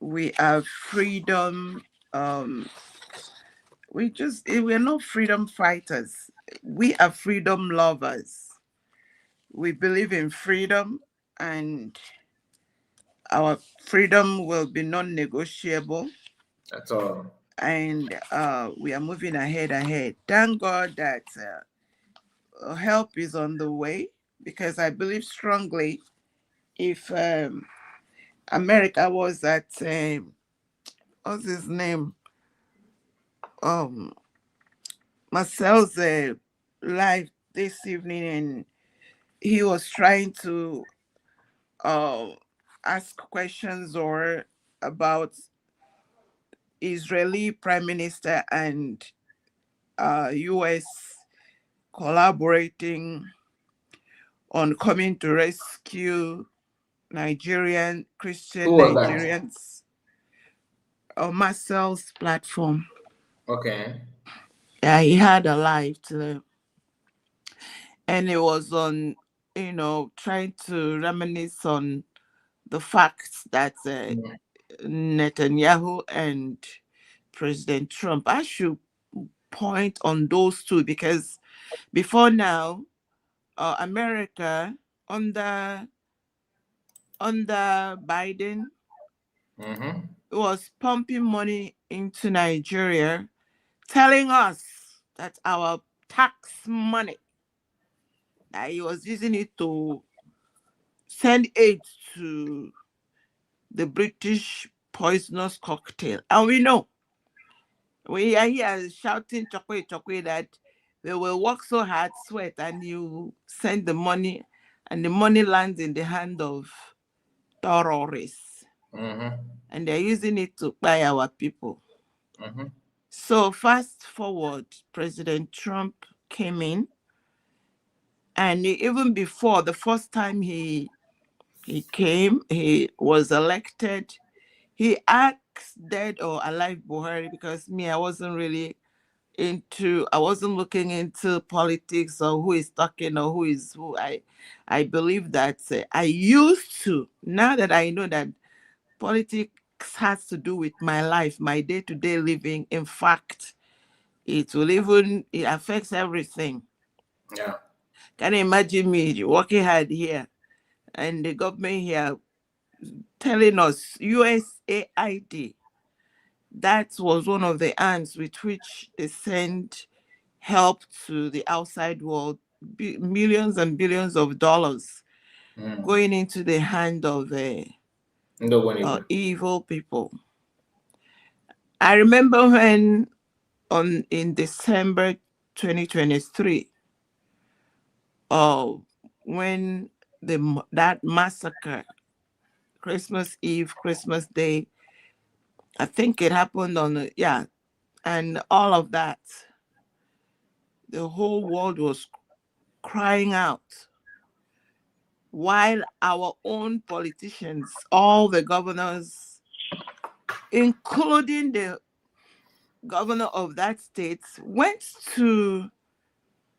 S12: We have freedom we're not freedom fighters. We are freedom lovers. We believe in freedom, and our freedom will be non-negotiable.
S3: That's all.
S12: And we are moving ahead. Thank God that help is on the way, because I believe strongly if America was at what's his name, um Marcel's live this evening, and he was trying to uh, ask questions or about Israeli Prime Minister and US collaborating on coming to rescue Nigerian
S3: Who
S12: Christian
S3: was that?
S12: Nigerians on Marcel's platform.
S3: Okay.
S12: Yeah, he had a live today, and it was on, trying to reminisce on the fact that
S3: Mm.
S12: Netanyahu and President Trump. I should point on those two, because before now, America under Biden
S3: Mm-hmm.
S12: was pumping money into Nigeria, telling us that our tax money, that he was using it to send aid to the British poisonous cocktail. And we are here shouting chokwe that they will work so hard, sweat, and you send the money, and the money lands in the hand of terrorists.
S3: Mm-hmm.
S12: And they're using it to buy our people.
S3: Mm-hmm.
S12: So fast forward, President Trump came in, and even before the first time he came, he was elected. He asked dead or alive Buhari, because I wasn't really I wasn't looking into politics or who is talking or who is who. I believe that I used to. Now that I know that politics has to do with my life, my day-to-day living. In fact, it affects everything.
S3: Yeah.
S12: Can you imagine me working hard here and the government here telling us USAID? That was one of the arms with which they send help to the outside world, millions and billions of dollars going into the hand of evil people. I remember when in December 2023, when that massacre, Christmas Eve, Christmas Day, I think it happened and all of that, the whole world was crying out, while our own politicians, all the governors, including the governor of that state, went to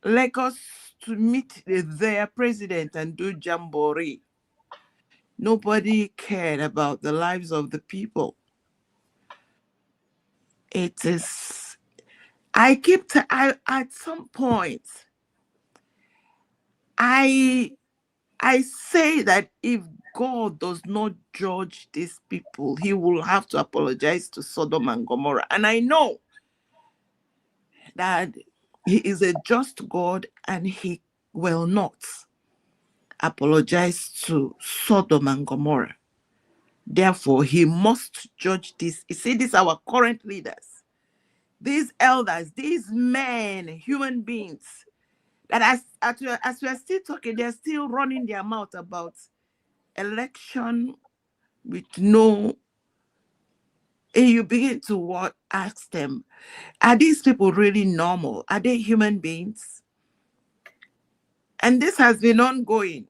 S12: Lagos to meet their president and do jamboree. Nobody cared about the lives of the people. It is, at some point, I say that if God does not judge these people, he will have to apologize to Sodom and Gomorrah. And I know that he is a just God, and he will not apologize to Sodom and Gomorrah. Therefore, he must judge this. You see, these are our current leaders, these elders, these men, human beings, that as we are still talking, they're still running their mouth about election with no. And you begin to ask them, are these people really normal? Are they human beings? And this has been ongoing.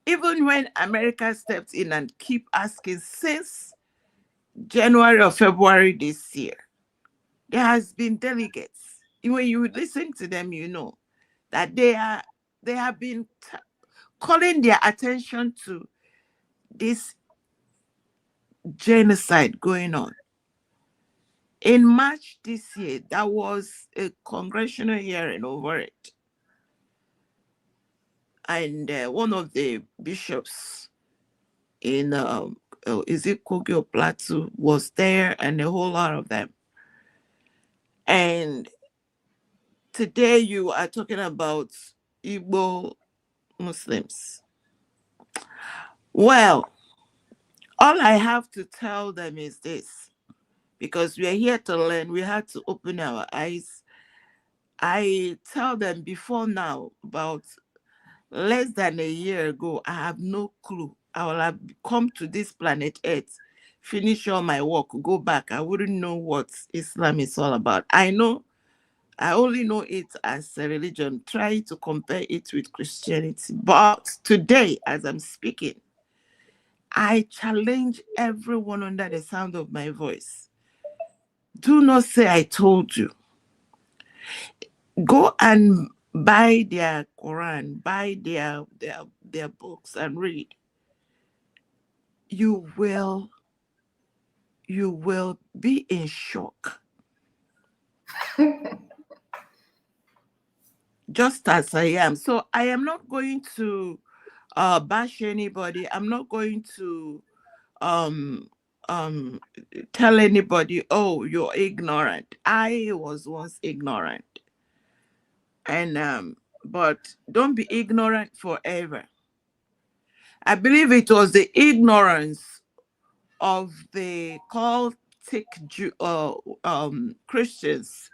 S12: Even when America stepped in and keep asking since January or February this year, there has been delegates. When you listen to them, you know that they have been calling their attention to this genocide going on. In March this year, there was a congressional hearing over it. And one of the bishops in, is it Kogyo Plateau, was there, and a whole lot of them. And today you are talking about Igbo Muslims. Well, all I have to tell them is this, because we are here to learn, we had to open our eyes. I tell them before now, about less than a year ago, I have no clue. I will have come to this planet Earth, finish all my work, go back. I wouldn't know what Islam is all about. I only know it as a religion, try to compare it with Christianity. But today, as I'm speaking, I challenge everyone under the sound of my voice. Do not say I told you. Go and buy their Quran, buy their books and read. You will be in shock. Just as I am. So I am not going to bash anybody. I'm not going to tell anybody, oh, you're ignorant. I was once ignorant. And but don't be ignorant forever. I believe it was the ignorance of the cultic Christians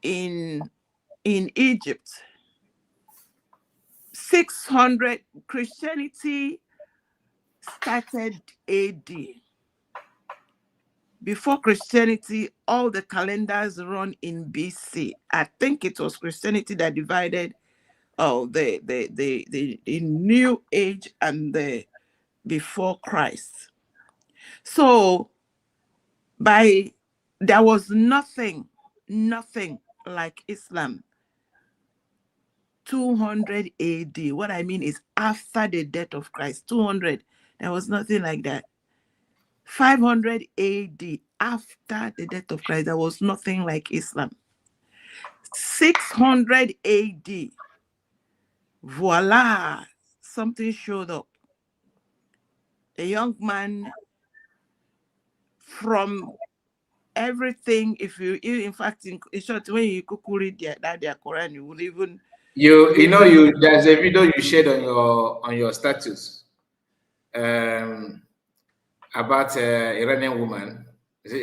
S12: in Egypt. 600 Christianity started AD. Before Christianity, all the calendars run in BC. I think it was Christianity that divided the New Age and the before Christ. So there was nothing like Islam. 200 AD. What I mean is after the death of Christ. 200. There was nothing like that. 500 AD, after the death of Christ, there was nothing like Islam. 600 AD, voila, something showed up. A young man from everything. In fact, in short, when you could read their Quran, you will even
S3: there's a video you shared on your status about Iranian woman.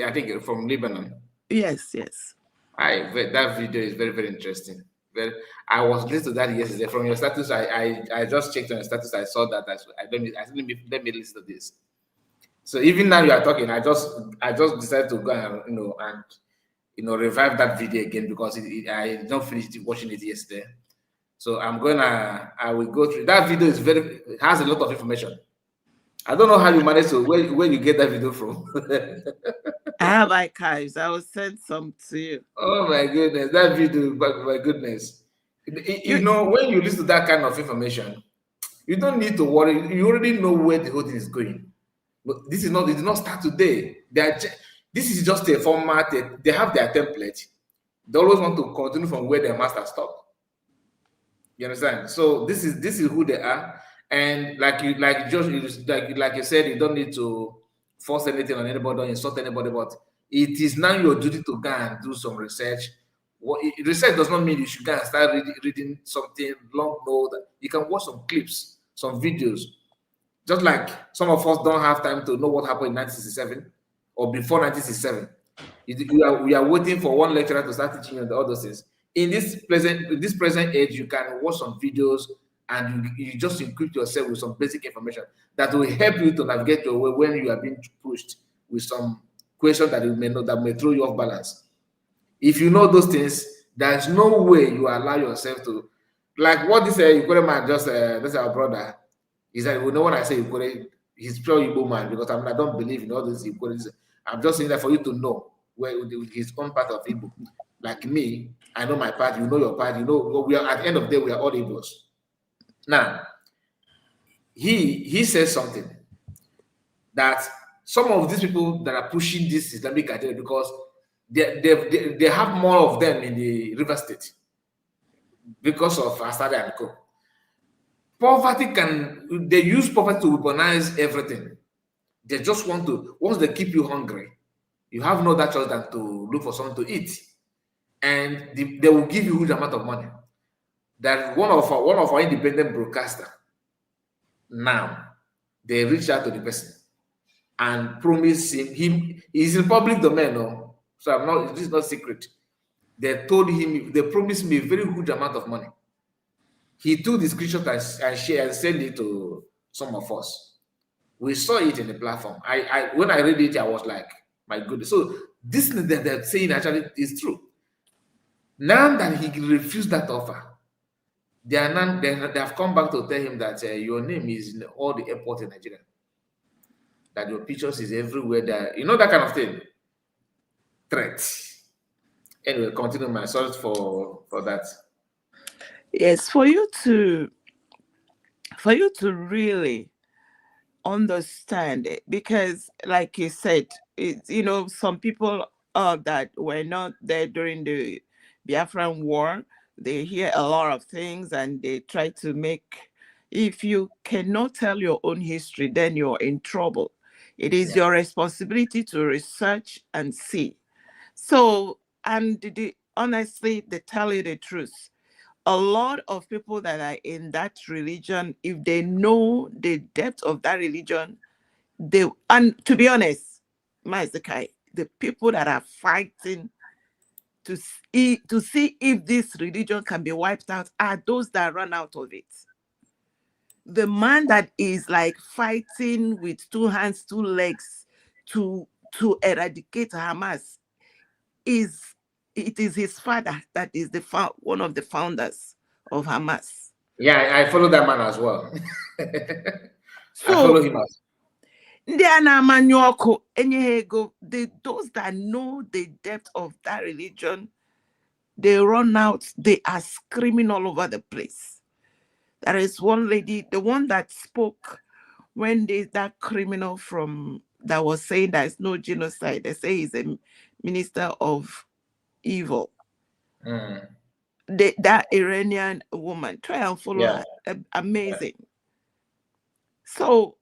S3: I think from Lebanon.
S12: Yes.
S3: That video is very, very interesting. I was listening to that yesterday from your status. I just checked on your status. I saw that. Let me listen to this. So even now you are talking, I just decided to go and revive that video again because I did not finish watching it yesterday. So I will go through that video. It has a lot of information. I don't know how you manage to where you get that video from.
S12: I have archives. I will send some to you.
S3: Oh my goodness, that video! My goodness, when you listen to that kind of information, you don't need to worry. You already know where the whole thing is going. But it did not start today. This is just a format. They have their template. They always want to continue from where their master stopped. You understand? So this is who they are. And like you said, you don't need to force anything on anybody or insult anybody, but it is now your duty to go and do some research. Research does not mean you should go and start reading something long. No, you can watch some clips, some videos. Just like some of us don't have time to know what happened in 1967 or before 1967. We are waiting for one lecturer to start teaching you all those things. In this present age, you can watch some videos and you just equip yourself with some basic information that will help you to navigate your way when you are being pushed with some questions that may throw you off balance. If you know those things, there's no way you allow yourself to, like what this Ikore man that's our brother. He said, well, no one I say Ikore, he's pure Igbo man because I don't believe in all this Ikore. I'm just saying that for you to know where his own part of Igbo. Like me, I know my part, you know your part, we are at the end of the day, we are all Igbos. Now, he says something that some of these people that are pushing this Islamic agenda, because they have more of them in the River State because of Asada and Co. Poverty they use poverty to weaponize everything. They just want to, once they keep you hungry, you have no other choice than to look for something to eat. And they will give you a huge amount of money. That one of our independent broadcaster, now, they reached out to the person and promised him he's in public domain, no? So this is not secret. They told him, they promised me a very huge amount of money. He took the screenshot and shared and sent it to some of us. We saw it in the platform. When I read it, I was like, my goodness. So this thing that they're saying actually is true. Now that he refused that offer, they have come back to tell him that your name is in all the airports in Nigeria. That your pictures is everywhere. That that kind of thing. Threat. Anyway, continue, my sorry for that.
S12: Yes, for you to really understand it, because like you said, it's some people that were not there during the Biafran War, they hear a lot of things and they try to make, if you cannot tell your own history, then you're in trouble. It is your responsibility to research and see. So, and honestly, they tell you the truth. A lot of people that are in that religion, if they know the depth of that religion, and to be honest, Mazekai, the people that are fighting to see if this religion can be wiped out are those that run out of it. The man that is like fighting with 2 hands, 2 legs to eradicate Hamas it is his father that is one of the founders of Hamas.
S3: Yeah, I follow that man as well.
S12: So,
S3: I follow him as
S12: those that know the depth of that religion, they run out, they are screaming all over the place. There is one lady, the one that spoke when that criminal that was saying there is no genocide, they say he's a minister of evil. That Iranian woman, try and follow her. Amazing. So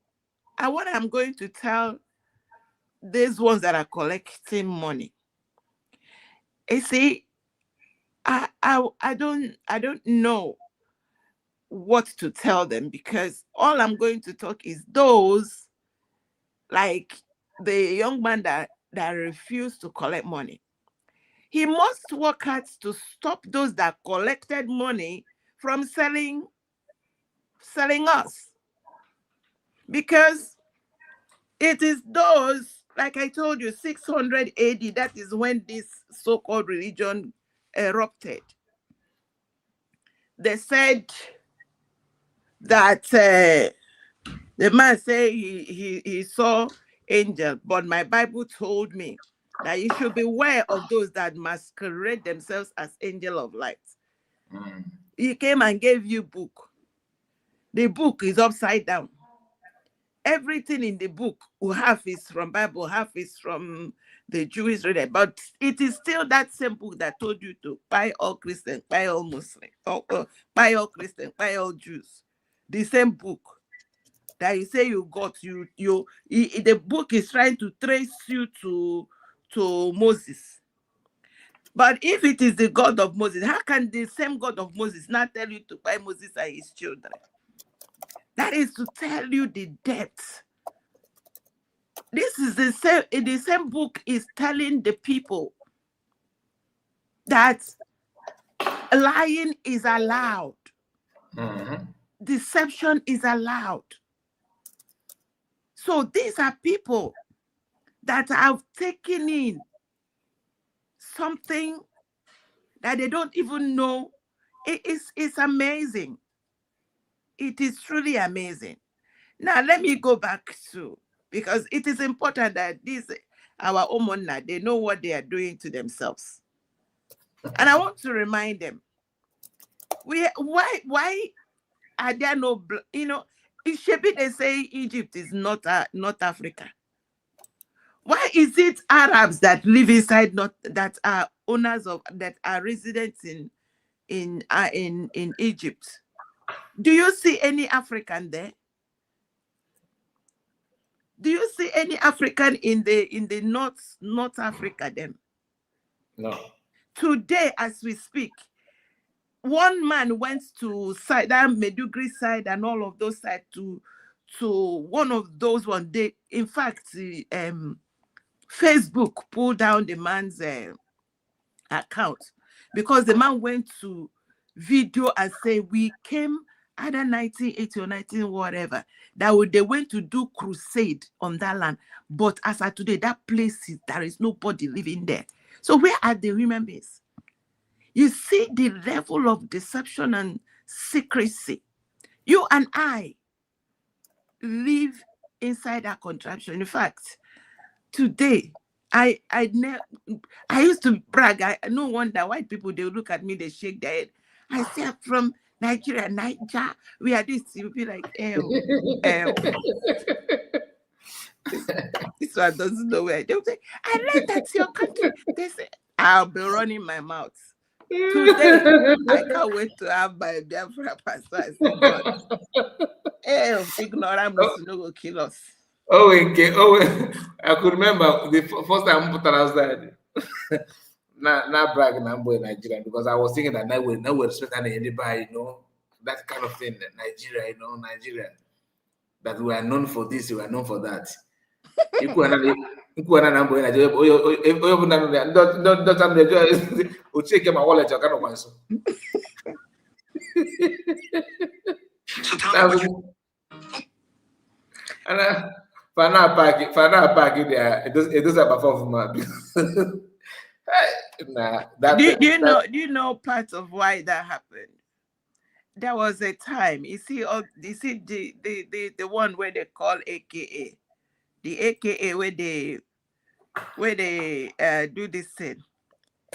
S12: what I'm going to tell these ones that are collecting money, you see, I don't know what to tell them, because all I'm going to talk is those, like the young man that refused to collect money. He must work hard to stop those that collected money from selling us. Because it is those, like I told you, 600 AD, that is when this so-called religion erupted. They said that the man said he saw angels, but my Bible told me that you should beware of those that masquerade themselves as angel of light. He came and gave you book. The book is upside down. Everything in the book, half is from Bible, half is from the Jewish reader, but it is still that same book that told you to buy all Christians, buy all Muslims, buy all Christians, buy all Jews. The same book that you say you got, the book is trying to trace you to Moses. But if it is the God of Moses, how can the same God of Moses not tell you to buy Moses and his children? That is to tell you the depth. This is the same book is telling the people that lying is allowed. Deception is allowed. So these are people that have taken in something that they don't even know. It's amazing. It is truly amazing. Now, let me go back to, because it is important that our Omona, they know what they are doing to themselves. And I want to remind them, why are there no, it should be they say Egypt is not Africa. Why is it Arabs that live inside, not that are owners of, that are residents in Egypt? Do you see any African there? Do you see any African in the North Africa then?
S3: No.
S12: Today, as we speak, one man went to side, that Medugri side and all of those sides, to one of those one day. In fact, Facebook pulled down the man's account because the man went to video and say, we came either 1980 or 19 whatever, that they went to do crusade on that land. But as of today, that place, there is nobody living there. So where are the human beings? You see the level of deception and secrecy. You and I live inside that contraption. In fact, today, I used to brag. No wonder white people, they look at me, they shake their head. I say, I'm from Nigeria, Niger. We are this. You'll be like, ew. This one doesn't know where. They'll say, I learned that's your country. They say, I'll be running my mouth. Today, I can't wait to have my Biafra pastor. I say, God, ignorance no go kill us.
S3: Oh, okay. Oh, I could remember the first time I put outside. Not bragging, I'm boy Nigeria, because I was thinking that now we're respecting anybody, that kind of thing. Nigeria, Nigeria, that we are known for this, we are known for that. And pack it there. It doesn't perform for me.
S12: Do you know part of why that happened? There was a time, you see the one where they call AKA, the AKA where they do this thing.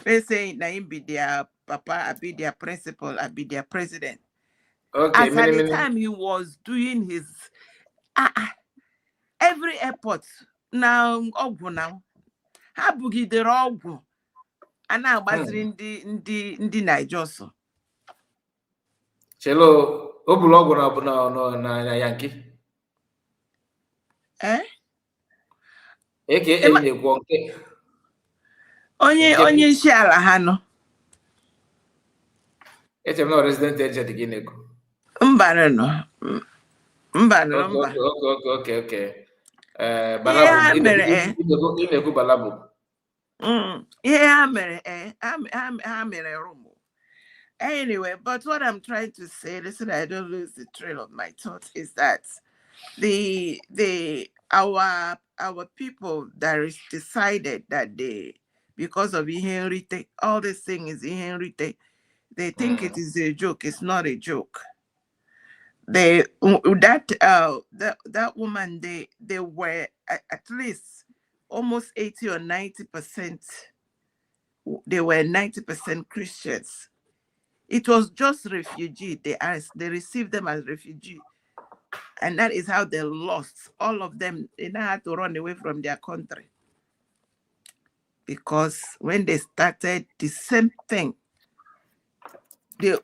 S12: They say Naim be their papa, I be their principal, I be their president.
S3: Okay,
S12: as at the time he was doing his every airport now ha bugidere ọgwụ a na-agbaziri ndị Naija ọsọ.
S3: Chelo, obulu ọgwụ na Yankee. AKA na-ekwu nke
S12: onye isi ala ha nọ.
S3: Echem na resident agent gị na-ekwu.
S12: Mba.
S3: Okay. Balabu, ị Balabu.
S12: Ihe ha mere Romo. Anyway, but what I'm trying to say, listen, I don't lose the trail of my thoughts, is that our people that is decided that because of Ihenrite, all this thing is Ihenrite, they think it is a joke. It's not a joke. That woman, they were at least almost 80 or 90%. They were 90% Christians. It was just refugee. They received them as refugee, and that is how they lost all of them. They now had to run away from their country because when they started the same thing, they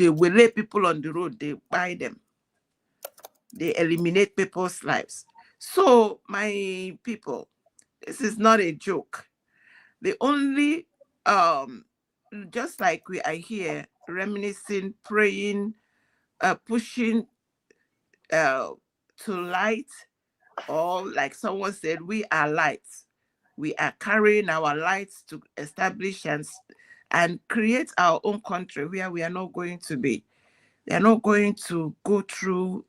S12: will lay people on the road. They buy them. They eliminate people's lives. So, my people, this is not a joke. The only, just like we are here, reminiscing, praying, pushing to light, or like someone said, we are lights. We are carrying our lights to establish and create our own country where we are not going to be. We are not going to go through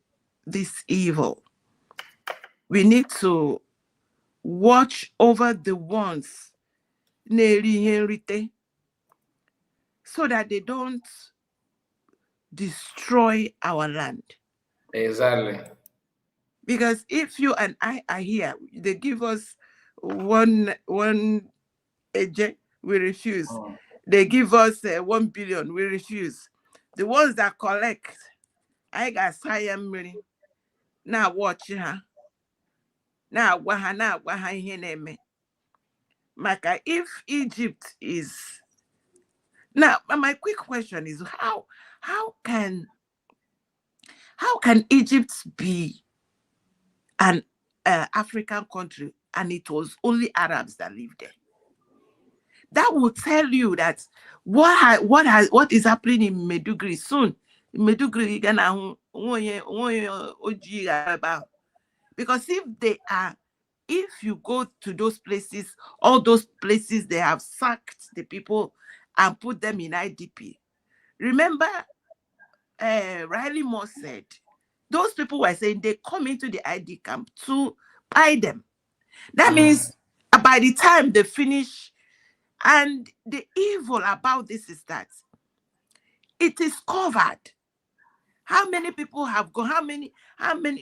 S12: this evil. We need to watch over the ones so that they don't destroy our land.
S3: Exactly.
S12: Because if you and I are here, they give us one agent, we refuse. They give us 1 billion, we refuse. The ones that collect, I got Siam money. Now watch her. Now, Maka, if Egypt is now, my quick question is how can Egypt be an African country and it was only Arabs that lived there? That will tell you that what is happening in Medugri soon. Medugri because if you go to those places, all those places they have sacked the people and put them in IDP. Remember, Riley Moore said those people were saying they come into the ID camp to buy them. That means by the time they finish, and the evil about this is that it is covered. How many people have gone? How many?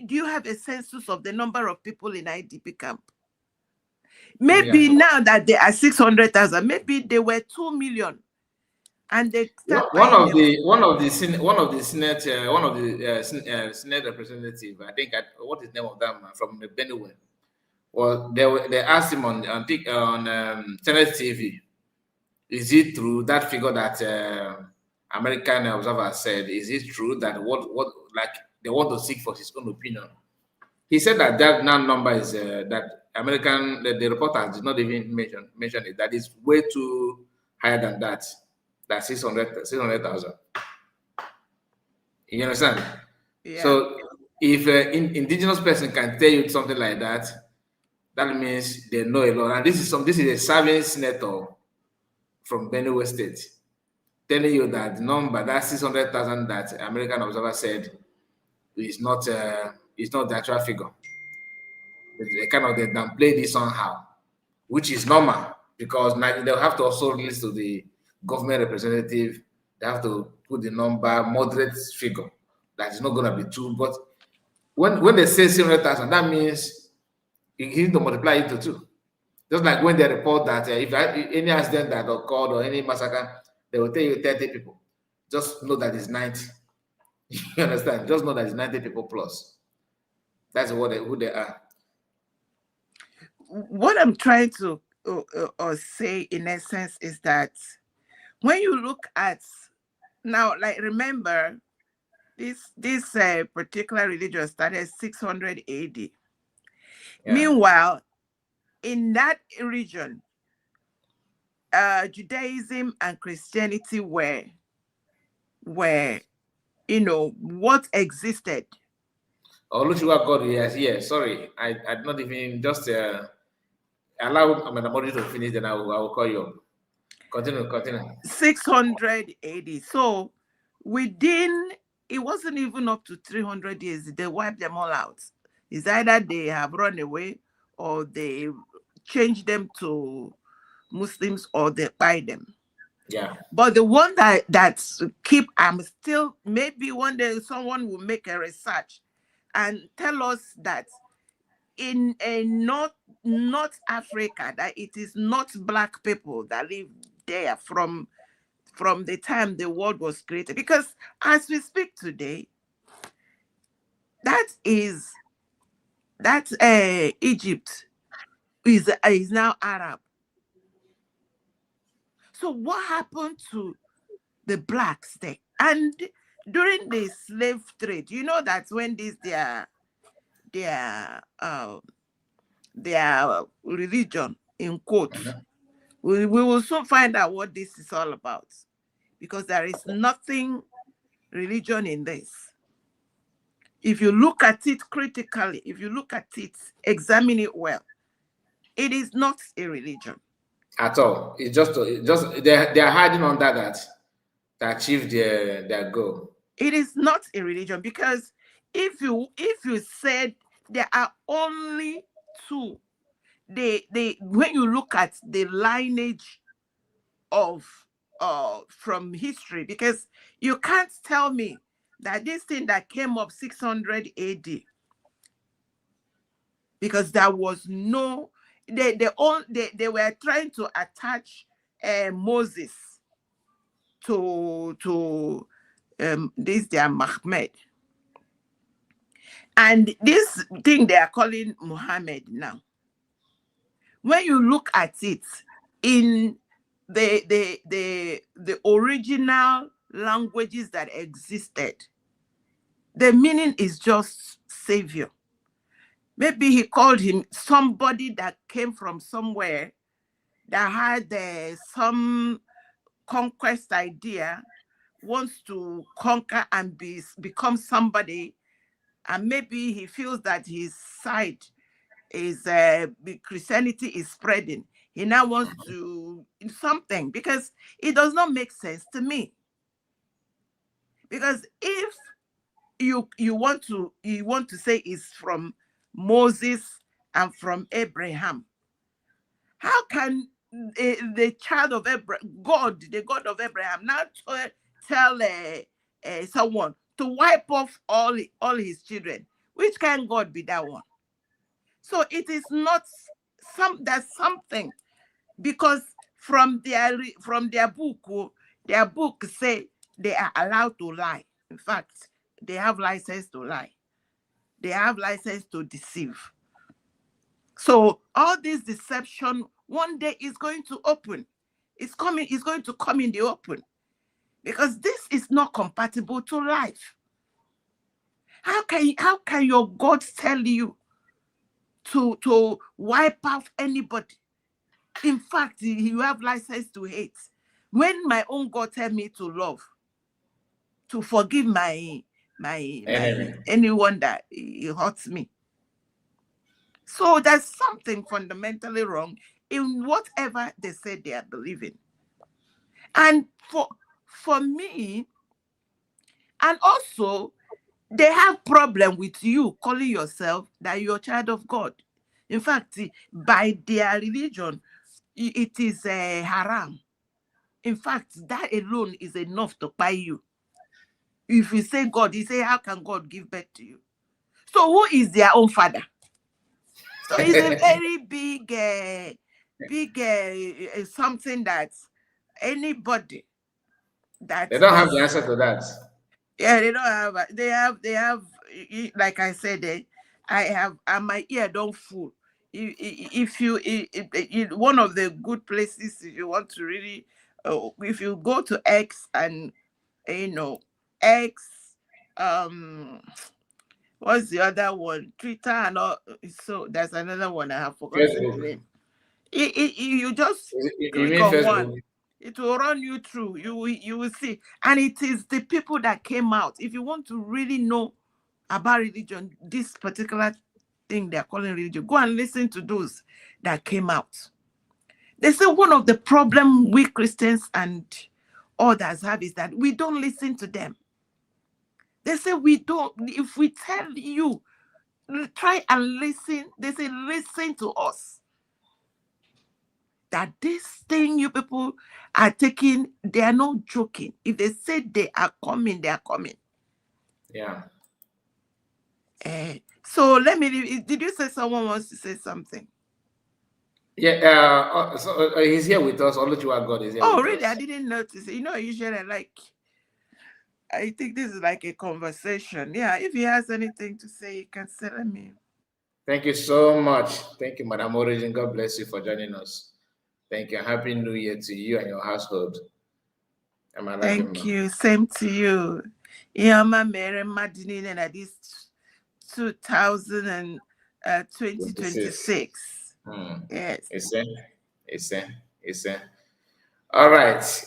S12: Do you have a census of the number of people in IDP camp? Maybe now that they are 600,000, maybe they were 2 million, and they
S3: one of the Senate representative, I think, what is the name of them from the Benue? Well, they asked him on Senate TV, is it true that figure that American observer said? Is it true that what like they want to seek for his own opinion? He said that number is that the reporter did not even mention it. That is way too higher than that. That's 600,000. You understand? Yeah. So if indigenous person can tell you something like that, that means they know a lot. And this is a serving senator from Benue State telling you that the number, that 600,000 that American observer said, is not the actual figure. They downplay this somehow, which is normal because they'll have to also list to the government representative. They have to put the number, moderate figure that is not going to be true. But when they say 600,000, that means you need to multiply it to 2. Just like when they report that if any accident that occurred or any massacre, they will tell you 30 people. Just know that it's 90. You understand? Just know that it's 90 people plus. That's who they are.
S12: What I'm trying to say in essence is that when you look at now, like remember, this particular religion started 600 AD. Yeah. Meanwhile, in that region, Judaism and Christianity were what existed.
S3: Oh, look what God is here. Sorry, I'd not even just allow Amadamori to finish, then I will call you up. Continue.
S12: 600 AD. So it wasn't even up to 300 years. They wiped them all out. It's either they have run away or they changed them to Muslims or they buy them.
S3: Yeah.
S12: But the one that keep, I'm still, maybe one day someone will make a research and tell us that in a North Africa, that it is not Black people that live there from the time the world was created. Because as we speak today, Egypt is now Arab. So what happened to the Blacks there? And during the slave trade, you know that when their religion, in quotes, we will soon find out what this is all about, because there is nothing religion in this. If you look at it critically, if you look at it, examine it well, it is not a religion
S3: at all. It's just they are hiding under that to achieve their goal.
S12: It is not a religion, because if you said there are only 2, when you look at the lineage of from history, because you can't tell me that this thing that came up 600 AD, because there was no, they were trying to attach Moses to this their Muhammad, And this thing they are calling Muhammad now, when you look at it in the original languages that existed, the meaning is just savior. Maybe he called him somebody that came from somewhere that had some conquest idea, wants to conquer and become somebody, and maybe he feels that his side is Christianity is spreading. He now wants to something, because it does not make sense to me. Because if you want to say it's from Moses and from Abraham, how can the child of Abraham, the God of Abraham, now tell someone to wipe off all his children? Which can God be that one? So it is not there's something, because from their book say they are allowed to lie. In fact, they have license to lie. They have license to deceive. So all this deception one day is going to open. It's going to come in the open, because this is not compatible to life. How can your God tell you to wipe out anybody? In fact, you have license to hate. When my own God tell me to love, to forgive anyone that hurts me. So there's something fundamentally wrong in whatever they say they are believing. And for me, and also they have problem with you calling yourself that you're a child of God. In fact, by their religion, it is haram. In fact, that alone is enough to buy you. If you say God, you say, how can God give birth to you? So who is their own father? So it's a very big something that anybody that
S3: they don't have the answer to that.
S12: Yeah, they don't have. They have. Like I said, my ear don't fool. If one of the good places, if you want to really, if you go to X and X, what's the other one? Twitter and all. So there's another one I have forgotten the name. You just click on
S3: Facebook?
S12: one. It will run you through. You will see. And it is the people that came out. If you want to really know about religion, this particular thing they're calling religion, go and listen to those that came out. They say one of the problem we Christians and others have is that we don't listen to them. They say we don't. If we tell you, try and listen, they say listen to us. That this thing you people are taking, they are not joking. If they say they are coming, they are coming.
S3: Yeah.
S12: So did you say someone wants to say something?
S3: Yeah, he's here with us. Oluchiwa God is here.
S12: Oh, really? I didn't notice. Usually I think this is like a conversation. Yeah, if he has anything to say, he can say. Let me.
S3: Thank you so much. Thank you, Madam Origin. God bless you for joining us. Thank you. Happy New Year to you and your household.
S12: Thank you. Same to you. Yama Mary Madinin and this 2026. Yes.
S3: It's all right.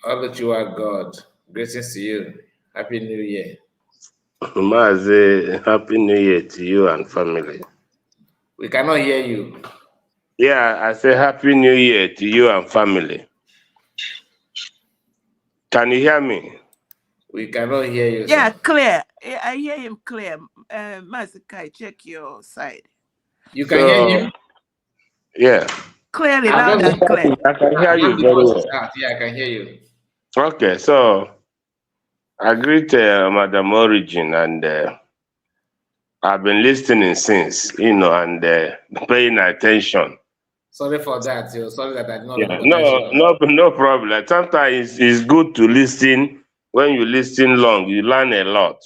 S3: All that you are God. Greetings to you. Happy New Year.
S13: Mazi, Happy New Year to you and family.
S3: We cannot hear you.
S13: Yeah, I say Happy New Year to you and family. Can you hear me?
S3: We cannot hear you.
S12: Yeah, sir. Clear. I hear him clear. Mazikai, check your side.
S3: You can hear him?
S13: Yeah.
S12: Clearly, loud and clear.
S13: I can hear you very well.
S3: Yeah, I can hear you.
S13: Okay, so I greet Madam Origin, and I've been listening since, and paying attention.
S3: Sorry for that. Sorry that I did not.
S13: Yeah. No problem. Sometimes it's good to listen. When you listen long, you learn a lot.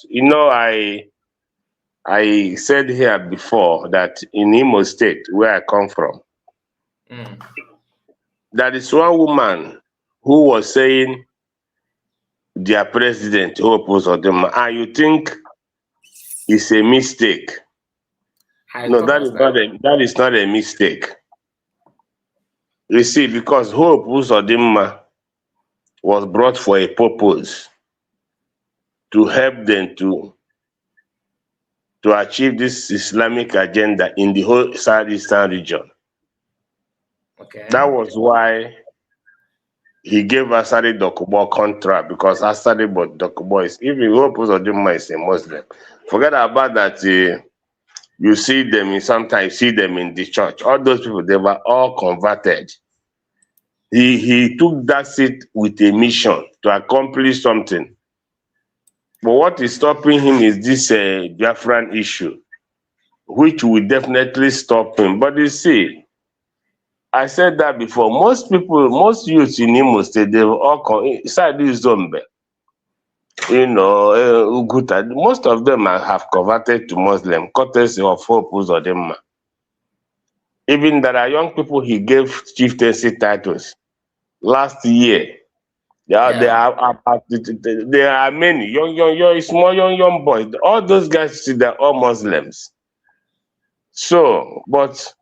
S13: I said here before that in Imo State, where I come from, there is one woman who was saying their president, Hope Uzodinma, and you think it's a mistake. No, that is not a mistake. You see, because Hope Uzodinma was brought for a purpose to help them to achieve this Islamic agenda in the whole Southeastern region.
S3: Okay.
S13: That was why he gave Asari Dokubo contract, because Asari Dokubo is, even Hope Uzodinma is a Muslim. Forget about that. You see them sometimes see them in the church. All those people, they were all converted. He took that seat with a mission to accomplish something. But what is stopping him is this Biafran issue, which will definitely stop him. But you see, I said that before. Most people, most youths in Imo State, they were all Zombe. You know, Uguta. Most of them have converted to Muslim, courtesy of Hope Uzodinma. Even there are young people he gave chieftaincy titles. Last year, there are many young boys. All those guys, they're all Muslims. So, but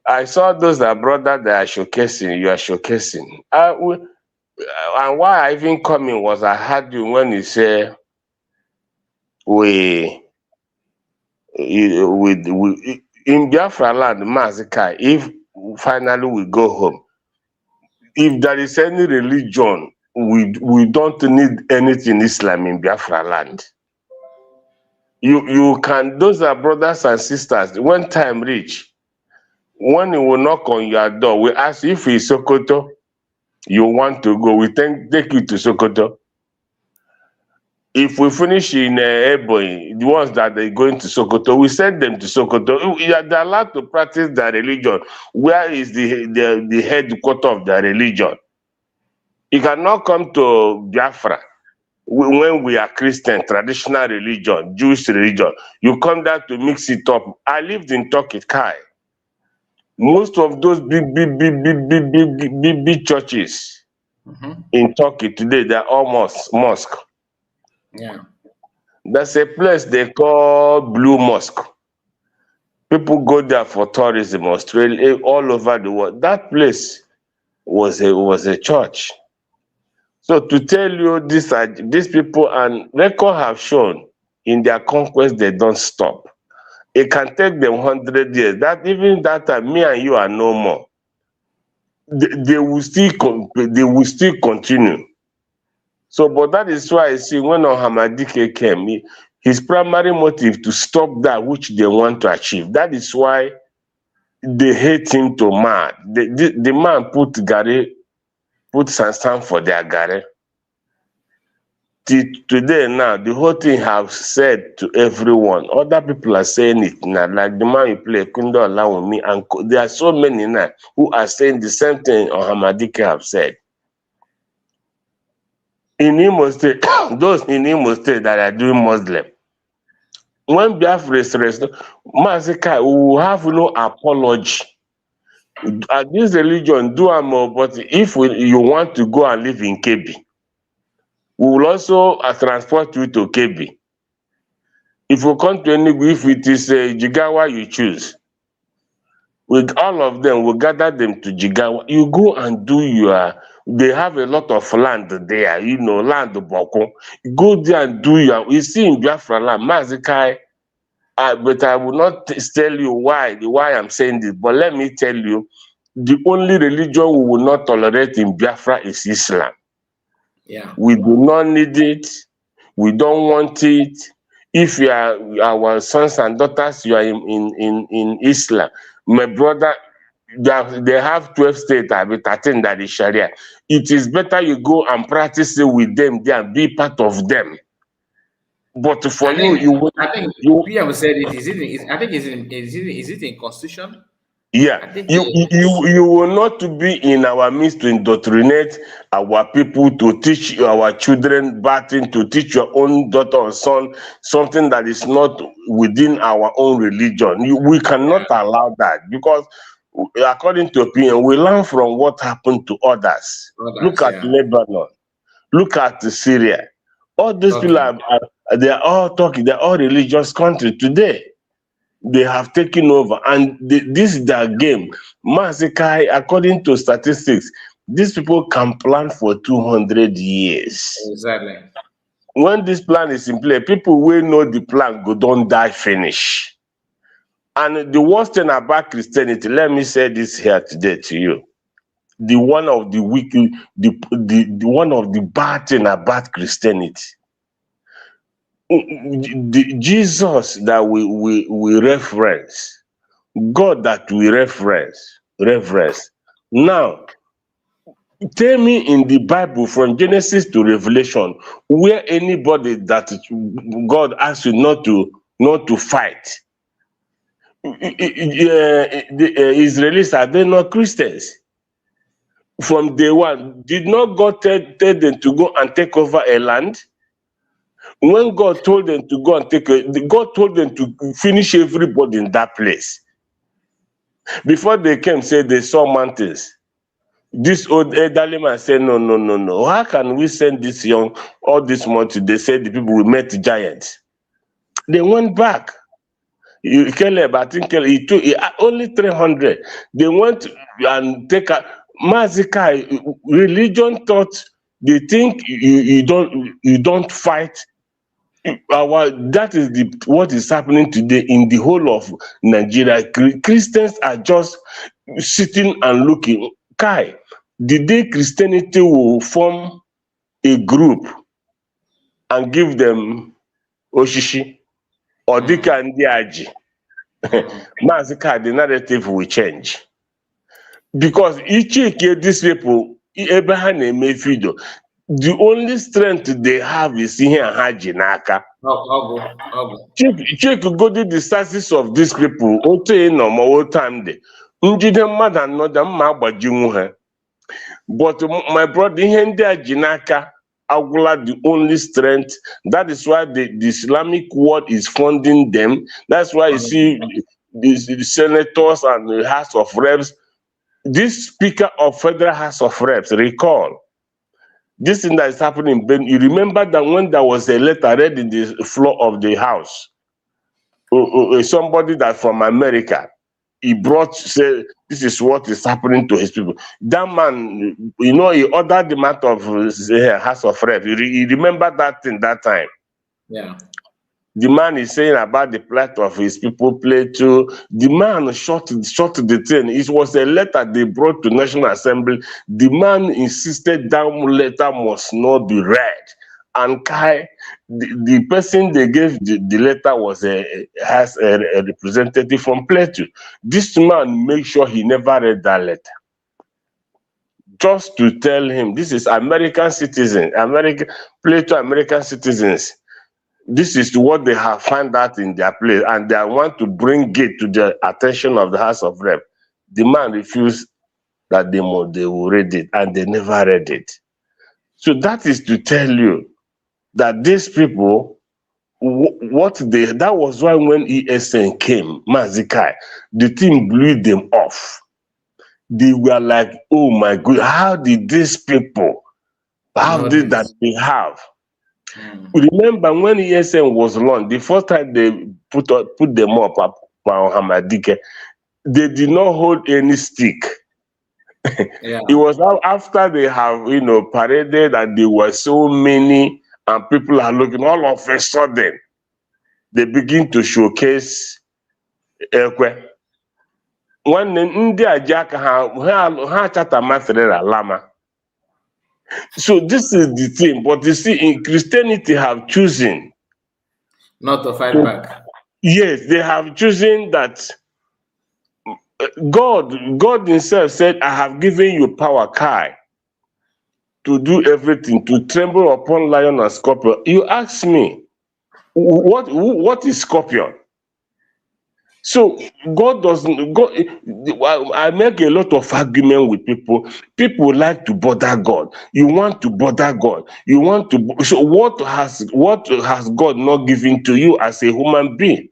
S13: I saw those that brother that are showcasing. You are showcasing. And why I even coming was I heard you when you say we in Biafra land, Mazika, if finally we go home, if there is any religion, we don't need anything Islam in Biafra land. You can, those are brothers and sisters. When time reach, when he will knock on your door, we ask if it's Sokoto, you want to go, we take you to Sokoto. If we finish in Ebonyi, the ones that are going to Sokoto, we send them to Sokoto. They're allowed to practice their religion. Where is the headquarters of their religion? You cannot come to Biafra when we are Christian, traditional religion, Jewish religion. You come there to mix it up. I lived in Turkey, Kai. Most of those big churches in Turkey today, they're almost mosque.
S3: Yeah.
S13: There's a place they call Blue Mosque. People go there for tourism, Australia, all over the world. That place was a church. So to tell you these people, and record have shown in their conquest, they don't stop. It can take them 100 years. That even that time, me and you are no more. They will still continue. So, but that is why I see when Ohamadike came, his primary motive to stop that which they want to achieve. That is why they hate him to mad. The man put Sansan for their Gare. Today now, the whole thing have said to everyone. Other people are saying it now, like the man you play, Kundo allow me, and there are so many now who are saying the same thing Ohamadike have said. In Imo State, those in Imo State that are doing Muslim, when Biafra is restored, Mazika will have no apology. This religion, do more, but if you want to go and live in Kebbi, we will also transport you to Kebbi. If you come to Enugu, if it is Jigawa you choose, with all of them, we'll gather them to Jigawa. You go and do they have a lot of land there, land Boko. You go there and do you see in Biafra land, Mazikai, but I will not tell you why I'm saying this, but let me tell you, the only religion we will not tolerate in Biafra is Islam.
S3: Yeah.
S13: We do not need it. We don't want it. If you are our sons and daughters, you are in Islam. My brother, they have 12 states, 13 that is Sharia. It is better you go and practice it with them there and be part of them. But for
S3: I think PM said it. Is it in Constitution?
S13: Yeah, you will not be in our midst to indoctrinate our people, to teach our children bad thing, to teach your own daughter or son something that is not within our own religion. We cannot allow that, because according to opinion, we learn from what happened to others. Look at Lebanon, look at Syria. All these people they are all talking, they're all religious country today. They have taken over, and this is their game. Massacre, according to statistics, these people can plan for 200 years.
S3: Exactly.
S13: When this plan is in place, people will know the plan, go don't die, finish. And the worst thing about Christianity, let me say this here today to you. The one of the wicked, the one of the bad thing about Christianity, the Jesus that we reference, God that we reference. Now, tell me in the Bible from Genesis to Revelation, where anybody that God asks you not to fight. The Israelis, are they not Christians? From day one, did not God tell them to go and take over a land? When God told them to go and God told them to finish everybody in that place. Before they came, say they saw mountains. This old elderly man said, no. How can we send this young, all this money? They said the people we met giants. They went back. Caleb, I think he took only 300. They went and take a Mazikai. Religion taught they think you don't fight. That is what is happening today in the whole of Nigeria. Christians are just sitting and looking. Kai, the day Christianity will form a group and give them Oshishi or Dika and Diaji, Mazika, the narrative will change. Because each year, these people, Abraham and Mayfido, the only strength they have is here and Haji Naka. Check go the status of these people. No more time day. But my brother, Jinaka, Agula, the only strength. That is why the Islamic world is funding them. That's why you see the senators and the House of Reps. This Speaker of Federal House of Reps, recall, this thing that is happening, Ben, you remember that when there was a letter read in the floor of the House, somebody that from America, he brought, say, this is what is happening to his people. That man, he ordered the matter of House of Reps. He remember that thing that time.
S3: Yeah.
S13: The man is saying about the plight of his people, Plato. The man shot the thing. It was a letter they brought to National Assembly. The man insisted that letter must not be read. And Kai, the person they gave the letter has a representative from Plato. This man made sure he never read that letter. Just to tell him, this is American citizens, Plato American citizens. This is what they have found out in their place, and they want to bring it to the attention of the House of Rep. The man refused that they will read it, and they never read it. So that is to tell you that these people, that was why when ESN came, Mazikai, the thing blew them off. They were like, oh my God, how did these people, that they have? Remember when ESN was launched, the first time they put them up on Hamadike, they did not hold any stick.
S3: Yeah.
S13: It was after they have paraded and there were so many and people are looking, all of a sudden they begin to showcase Ekwe. When India Jack ha chata masterera lama. So this is the thing, but you see, in Christianity have chosen
S3: not to fight back.
S13: Yes, they have chosen that God himself said, I have given you power, Kai, to do everything, to tremble upon lion and scorpion. You ask me, what is scorpion? So God doesn't. God, I make a lot of argument with people. People like to bother God. You want to bother God. You want to. So what has God not given to you as a human being?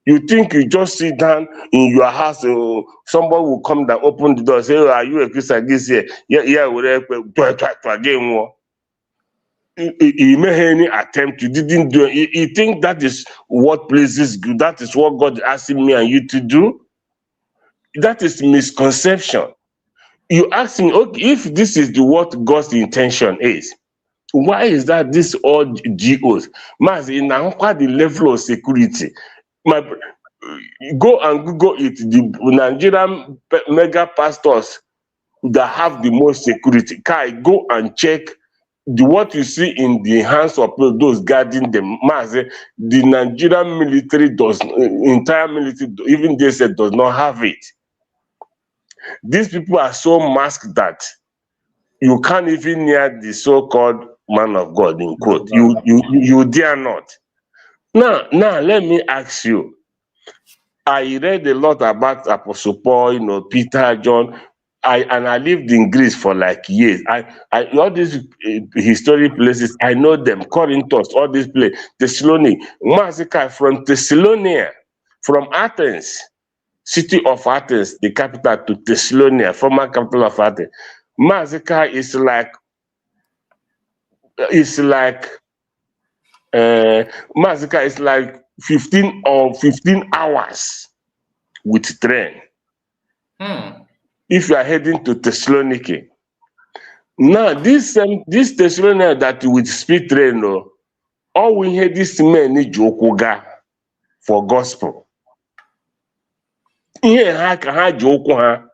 S13: You think you just sit down in your house, somebody will come down, open the door, say, "Oh, are you a Christian this year?" Yeah, whatever. You made any attempt, you didn't do it. You think that is what pleases you, that is what God is asking me and you to do? That is misconception. You asking, okay, if this is what God's intention is, why is that this all GOs? Mas, in the level of security, go and Google it, the Nigerian mega pastors that have the most security. Go and check what you see in the hands of those guarding them. The Nigerian military entire military, even they said, does not have it. These people are so masked that you can't even near the so-called man of God, in quote. You dare not. Now, let me ask you. I read a lot about Apostle Paul, Peter, John. I lived in Greece for like years. All these historic places, I know them. Corinthos, all these places. Thessaloniki, Mazika from Thessalonica, from Athens, city of Athens, the capital, to Thessalonica, former capital of Athens. Mazika is like Mazika is like 15 hours with train. If you are heading to Thessaloniki. Now, this Thessalonica that with speed train, all we hear this men need Jokuga for gospel. Here, ha Joku ha.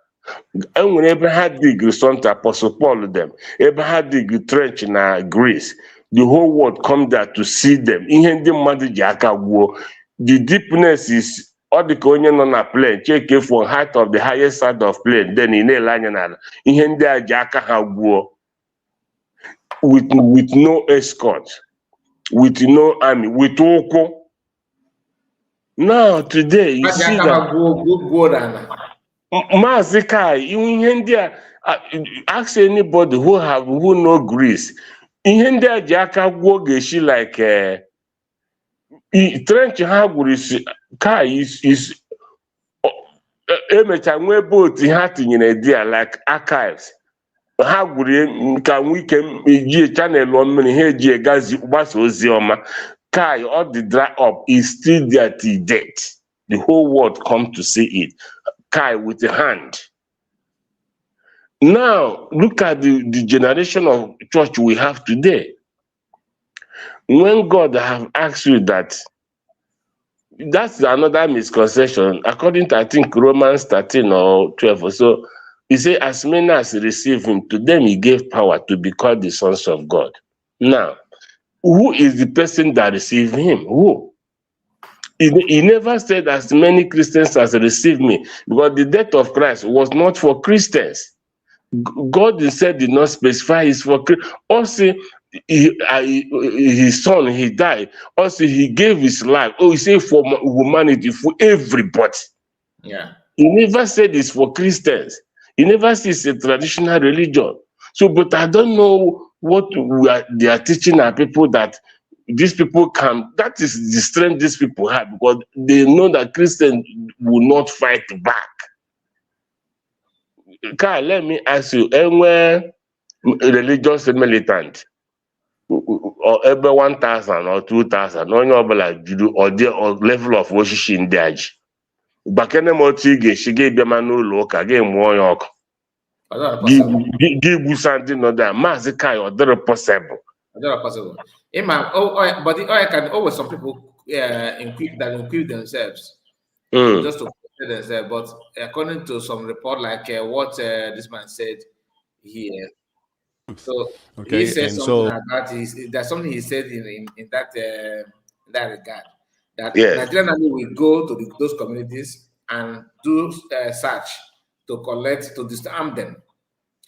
S13: And when Abraham dig Santa Apostle Paul them, Abraham dig trench in Greece, the whole world come there to see them. The deepness is all the onye on a plane, check it for height of the highest side of plane, then in a line with no escort, with no army, with Oko. Now today you see that Mazikai, in India, ask anybody who know Greece. In India, Jaka Wogeshi like trench is boat like archives. How can we channel 1 minute here gazi ozioma Kai all the dry up is still there till date. The whole world come to see it. Kai with the hand. Now look at the generation of church we have today. When God have asked you that, that's another misconception. According to I think Romans 13 or 12 or so, he said, as many as receive him, to them he gave power to be called the sons of God. Now, who is the person that received him? Who? He never said as many Christians as received me, because the death of Christ was not for Christians. God instead did not specify it's for Christians. Also, his son, he died. Also, he gave his life. Oh, he said for humanity, for everybody.
S3: Yeah.
S13: He never said it's for Christians. He never said it's a traditional religion. So, but I don't know what they are teaching our people, that these people can, that is the strength these people have, because they know that Christians will not fight back. Kai, let me ask you, anywhere religious militant, or every 1,000 or 2,000, onye ọbụla juru or level of worship in Daji. Bakene motu ga-eshi ga-ebịa ma n'ụlọ ụka ga-emụọ ya ọkụ. Gị gbusa ndị nọ there. Maazị Kai, ọ dịrị possible.
S3: But I can always some people include themselves just to protect themselves. But according to some report, like what this man said here, so he said something about there's something he said in that regard, that Nigerian Army will go to those communities and do search to collect, to disarm them.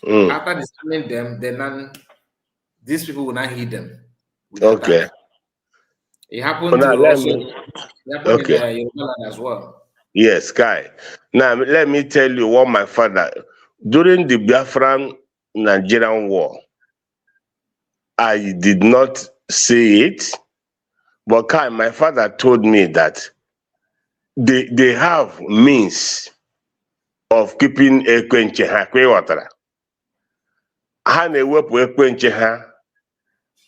S3: After disarming them, then these people will not hit them.
S13: Okay.
S3: It happened to also in Yoruba land as well.
S13: Yes, Kai. Now, let me tell you what my father, during the Biafran Nigerian war, I did not say it, but Kai, my father told me that they have means of keeping ekwenche ha kwe watara. Ha na-ewepụ ekwenche ha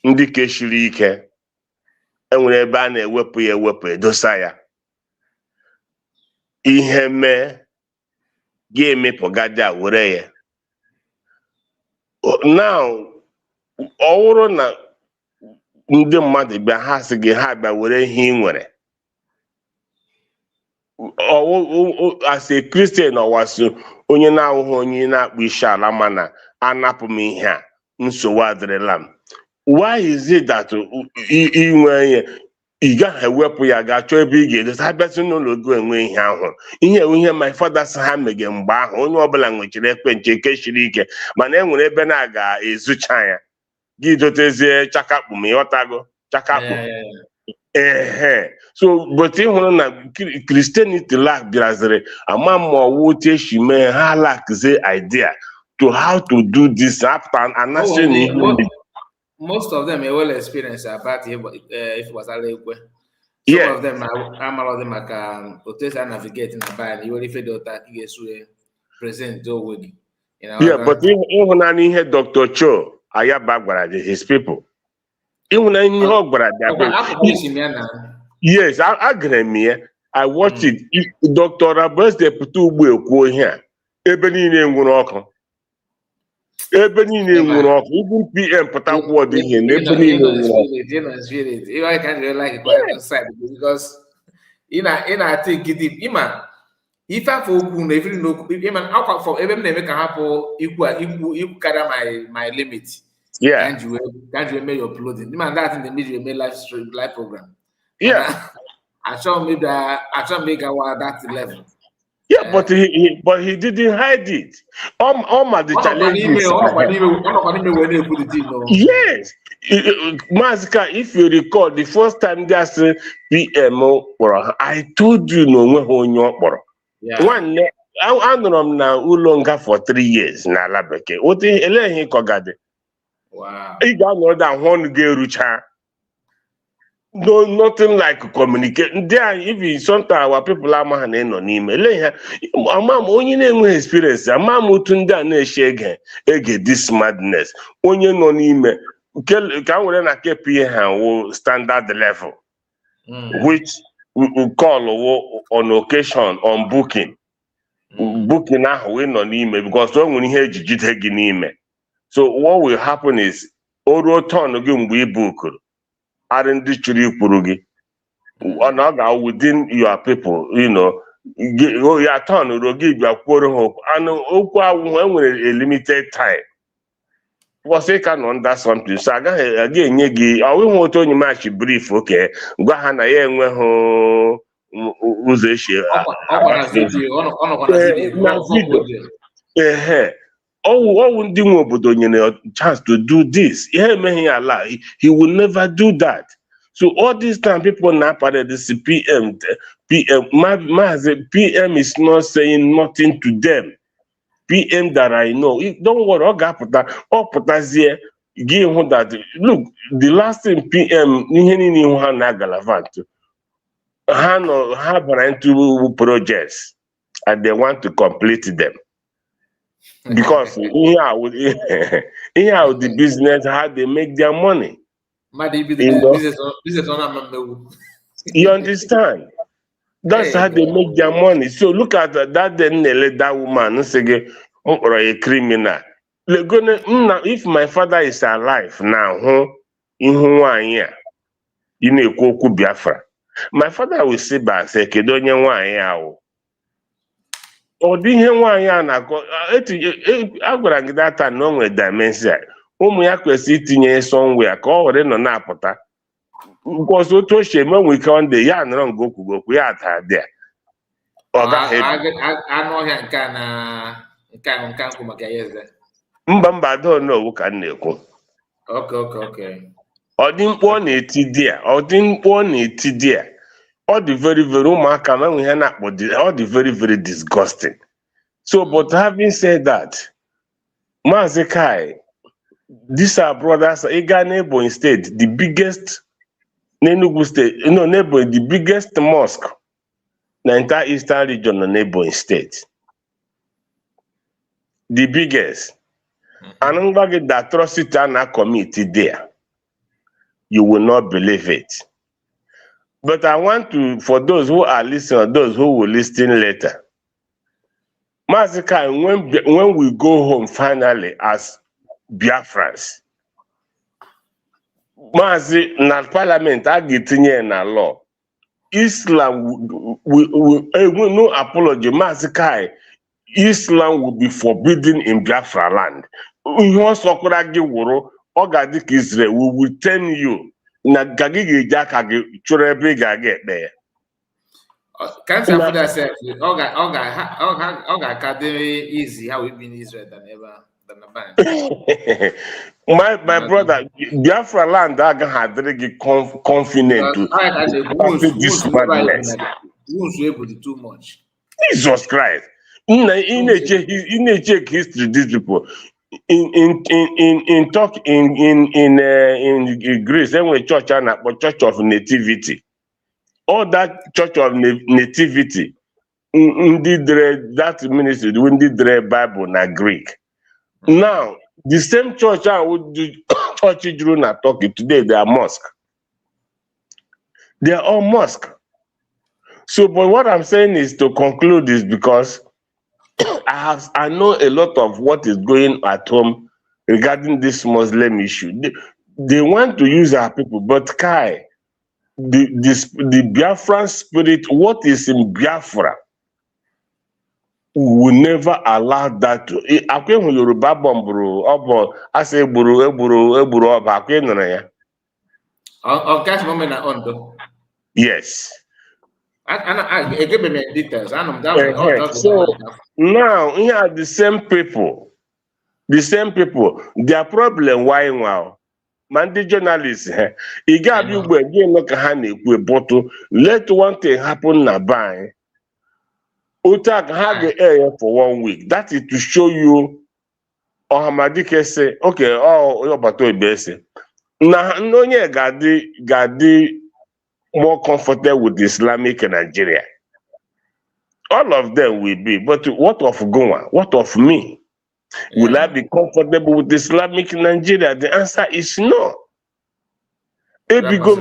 S13: ndị keshiri ike. Enwere ebe a na-ewepụ ya ewepụ edosa ya. Ihe mee ga-emepụgadị a were ya. Now, ọ bụrụ na ndị mmadụ bịa ha sị gị ha bịa were ihe ị nwere. As a Christian ọwaso onye na-ahụghị onye na-akpụ isi ala mana anapụ m ihe a nsogbu adịrịla m. Why is it that inwe ihe ị gaghị ewepụ ya gaa chọọ ebe ị ga-edosa abịasị n'ụlọ gị enwe ihe ahụ? Ihe my father sị ha mege mgbe ahụ onye ọbụla nwechiri ekwenche nke siri ike mana enwere ebe na-aga ezucha ya gị dotezie chakakpụ ma ịghọtago chakakpụ. So but ịhụrụ na Christianity lack bịaraziri ama ma ọwụ otu esi mee ha lackzie idea to how to do this after and
S3: most of them are well experienced about if it was Alekwe. Some of them are them like hotels navigating a band. You only feel that you get present with.
S13: Yeah, but even any Dr. Cho Ayabagwara, his people. Even any yes, I agree me. I watched it. Dr. Abbas de Putu here. Ebony in Wunoko. Ebony in Wunoko. Even PM Patawa did him.
S3: I can't really like it side because I think it if I for every no even out for even make a happen equal carry my limit.
S13: Yeah.
S3: Can't you make your uploading? Man, that in the middle of my live program.
S13: Yeah.
S3: I shall make our that level.
S13: Yeah, but he didn't hide it. All my the challenges. Yes. Mazika, if you recall, the first time that's PMO, I told you no one on one I know now Ulonga for 3 years na Labeke. What he kogade.
S3: Wow.
S13: He got more than one girl rucha. No, nothing like communicate. There, even sometimes our people are man on email. Amam only name experience. Amam utunda ne shege ege this madness. Only no email. Can we na KPI standard level, which we call on occasion on booking. Booking now we no email because when we hear jijite email. So what will happen is oro turn again we book. Aren't purugi within your people, you know, your turn will give your quarter hope and when a limited time. Was they can under something. So again, I will want to match brief, okay. Gahana yenwe uzeshi. Oh, chance to do this. He will never do that. So all this time, people now part of this PM is not saying nothing to them. PM that I know, don't worry. All here. Give that. Look, the last thing PM have into projects, and they want to complete them. Because here with the business, how they make their money. You understand? That's how they make their money. So look at that. Then that woman say, or a criminal. If my father is alive now, Biafra. My father will sit back and say, "Kedonye ọ dị ihe nwaanyị a na-akọ agwara gị data na o nwere dimensia ụmụ ya kwesịrị itinye somewhere ka ọ were nọ na-apụta because otu o si eme nwe ike ndị ya nọrọ nga okwugokwu ya ata dị ọ gaghị
S3: anụ ọhịa nke nkwụ maka ya eze
S13: mba adọnowu ka m na-ekwu
S3: okay
S13: ọ dị mkpu ọ na-eti di a All the very all the very, very disgusting. So, but having said that, Mazi Kai, these are brothers, Iga Nebo State, the biggest Nenugu State, Nebo, the biggest mosque in the entire eastern region of Nebo State. The biggest. And the atrocity and committed there. You will not believe it. But I want to, for those who are listening, those who will listen later, Mazika, when we go home finally as Biafrans, Mazi, na parliament, I get in a law. Islam will no apology. Mazika, Islam will be forbidden in Biafra land. Israel, we will tell you. Na gagigi jakagi churebe gage there.
S3: Can't say for that self. Oga academy easy how we been in Israel than a band.
S13: My brother, Biafra land aga had confident to this madness.
S3: Too much.
S13: Jesus Christ. In check history, these people. In Greece, then we church but Church of Nativity. All that Church of Nativity, that ministry, we did the Bible na Greek. Now, the same church I would do church Drew na talking today, they are mosque. They are all mosque. So, but what I'm saying is to conclude is because I know a lot of what is going at home regarding this Muslim issue. They want to use our people, but Kai, the Biafran spirit, what is in Biafra, we will never allow that to. Yoruba bombro, I say eburu, yes.
S3: I give me details. So
S13: now, here the same people, their problem, why wow? Mandi journalists, you got you look at honey with bottle. Let one thing happen na buy. Utak have the air for 1 week. That is to show you, or Hamadike say, okay, oh, you're about to be now, no, yeah, Gadi more comfortable with Islamic Nigeria. All of them will be, but what of Goa? What of me? Yeah. Will I be comfortable with Islamic Nigeria? The answer is no. Ebigo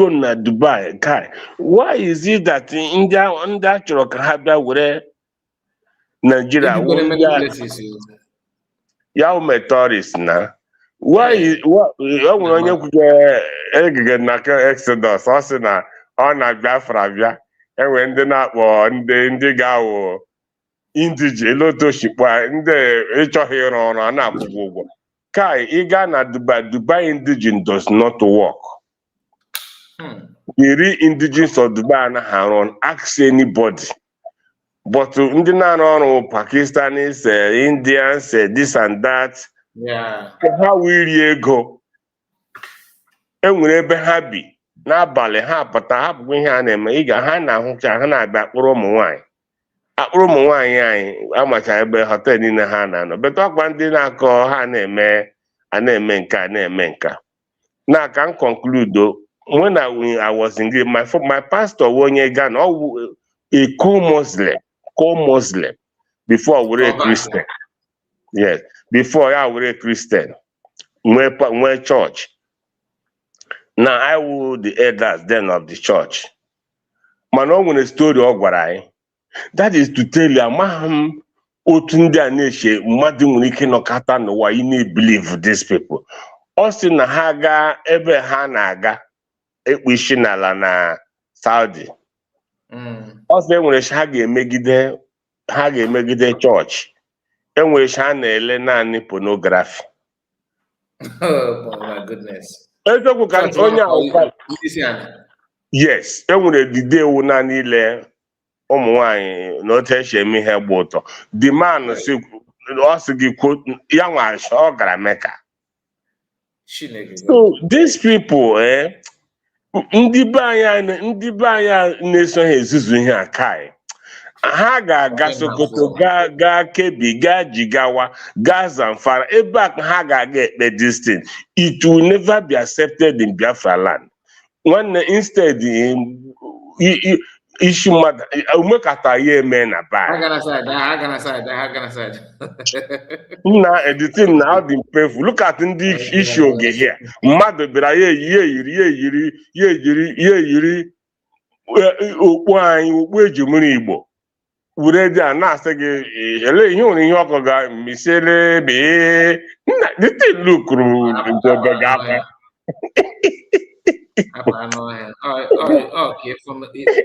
S13: na Dubai, guy. Why is it that India under Chorokahaba where Nigeria Yao tourists now? Why is what Exodus also na on a Biafra? And when they not one, they go indige lotoship, and the HR here on an apple. Kai, Igana Dubai indigene does not work. The real indigenous of Dubai and Haron ask anybody. But Indian Pakistanis, Indians, this and that.
S3: Yeah.
S13: How will you go? And whenever happy. Na bale ha pata ha bụ ihe a na-eme ị ga ha na-ahụcha ha na-abịa akpụrụ ụmụ nwaanyị anyị amacha ebe hotel niile ha na-anọ beta ọkwa ndị na-akọ ha na-eme na-eme nka na ka m conclude when I was in Greece, my pastor onye Ghana a co-Muslim before I was a Christian. Yes, before I was a Christian. Where church. Now I will the elders then of the church. Man, when a story of what that is to tell you, Maham Otundia Neshe, Madimuliki no Kata no why you believe these people. Austin Haga, Ebe Hanaga, Ewishinala na Saudi. Austin when a Shaggy Megide church. And when Shana Elena ni pornography.
S3: Oh my goodness.
S13: Yes, enwere the day una niile ụmụ nwanyị na otu esi eme ihe gba ụtọ. The man si ọ sị gị quote ya nwa ọ gara Mecca. So these people ndị be anyị na-eso ha ezuzu ihe a kai ha ga-aga Sokoto gaa Kebbi gaa Jigawa gaa Zamfara ebe a ha ga-aga ekpe this thing. It will never be accepted in Biafra land. Nwanne instead issue mmadụ umekata ya eme na bai nna editing na ọ dị painful. Look at ndị issue oge here. Mmadụ bịara ya eyiri okpu anyị okpu ejimiri Igbo were dị a na-asị gị ele ihe nwere ihe ọkụ ga misele bee nna dịtị lukuru njobe ga-akwa.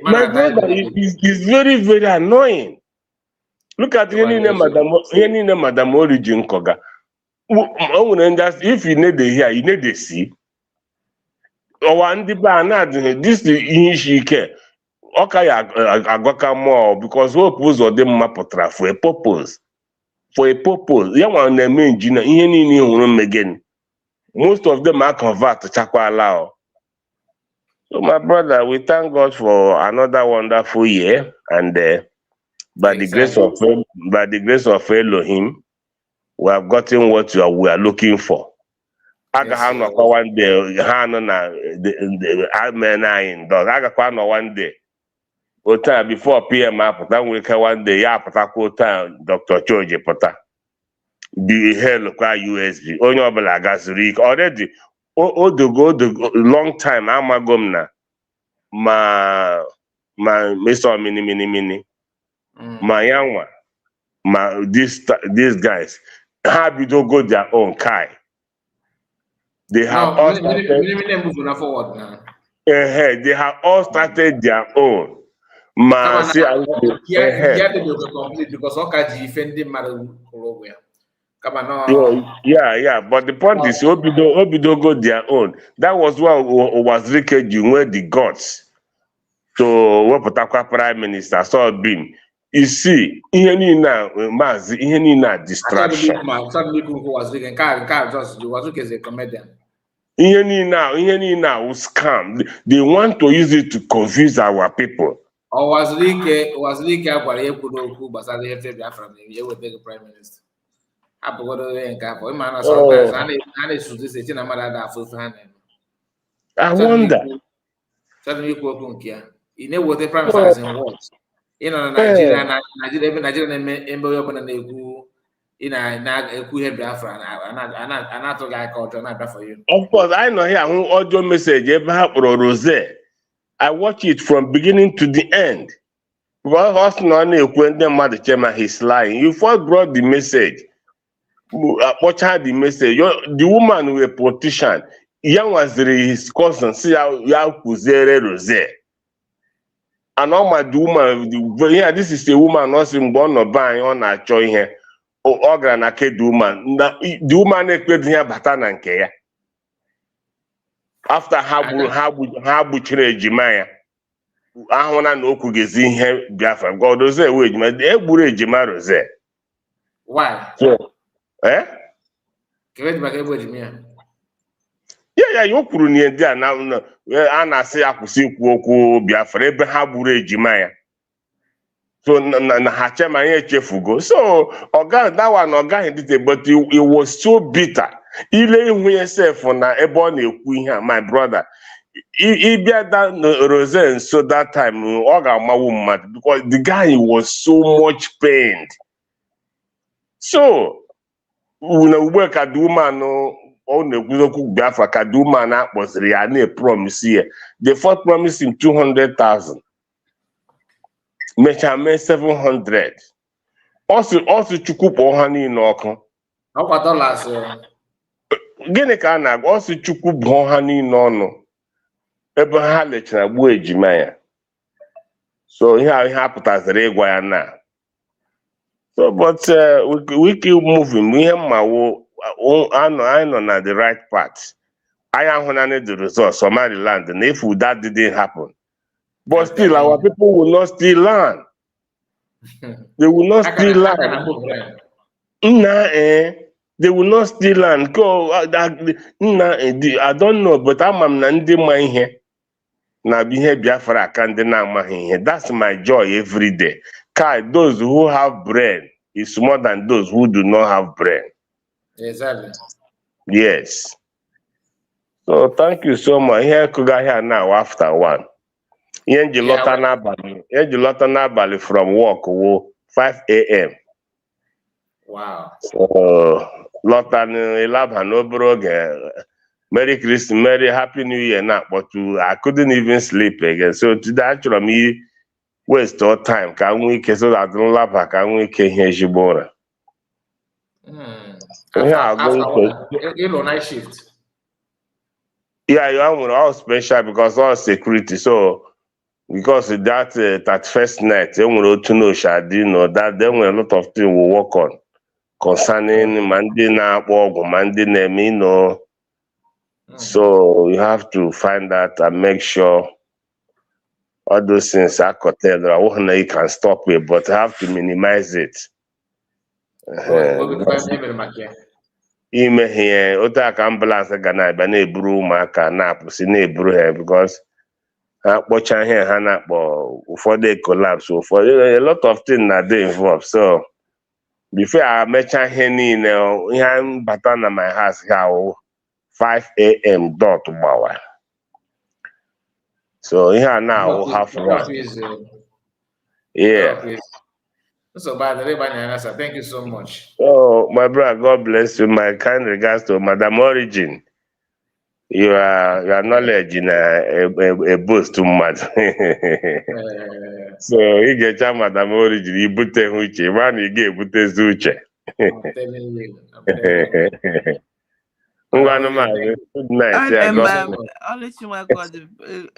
S13: My brother is very, very annoying. Look at ihe niile Madam Origin koga. If you need to hear, you need to see. Or ndị ba na this ihe isi ike. Ọka ya agwaka more because hope ụzọ dị mma pụtara for a purpose. For a purpose. Ya nwa na-eme injinia ihe niile hụrụ mmegeni. Most of them are convert chakwala. So my brother, we thank God for another wonderful year, and by the grace of Elohim, we have gotten what we are looking for. Yes, one day, one day. Before PM one day, Dr. George Pota. The hell USB. Only obela gazuri already. The long time amagomna ma Mr. Mini ma yanwa ma these guys have to go their own kai. They have all started, they have all started their own. Ma see because yeah, but the point is Obido go their own. That was what was leakage where the gods to what Potakwa Prime Minister saw being. You see, ihe niile distraction. Ihe niile was scam. They want to use it to confuse our people.
S3: Or was leak Prime Minister? I
S13: wonder.
S3: You know what the prime minister in what? You know, Nigeria,
S13: of course, I know here who audio message Rose. I watch it from beginning to the end. Well, when he's lying. You first brought the message. Watch her the message. The woman with a politician. Young was his cousin. See how Rose. And all my woman, yeah, this is a woman not born or buying on a joy here. Or organake woman. The woman equated here batana and care. After how butcher Jimaya. I want to know who gets in here. Biafra. God does say, wait, my dear Bure Jimaro say.
S3: Why?
S13: So, eh? Yeah, you could near there now. Anna say I could see Kwoko Biafra, Abraham Bure Jimaya. So, Hachema Chefugo. So, Oga, that one, Oga, did it, but it was so bitter. He lay himself on a ebony queen, my brother. He bear that Rose, and so that time, Oga Mawum, because the guy was so much pained. So, when I work at the woman, on the Guzoku Biafra, Kaduma was really a promise here. The first promised him 200,000. Mechame 700. Also Chukupo honey in Oko.
S3: How about dollars?
S13: Genekana also Chukupo honey no. Abraham Lechna Buejimaya. So here we have as the Reguayana. So, but we keep moving. We have my I know na the right path. I am going the results Somaliland, and if that didn't happen. But still, our people will not still learn. They will not still learn. They will not still learn. I don't know, but I'm not here. na bihe Biafra aka ndị na-amaghị ihe. That's my joy every day. Those who have brain is more than those who do not have brain.
S3: Exactly.
S13: Yes. So thank you so much. Here kuga here now after one. Ihe njilọta n'abalị from work wo 5 a.m.
S3: Wow.
S13: So lọta n'ịlaba n'obere oge. Merry Christmas, Merry Happy New Year now, but I couldn't even sleep again. So today actually me waste all time. Can we so that I don't laugh? Can we hear Jibora?
S3: After night shift.
S13: Yeah, you are all special because all security. So because that 31st night, they will to know Shadino that there were a lot of things we work on concerning Mandina, Mandina, you know. So you have to find out and make sure all those things are curtailed. You can stop it, but you have to minimize it. Ime here, otu aka ambulance ga na-abịa na-eburu ụmụaka na-apụsị na-eburu ha because ha kpọcha ihe ha na-akpọ ụfọdụ collapse, ụfọdụ a lot of things na dey involved. So before I mecha ihe niile, ihe mbata na my house here 5 a.m. dot gbawa. So here now half one. Yeah.
S3: So bad, thank you so much.
S13: Oh, my brother, God bless you. My kind regards to Madam Origin. Your knowledge in a boost too much. So you get Madam Origin, you put a uche, man, you get put a zuche.
S3: I'm telling you.
S13: Good night.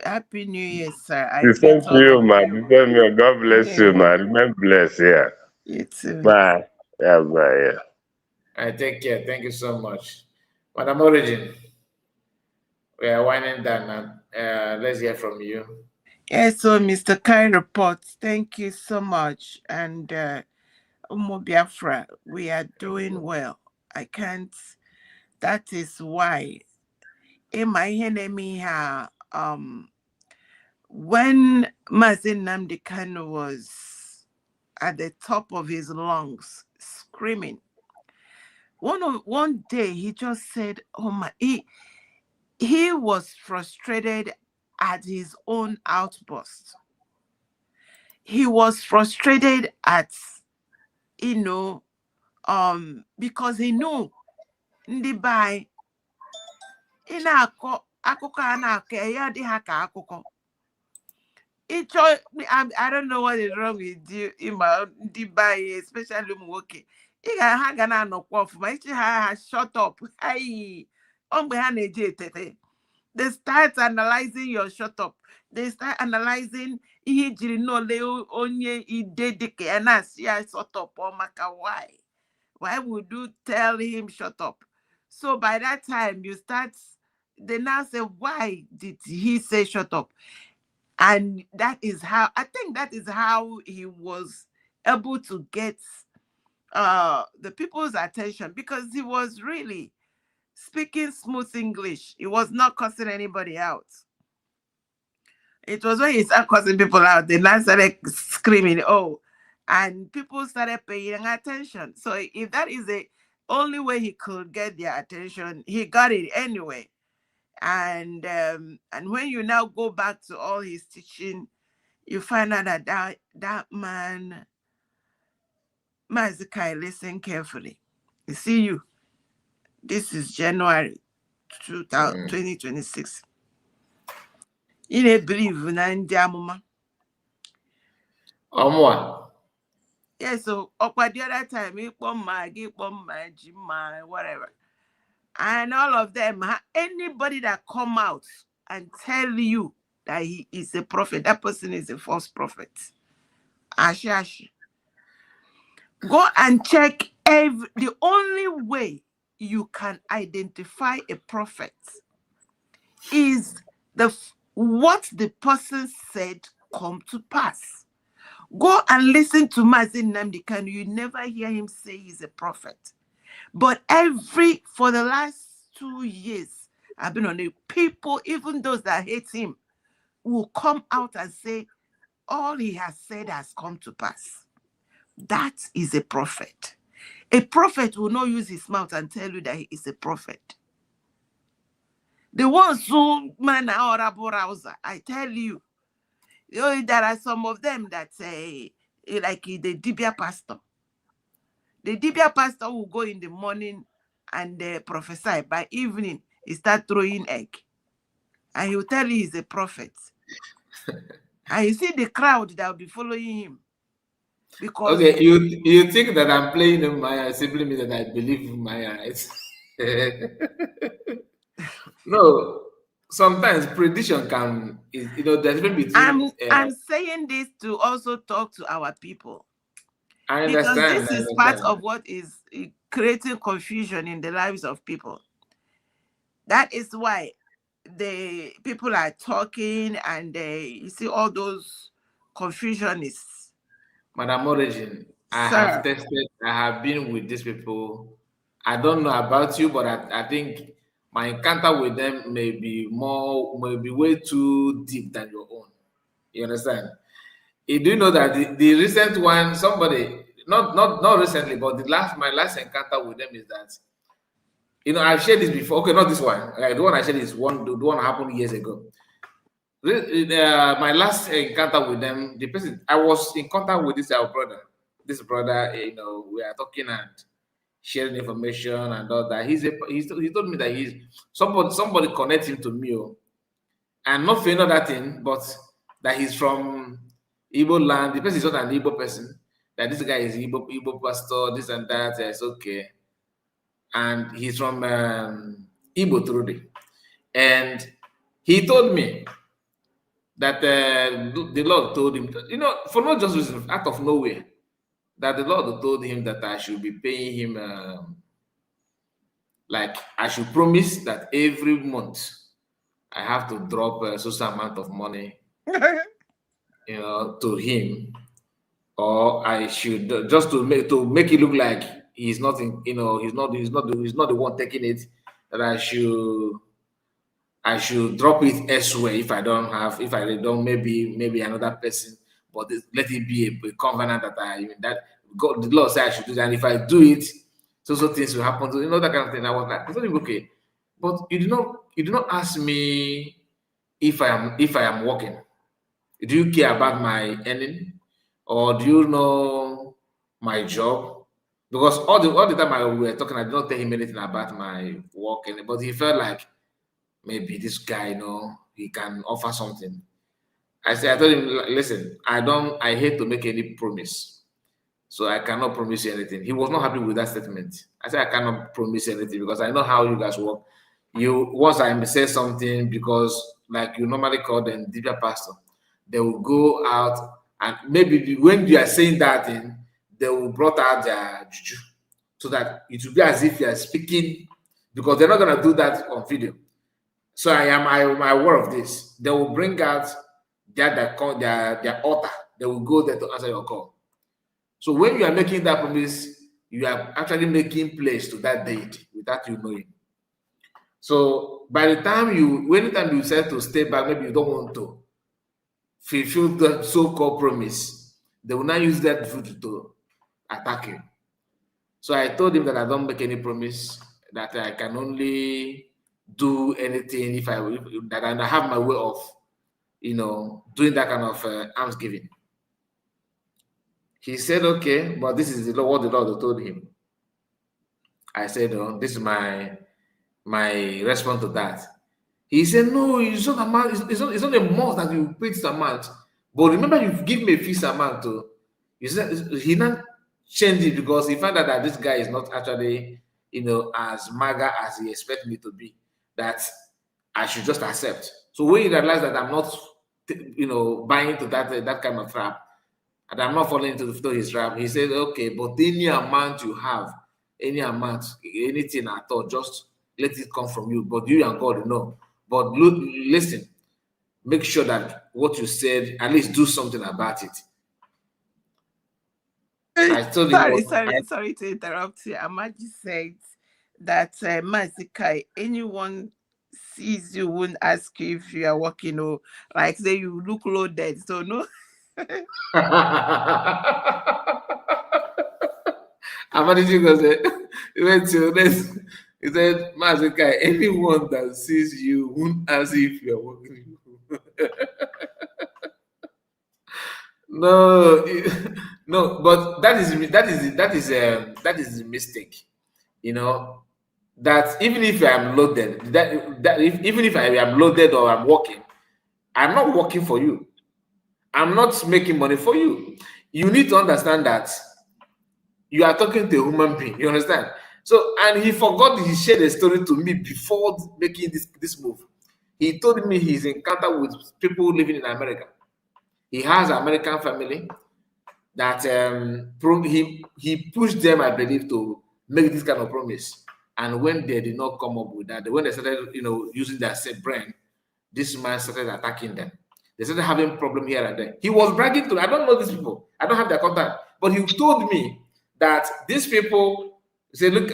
S12: Happy New Year, sir.
S13: The same to you, man. The same, God bless you, man. Remain blessed, yeah.
S12: You too.
S13: Bye. Yeah, bye. Yeah.
S3: I take care. Thank you so much. Madam Origin, we are winding down now. Let's hear from you.
S12: Yes, so Mr. Kai reports. Thank you so much. And Umo Biafra, we are doing well. I can't. That is why in my enemy when Mazin Nnamdi Kanu was at the top of his lungs screaming, one day he just said, oh my, he was frustrated at his own outburst. He was frustrated at, because he knew ndị bai ị na-akọ akụkọ a na-akọ ya dị ha ka akụkọ. I don't know what is wrong with you, ndị bai, especially ụmụ nwoke. Ha ga na-anọkwa ọfụma ichi ha shut up. Mgbe ha na-eji etete, they start analyzing your shut up. They start analyzing ihe jiri n'ole onye ide dịka ya na-asị ya shut up or maka why. Why would you tell him shut up? So by that time, they now say, why did he say shut up? And I think that is how he was able to get the people's attention, because he was really speaking smooth English. He was not cussing anybody out. It was when he started cussing people out, they now started screaming, oh, and people started paying attention. So if that is the only way he could get their attention, he got it anyway. And when you now go back to all his teaching, you find out that man, Mazikai, listen carefully. You see, this is January 2026. You didn't believe in ndị amụma. Yeah, so the other time, whatever. And all of them, anybody that come out and tell you that he is a prophet, that person is a false prophet. Ashi. Go and check the only way you can identify a prophet is what the person said come to pass. Go and listen to Mazin Nnamdi Kanu. You never hear him say he's a prophet. But for the last 2 years, I've been on the people, even those that hate him, will come out and say, all he has said has come to pass. That is a prophet. A prophet will not use his mouth and tell you that he is a prophet. The ones who man are browser, I tell you, there are some of them that say, like the Dibia pastor. The Dibia pastor will go in the morning and prophesy. By evening, he start throwing egg. And he will tell you he's a prophet. And you see the crowd that will be following him. Because
S3: okay, you think that I'm playing in Maya simply means that I believe in Maya. No, sometimes prediction can, there's a difference between.
S12: I'm saying this to also talk to our people.
S3: I
S12: Because
S3: understand.
S12: this is part of what is creating confusion in the lives of people. That is why the people are talking and you see all those confusionists.
S3: Madam Origin, I have been with these people. I don't know about you, but I think my encounter with them may be way too deep than your own. You understand? You do know that the recent one, somebody, not recently, but my last encounter with them is that, I've shared this before. Okay, not this one. The one I shared is the one happened years ago. My last encounter with them, the person I was in contact with this our brother. This brother, we are talking and sharing information and all that. He told me that he's somebody connect him to me, and not for another thing, but that he's from Igbo land. The person is not an Igbo person. That this guy is Igbo pastor, this and that. It's okay, and he's from Igbo Trudy, and he told me that the Lord told him, for not just reason, out of nowhere, that the Lord told him that I should be paying him, like I should promise that every month I have to drop a certain amount of money, to him, or I should just to make it look like he's not he's not the one taking it, that I should drop it elsewhere if I don't, maybe another person, but let it be a covenant that God, the Lord said I should do that. And if I do it, so things will happen to that kind of thing. I was like, okay, but you do not ask me if I am working. Do you care about my earning, or do you know my job? Because all the time we were talking, I did not tell him anything about my work, but he felt like maybe this guy, he can offer something. I told him, listen, I hate to make any promise, so I cannot promise you anything. He was not happy with that statement. I said, I cannot promise anything because I know how you guys work. Once I say something, because like you normally call them Dibia pastor, they will go out and maybe when you are saying that thing, they will brought out their juju, so that it will be as if you are speaking, because they're not going to do that on video. So I am aware of this. They will bring out their altar. They will go there to answer your call. So when you are making that promise, you are actually making place to that deity without you knowing. So by the time anytime you decide to stay back, maybe you don't want to fulfill the so-called promise, they will not use that food to attack you. So I told him that I don't make any promise, that I can only do anything that I have my way of, doing that kind of almsgiving. He said, okay, but this is what the Lord told him. I said, this is my response to that. He said, no, it's not a must that you pay this amount. But remember, you give me a fixed amount too. He said he not changed it because he found out that this guy is not actually, as maga as he expected me to be. That I should just accept. So when he realized that I'm not, buying into that kind of trap, and I'm not falling into his trap, he said, okay, but any amount you have, anything at all, just let it come from you. But you and God know. But listen, make sure that what you said, at least do something about it. I told him,
S12: sorry to interrupt you. Amaji said that Mazikai, anyone sees you won't ask you if you are working, or like say you look loaded. So no.
S3: I'm managing because he went to this. He said, Mazika, anyone that sees you won't ask if you are working. No, no, but that is a mistake. You know, that even if I'm loaded, even if I am loaded or I'm working, I'm not working for you. I'm not making money for you. You need to understand that you are talking to a human being. You understand? So, and he forgot he shared a story to me before making this move. He told me his encounter with people living in America. He has an American family that he pushed them, I believe, to make this kind of promise. And when they did not come up with that, when they started, using their same brain, this man started attacking them. They started having problem here and there. He was bragging to me. I don't know these people. I don't have their contact. But he told me that these people say, look,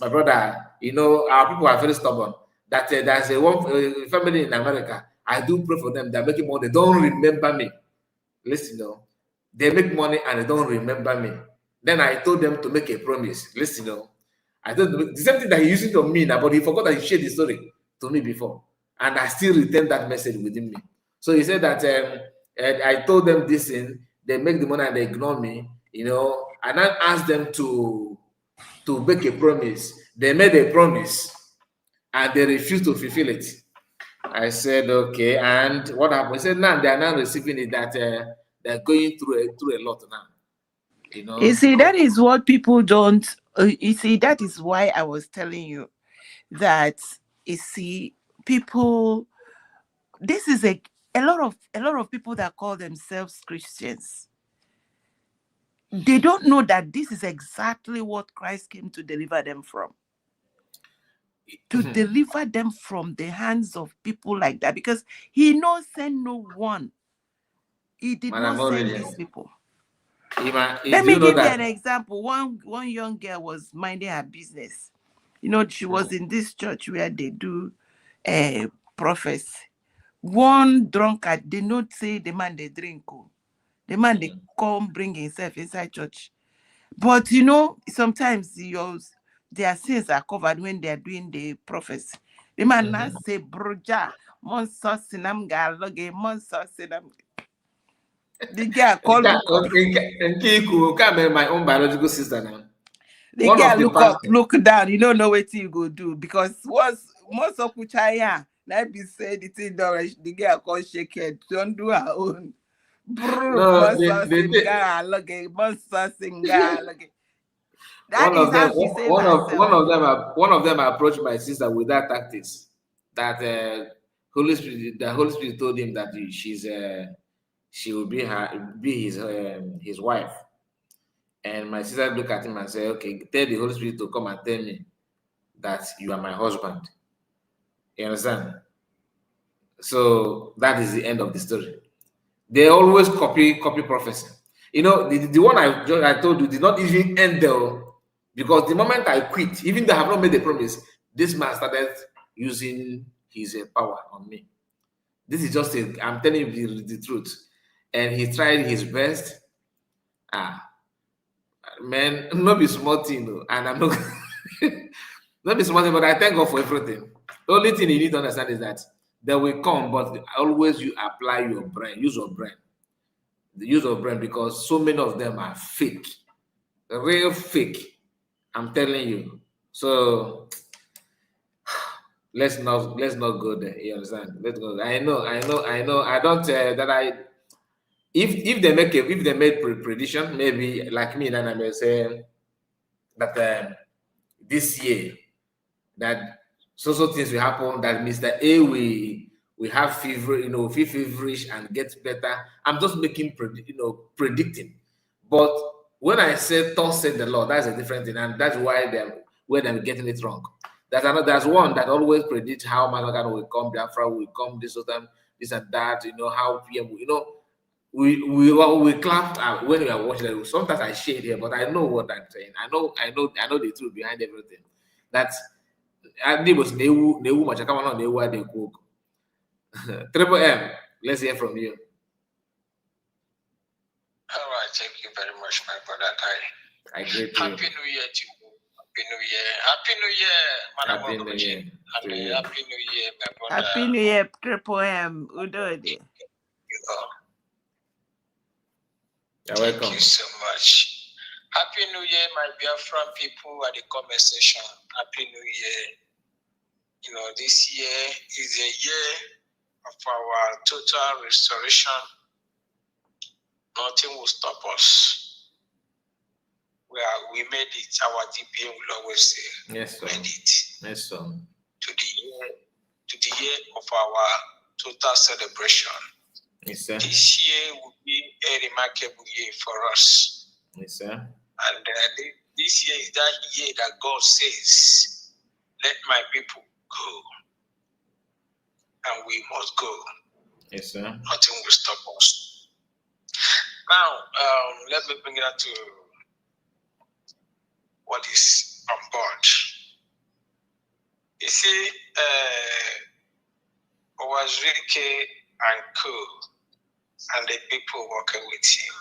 S3: my brother, our people are very stubborn. That there's a one family in America. I do pray for them. They're making money. They don't remember me. Listen, they make money and they don't remember me. Then I told them to make a promise. Listen, I told them the same thing that he used it on me now, but he forgot that he shared the story to me before. And I still retain that message within me. So he said that I told them this thing, they make the money and they ignore me, and I asked them to make a promise. They made a promise and they refused to fulfill it. I said, okay, and what happened? He said, now they are now receiving it, that they're going through a lot now.
S12: You see, that is what people don't. You see, that is why I was telling you that. You see, people. This is a lot of people that call themselves Christians. They don't know that this is exactly what Christ came to deliver them from. To deliver them from the hands of people like that, because he knows send no one. He did not send these people. Let me give you an example. One young girl was minding her business. She was in this church where they do prophecy. One drunkard, they not say the man they drink. The man they come bring himself inside church. But sometimes their sins are covered when they are doing the prophecy. The man now say, Broja, monster sinam galoge, monster sinam. The girl called
S3: my own biological sister now.
S12: The girl look down. You don't know what you go do, because most of Kuchaya, like be said it in the girl called shake head. Don't do her own.
S3: No, one of them approached my sister with that tactics. That the Holy Spirit told him that she will be his wife. And my sister looked at him and said, okay, tell the Holy Spirit to come and tell me that you are my husband. You understand? So that is the end of the story. They always copy prophecy. The one I told you did not even end there, because the moment I quit, even though I have not made a promise, this man started using his power on me. This is just I'm telling you the truth. And he tried his best. Man, not be small thing, and I'm not not be small thing, but I thank God for everything. The only thing you need to understand is that they will come, but always you apply your brain, use your brain. The use of brain, because so many of them are fake, real fake. I'm telling you. So let's not go there. You understand? Let's go. I know. I don't that I. If they made prediction, maybe like me, then I may say that this year that so things will happen. That Mr. A we have fever, feel feverish and get better. I'm just making predicting. But when I say thus said the Lord, that's a different thing, and that's why they're getting it wrong. There's one that always predicts how Malagan will come, Biafra will come, this and that. How PM we clap when we are watching it. Sometimes I shade here, but I know what I'm saying. I know the truth behind everything. That's Neighbors, they much. I come on, they were they cook. Triple M, let's hear from you.
S14: All right, thank you very much, my brother Kai.
S3: I greet you.
S14: Happy New Year to you. Happy New Year. Happy New Year, Madam
S3: Happy New Year.
S14: And Happy New Year, my brother.
S12: Happy New Year, Triple M. Udodi.
S3: You're welcome.
S14: Thank you so much. Happy New Year, my Biafran people at the comment section. Happy New Year. You know, this year is a year of our total restoration. Nothing will stop us. We made it. Our DPM will always say,
S3: yes, sir.
S14: Made it.
S3: Yes, sir.
S14: To the year of our total celebration.
S3: Yes, sir.
S14: This year will be a remarkable year for us.
S3: Yes, sir.
S14: And this year is that year that God says, let my people go. And we must go.
S3: Yes, sir.
S14: Nothing will stop us. Now, let me bring it up to what is on board. You see, Owazirike and Co. and the people working with him.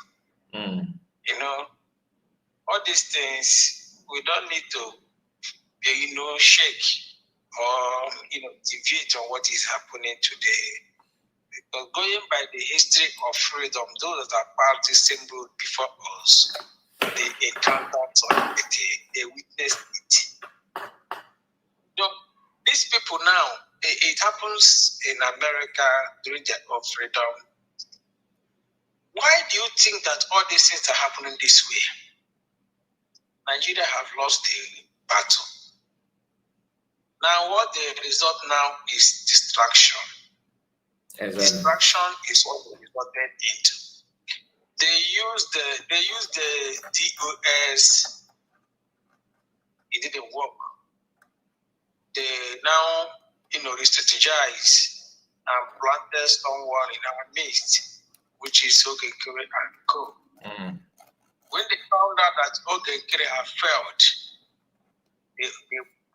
S14: You know, all these things, we don't need to, shake or, deviate on what is happening today. Because going by the history of freedom, those that are part the symbol before us, they encountered something, they witnessed it. These people now, it happens in America during their freedom. Why do you think that all these things are happening this way? Nigeria have lost the battle. Now, what the result now is distraction. Exactly. Distraction is what they resulted into. They use the DOS. It didn't work. They now, re-strategize and planted someone in our midst, which is Ogekere and Co. When they found out that Ogekere had failed,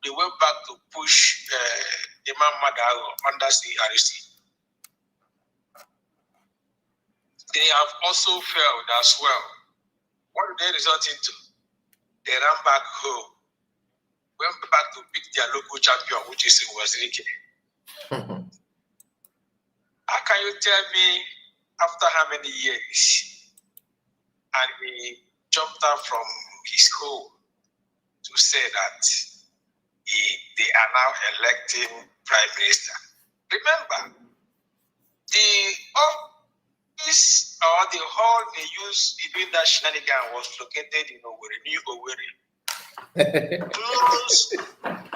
S14: they went back to push Imam Madago under CRC. They have also failed as well. What did they result into? They ran back home, went back to pick their local champion, which is Wazirike. How can you tell me after how many years and he jumped out from his hole to say that they are now electing prime minister? Remember, the office or the hall they used to do that shenanigan was located in Owerri, New Owerri.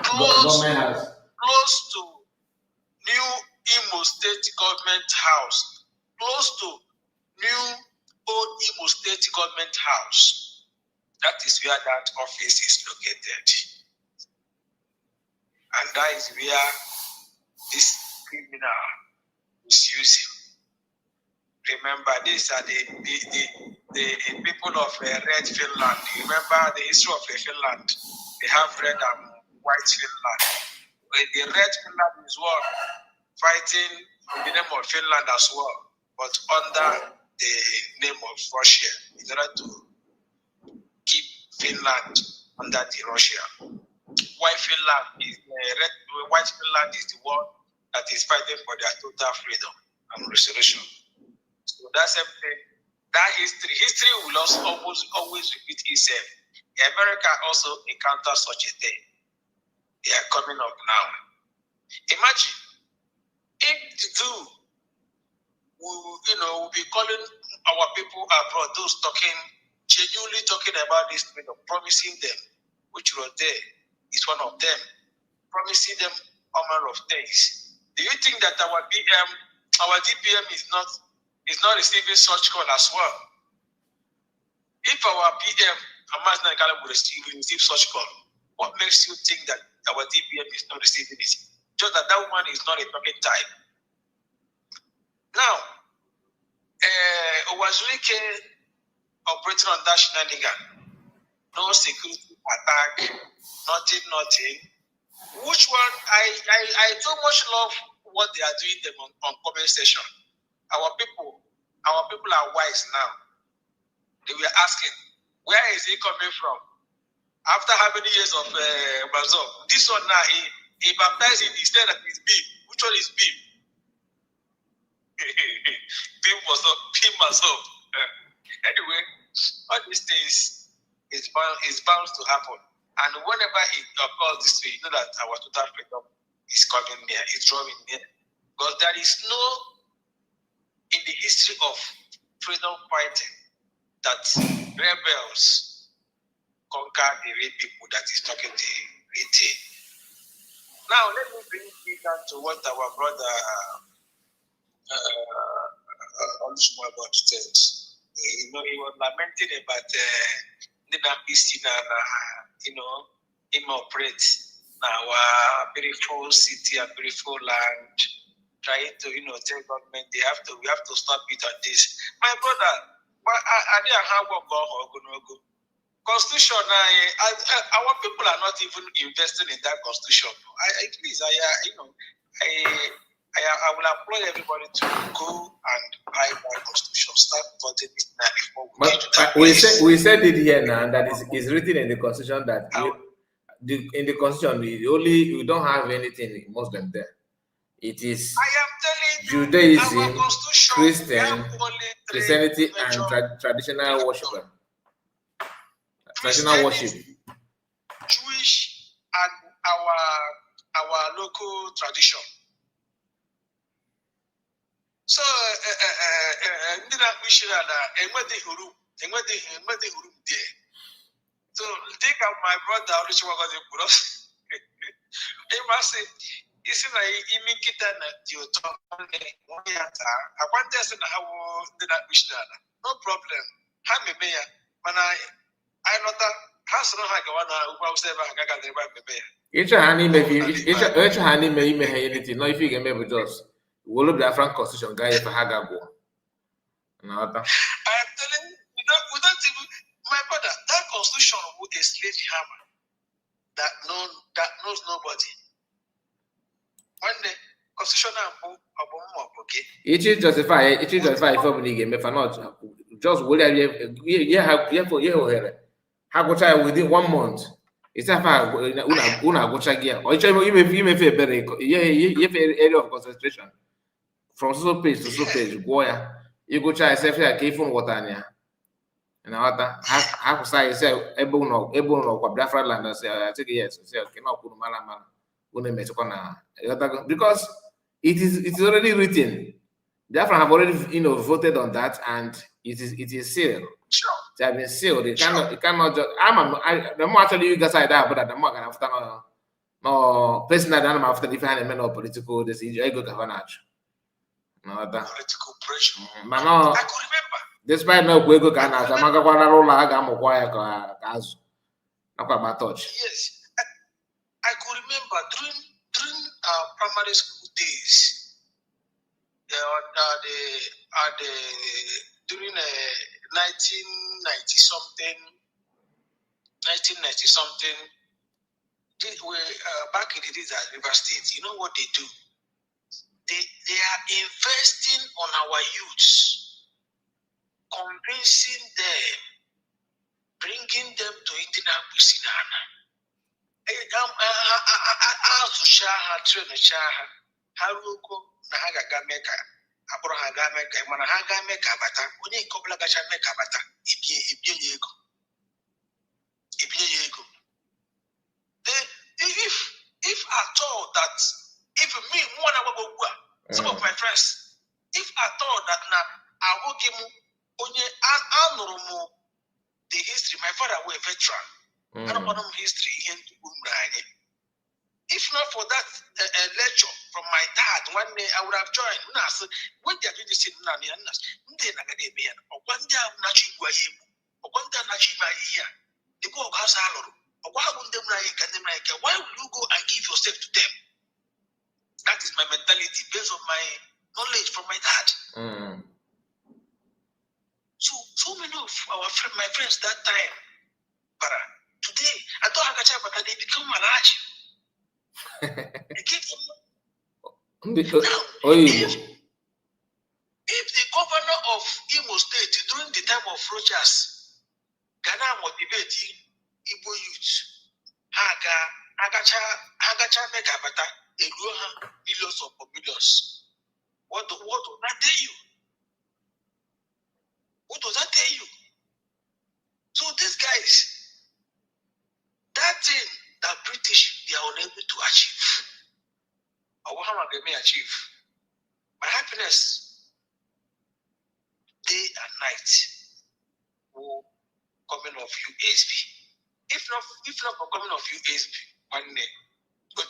S14: close to New Imo State Government House, close to New Old Imo State Government House. That is where that office is located. And that is where this criminal is using. Remember, these are the people of Red Finland. You remember the history of Finland? They have red and white Finland. The Red Finland is one fighting in the name of Finland as well, but under the name of Russia, in order to keep Finland under the Russia. White Finland is the one that is fighting for their total freedom and restoration. So that's everything. That history will also always repeat itself. America also encounters such a thing. They are coming up now. Imagine if the Jew will be calling our people abroad, those genuinely talking about this freedom, promising them, which was there, is one of them, promising them all manner of things. Do you think that our DPM is not receiving such call as well? If our PM, Hamas Nankala, will receive such call, what makes you think that our DPM is not receiving it? Just that woman is not a talking type. Now, Owazirike operating on that shenanigan, no security attack, nothing. Which one? I so much love what they are doing them on comment section. Our people are wise now. They were asking, where is he coming from? After how many years of Mazor? This one now, he baptized it. He said that it's beam. Which one is beam? Beam was up. Beam was up. Anyway, all these things is bound to happen. And whenever it occurs this way, you know that our total freedom is coming near, it's drawing near. Because there is no, in the history of freedom fighting, that rebels conquer the real people that is talking the real thing. Now, let me bring it down to what our brother Olusumago said. He was lamenting about the Napisina, him operate now a beautiful city, a beautiful land, trying to, tell government we have to stop it on this. My brother, I didn't have one go. Constitution, our people are not even investing in that constitution. I will applaud everybody to go and buy that constitution. Start voting it now before we get to that.
S3: We said it here now that is written in the constitution that in the constitution we don't have anything Muslim there. It is Judaism, Christianity, and traditional worship. Traditional worship.
S14: Jewish and our local tradition. So, there. So, think of my brother, he must say, isi na imi kita na di oto onye ata akwante ase na hawo ndị na-akpụchi n'ala no problem ha meme ya mana anyị nọta ha soro ha gawa na ugwu awụsa ebe ha gaga ebe meme ya
S3: ịchọ ha n'ime ime ha anything no ife ị ga-eme bụ just wolo Biafran constitution gaa efe ha ga-agwụ na ọta.
S14: I am telling you, we don't even, my brother, that constitution with a slave hammer that knows nobody. When the constitution
S3: it justify if you game if not just how go try within 1 month. It's a una go check here. Or you may feel better area of concentration from so page to so page. Go you go try self here phone water near. And how say able no Biafra land and say I take yes say okay now put mala because it is already written. Biafra have already voted on that and it is sealed.
S14: Sure.
S3: They have been sealed. It cannot just the more actually you guys are that but the more can after no personal than after if I had no political decision I go governance. No that
S14: political pressure.
S3: But no, I could remember. Despite no go governance, I'm not going to roll like I'm touch.
S14: Yes. I could remember during our primary school days, during 1990 something, back in the days at River State, you know what they do? They are investing on our youths, convincing them, bringing them to Indian Businana. Haruko na ha ga meka abụrụ ha ga meka mana ha ga meka bata onye nke ọbụla gacha meka bata ibie ego if at all that if me one some of my friends if at all that na awogi mu onye anụrụ mu the history my father was a veteran anụrụ m history ihe ntụgbu anyị. If not for that lecture from my dad, one day I would have joined. When they are doing this in Nanianas, they are not going to be here. Or one day I'm not sure or one day I'm not sure here. They go about salary. Or why would them like why will you go and give yourself to them? That is my mentality based on my knowledge from my dad. So many of my friends that time, today, I thought I but they become large. If the governor of Imo State during the time of Rochas can motivate Igbo youth, agacha make abata millions of millions. What does that tell you? What does that tell you? So these guys, that thing that British they are unable to achieve, or what they may achieve, my happiness day and night will coming of USB. If not for coming of USB, one day, we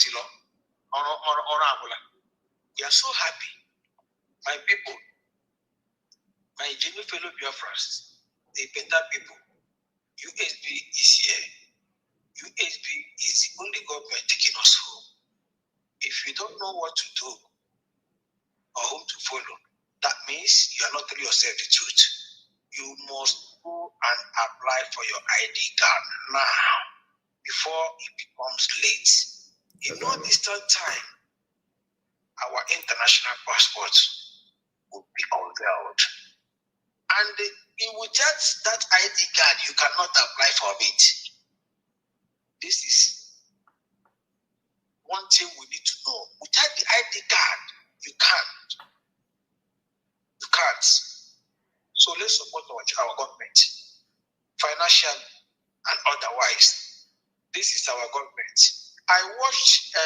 S14: are so happy. My people, my genuine fellow Biafrans, the better people, USB is here. USB is the only government taking us home. If you don't know what to do or whom to follow, that means you are not telling yourself the truth. You must go and apply for your ID card now before it becomes late. In no distant time, our international passport will be unveiled. And without that ID card, you cannot apply for it. This is one thing we need to know. Without the ID card, you can't. You can't. So let's support our government, financially and otherwise. This is our government. I watched a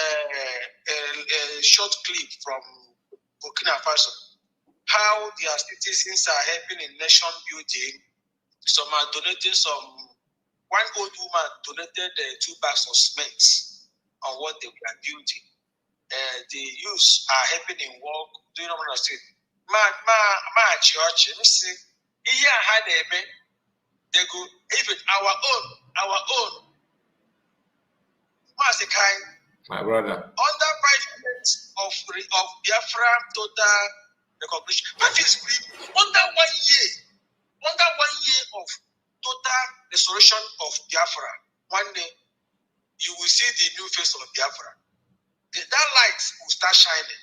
S14: short clip from Burkina Faso, how their citizens are helping in nation building. Some are donating one old woman donated 2 bags of cement on what they were building. The youths are helping in work, doing what I said. Church, they go, even our own.
S3: My brother.
S14: Under president of Biafra total recognition. Under 1 year of total restoration of Biafra, one day you will see the new face of Biafra. That light will start shining.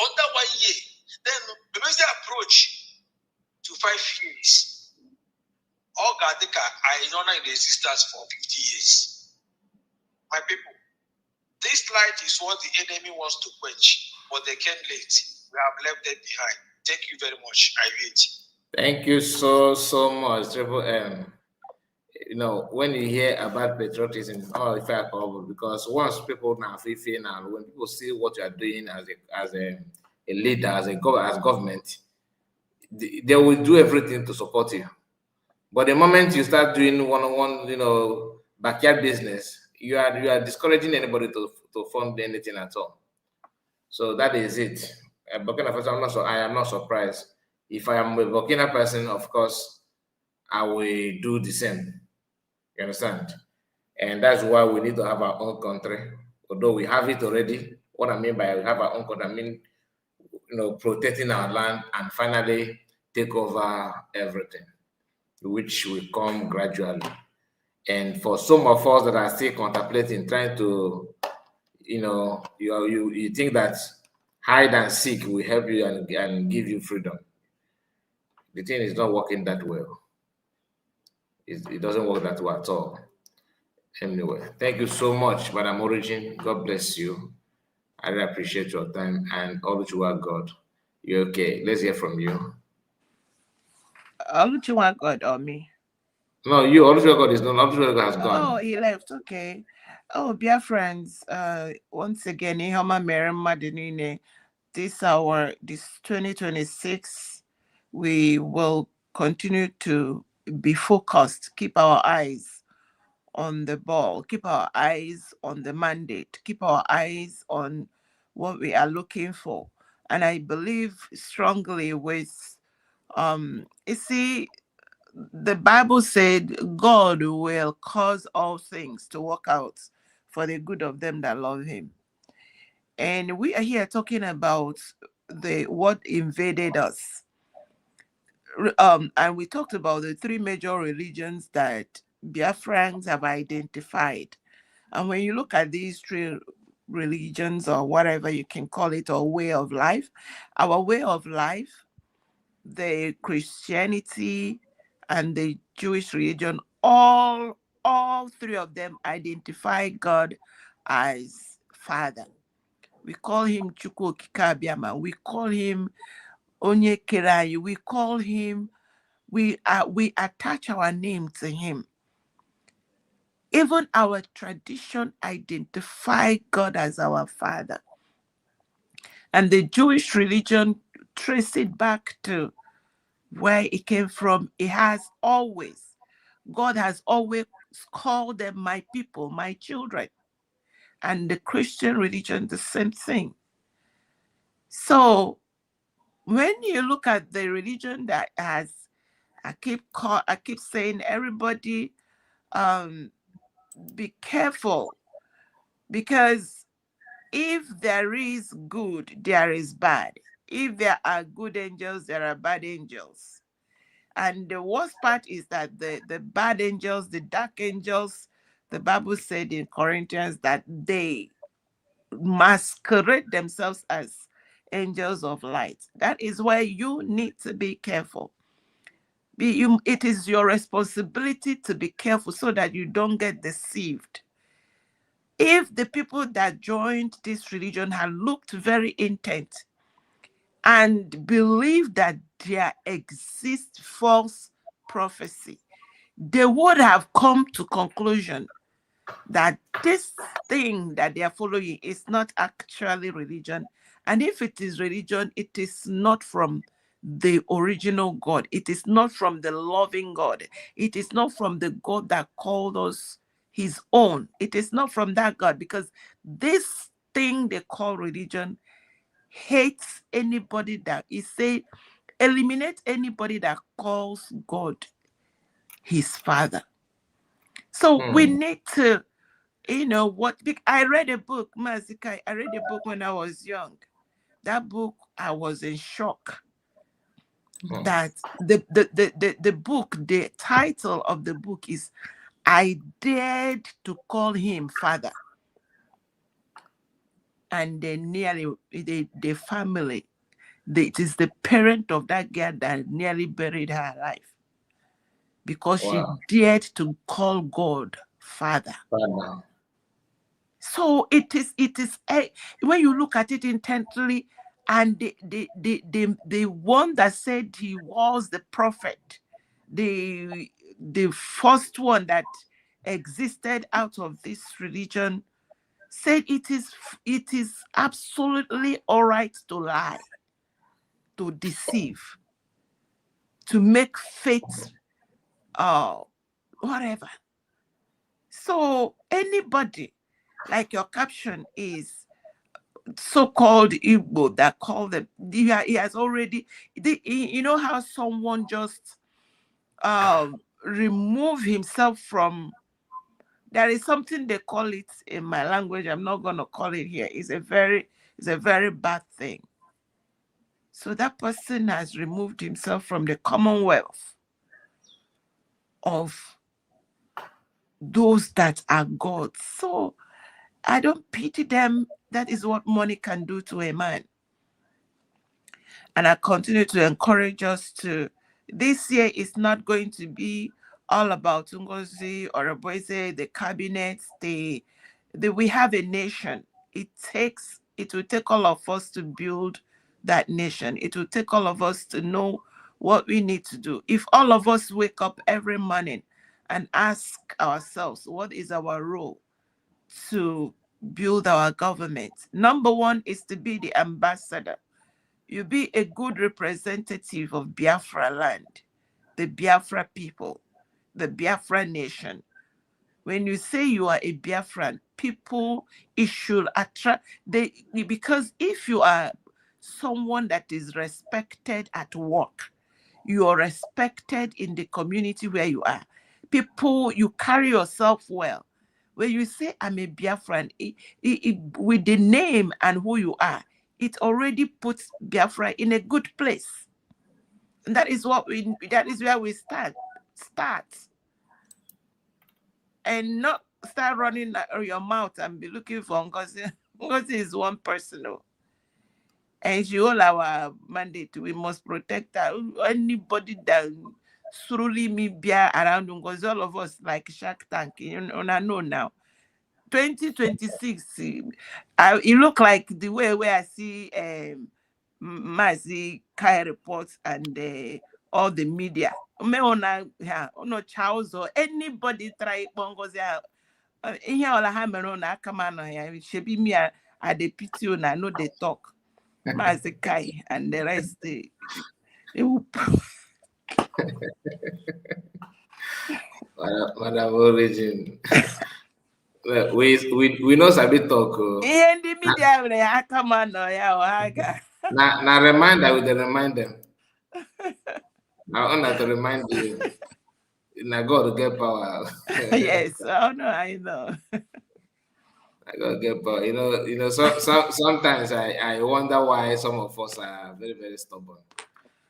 S14: Under 1 year, then the basic approach to 5 years. All Gadeka are in existence for 50 years. My people, this light is what the enemy wants to quench, but they came late. We have left them behind. Thank you very much. I wait.
S3: Thank you so much, Triple M. You know, when you hear about patriotism, if I cover, because once people now feel now, when people see what you are doing as a leader, as government, they will do everything to support you. But the moment you start doing one-on-one, backyard business, you are discouraging anybody to fund anything at all. So that is it. Burkina Faso, I am not surprised. If I am a Burkina person, of course, I will do the same. You understand? And that's why we need to have our own country. Although we have it already. What I mean by we have our own country, I mean, protecting our land and finally take over everything, which will come gradually. And for some of us that are still contemplating, trying to, you think that hide and seek will help you and give you freedom. The thing is not working that well. It doesn't work that well at all. Anyway, thank you so much, Madam Origin. God bless you. I really appreciate your time and all that you are, God. You're okay. Let's hear from you.
S12: Oluchiwa God or me?
S3: No, you. Oluchiwa God is not. Oluchiwa God has gone.
S12: Oh, he left. Okay. Oh, dear friends. Once again, Ihoma Merem Madinine. This 2026, we will continue to be focused. Keep our eyes on the ball. Keep our eyes on the mandate. Keep our eyes on what we are looking for. And I believe strongly with you see, the Bible said God will cause all things to work out for the good of them that love him. And we are here talking about what invaded us. And we talked about the 3 major religions that Biafrans have identified. And when you look at these 3 religions or whatever you can call it, or way of life. Our way of life, the Christianity and the Jewish religion, all three of them identify God as Father. We call him Chukwu Okike Abiama. We call him Onye Kere. We call him, we attach our name to him. Even our tradition identify God as our Father. And the Jewish religion trace it back to where it came from. It has always, God has always called them my people, my children. And the Christian religion, the same thing. So when you look at the religion that has, I keep saying, everybody, be careful, because if there is good, there is bad. If there are good angels, there are bad angels. And the worst part is that the bad angels, the dark angels, the Bible said in Corinthians that they masquerade themselves as angels of light. That is why you need to be careful. It is your responsibility to be careful so that you don't get deceived. If the people that joined this religion had looked very intent and believed that there exists false prophecy, they would have come to conclusion that this thing that they are following is not actually religion. And if it is religion, it is not from the original God. It is not from the loving God. It is not from the God that called us his own. It is not from that God, because this thing they call religion hates anybody that is say, eliminate anybody that calls God his Father. So we need to, I read a book, Mazikai, I read a book when I was young. That book, I was in shock that the book, the title of the book is I Dared to Call Him Father. And then nearly, the family, it is the parent of that girl that nearly buried her life because she dared to call God Father. So it is when you look at it intently, and the one that said he was the prophet, the first one that existed out of this religion, said it is absolutely all right to lie, to deceive, to make faith whatever. So anybody, like your caption is, so-called Igbo that call them, he has already, you know how someone just remove himself from, there is something they call it in my language, I'm not going to call it here, it's a very bad thing. So that person has removed himself from the commonwealth of those that are gods. So I don't pity them. That is what money can do to a man. And I continue to encourage us to, this year is not going to be all about Ngozi or Oboise, the cabinet, we have a nation. It will take all of us to build that nation. It will take all of us to know what we need to do. If all of us wake up every morning and ask ourselves, what is our role to build our government? Number one is to be the ambassador. You be a good representative of Biafra land, the Biafra people, the Biafra nation. When you say you are a Biafran, people, it should attract, because if you are someone that is respected at work, you are respected in the community where you are. People, you carry yourself well. When you say, I'm a Biafran, with the name and who you are, it already puts Biafra in a good place. And that is where we start. And not start running your mouth and be looking for Ngozi Ngozi is one person, and she all our mandate. We must protect her. Anybody that truly me be around Ngozi, all of us like Shark Tank. You know now. 2026, it look like the way where I see Mazi Kai reports and all the media. Me ona no Charles or anybody try Bongozi. Ihe ola ha mere na aka ma no ya shebi me at the pity una know they talk. Mazi Kai and the rest they will
S3: Madam Origin. we know sabi talk.
S12: In the media they aka ma no ya o aga.
S3: Now reminder with the reminder. Now honor to remind you. Now God get power.
S12: Yes, oh no, I know.
S3: I gotta get power. Sometimes I wonder why some of us are very, very stubborn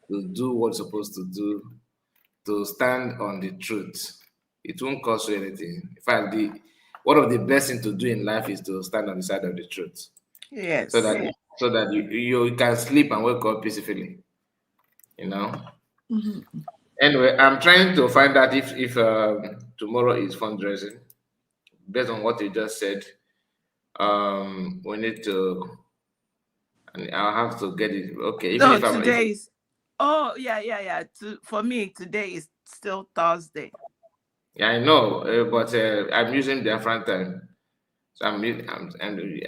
S3: to do what's supposed to do, to stand on the truth. It won't cost you anything. In fact, one of the best things to do in life is to stand on the side of the truth.
S12: Yes.
S3: So that you can sleep and wake up peacefully. Anyway, I'm trying to find out if tomorrow is fundraising. Based on what you just said, we need to. I'll have to get it. Okay.
S12: No, today is. Oh yeah. For me, today is still Thursday.
S3: Yeah, I know, but I'm using different time, so and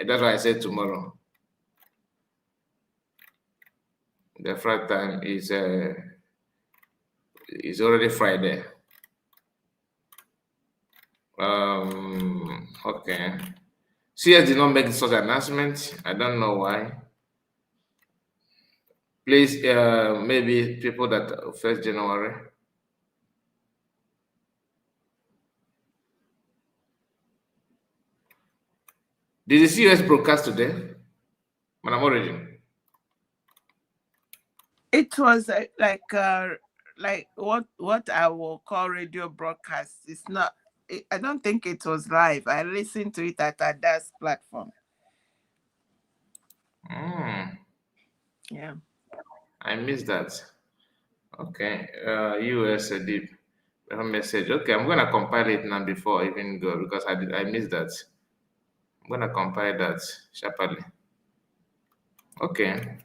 S3: that's why I said tomorrow. The different time is already Friday. Okay. CS did not make such announcement. I don't know why. Please, maybe people that 1st January. Did the CS broadcast today, Madam Origin?
S12: It was like what I will call radio broadcast. It's not. I don't think it was live. I listened to it at a DAS platform. Yeah.
S3: I missed that. Okay. US deep message. Okay, I'm gonna compile it now before I even go because I missed that. I'm gonna compile that sharply. Okay.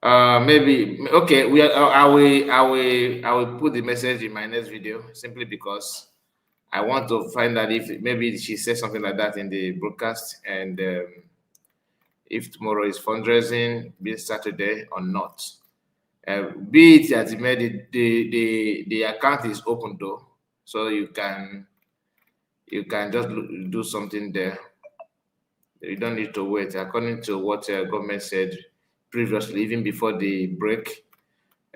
S3: Maybe okay. I will put the message in my next video simply because I want to find out if maybe she said something like that in the broadcast, and if tomorrow is fundraising, be it Saturday or not. Be it that the account is open though, so you can just do something there. You don't need to wait. According to what government said previously, even before the break,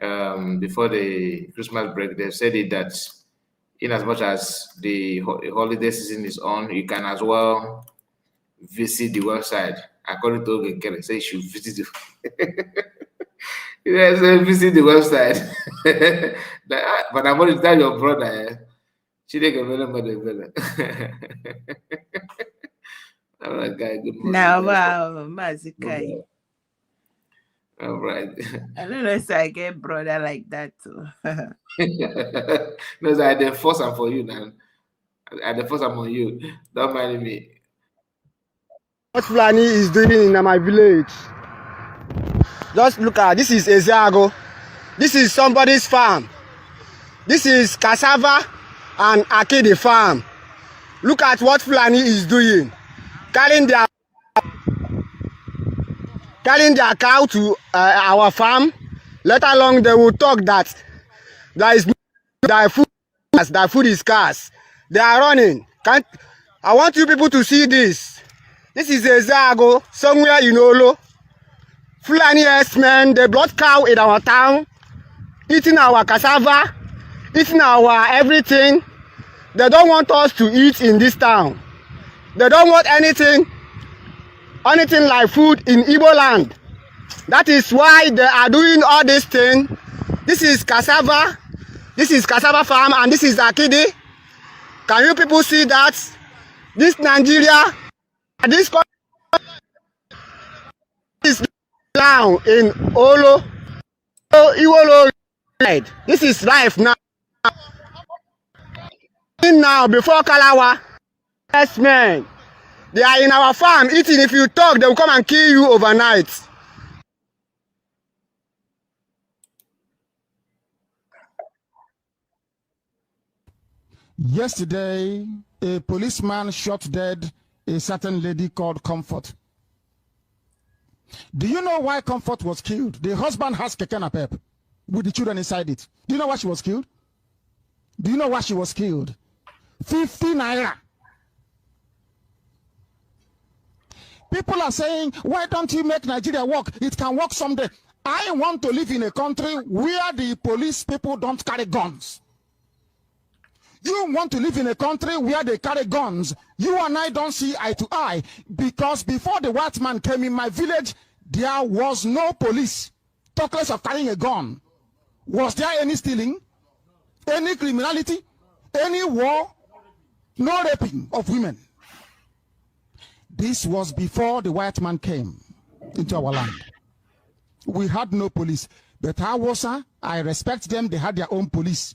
S3: before the Christmas break, they said it that in as much as the holiday season is on, you can as well visit the website. According to Ogekere, say you should visit yes, visit the website. But I'm going to tell your brother, she didn't all right, guy. Good morning.
S12: Now, wow, Mazikai.
S3: All right.
S12: I don't know if I get brother like that too.
S3: No, I the force am for you now. I the force am on you. Don't mind me.
S15: What Fulani is doing in my village? Just look at this. Is Ezeago. This is somebody's farm. This is cassava and Akidi farm. Look at what Fulani is doing. Carrying their cow to our farm. Let alone they will talk that their food is scarce. They are running. I want you people to see this. This is Ezeago, somewhere in Olo. Fulani men, they brought cow in our town, eating our cassava, eating our everything. They don't want us to eat in this town. They don't want anything like food in Igbo land. That is why they are doing all this thing. This is cassava. This is cassava farm, and this is Akidi. Can you people see that? This Nigeria, this now in Olo, Iwolo. This is life now. Now before Kalawa, yes man, they are in our farm eating. If you talk, they will come and kill you overnight.
S16: Yesterday, a policeman shot dead a certain lady called Comfort. Do you know why Comfort was killed? The husband has keke napep with the children inside it. Do you know why she was killed? Do you know why she was killed? 50 naira. People are saying, why don't you make Nigeria work? It can work someday. I want to live in a country where the police people don't carry guns. You want to live in a country where they carry guns. You and I don't see eye to eye, because before the white man came in my village, there was no police. Talk less of carrying a gun. Was there any stealing? Any criminality? Any war? No raping of women. This was before the white man came into our land. We had no police. But Hausa, I respect them, they had their own police.